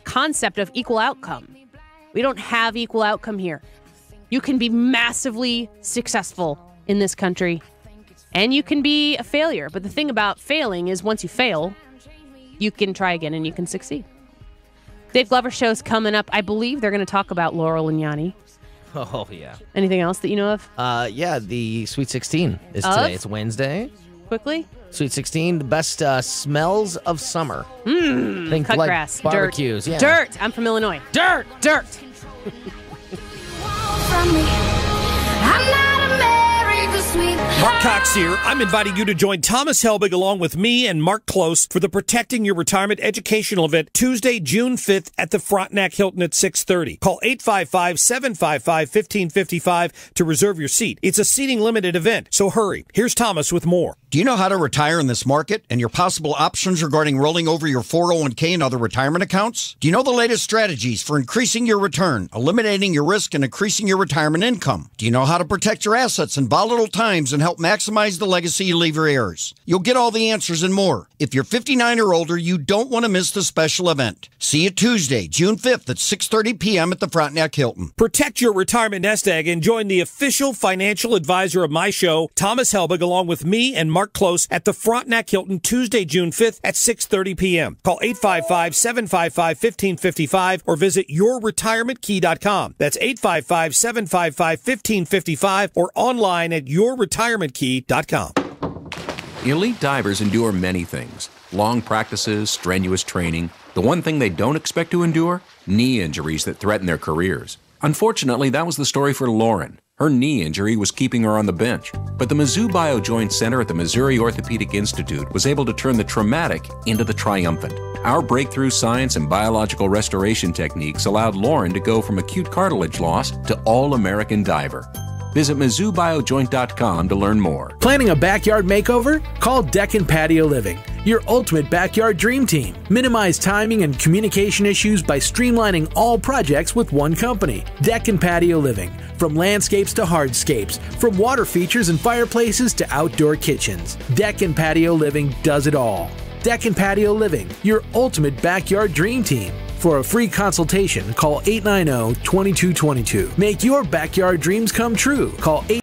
Speaker 18: concept of equal outcome. We don't have equal outcome here. You can be massively successful in this country and you can be a failure. But the thing about failing is once you fail, you can try again and you can succeed. Dave Glover show's coming up. I believe they're going to talk about Laurel and Yanni.
Speaker 3: Oh, yeah.
Speaker 18: Anything else that you know of?
Speaker 3: Yeah, the Sweet 16 is today. It's Wednesday.
Speaker 18: Quickly?
Speaker 3: Sweet 16, the best smells of summer. Think
Speaker 18: Cut
Speaker 3: like
Speaker 18: grass,
Speaker 3: barbecues.
Speaker 18: dirt.
Speaker 3: Yeah.
Speaker 18: Dirt. I'm from Illinois. Dirt.
Speaker 14: Mark Cox here. I'm inviting you to join Thomas Helbig along with me and Mark Close for the Protecting Your Retirement educational event Tuesday, June 5th at the Frontenac Hilton at 6:30. Call 855-755-1555 to reserve your seat. It's a seating limited event, so hurry. Here's Thomas with more.
Speaker 15: Do you know how to retire in this market and your possible options regarding rolling over your 401k and other retirement accounts? Do you know the latest strategies for increasing your return, eliminating your risk, and increasing your retirement income? Do you know how to protect your assets in volatile times and help maximize the legacy you leave your heirs? You'll get all the answers and more. If you're 59 or older, you don't want to miss the special event. See you Tuesday, June 5th at 6:30 p.m. at the Frontenac Hilton.
Speaker 14: Protect your retirement nest egg and join the official financial advisor of my show, Thomas Helbig, along with me and Mark Mark Close at the Frontenac Hilton Tuesday, June 5th at 6:30 p.m. Call 855-755-1555 or visit yourretirementkey.com. That's 855-755-1555 or online at yourretirementkey.com.
Speaker 5: Elite divers endure many things. Long practices, strenuous training. The one thing they don't expect to endure? Knee injuries that threaten their careers. Unfortunately, that was the story for Lauren. Her knee injury was keeping her on the bench. But the Mizzou BioJoint Center at the Missouri Orthopedic Institute was able to turn the traumatic into the triumphant. Our breakthrough science and biological restoration techniques allowed Lauren to go from acute cartilage loss to all-American diver. Visit MizzouBioJoint.com to learn more.
Speaker 22: Planning a backyard makeover? Call Deck and Patio Living, your ultimate backyard dream team. Minimize timing and communication issues by streamlining all projects with one company. Deck and Patio Living. From landscapes to hardscapes, from water features and fireplaces to outdoor kitchens. Deck and Patio Living does it all. Deck and Patio Living, your ultimate backyard dream team. For a free consultation, call 890-2222. Make your backyard dreams come true. Call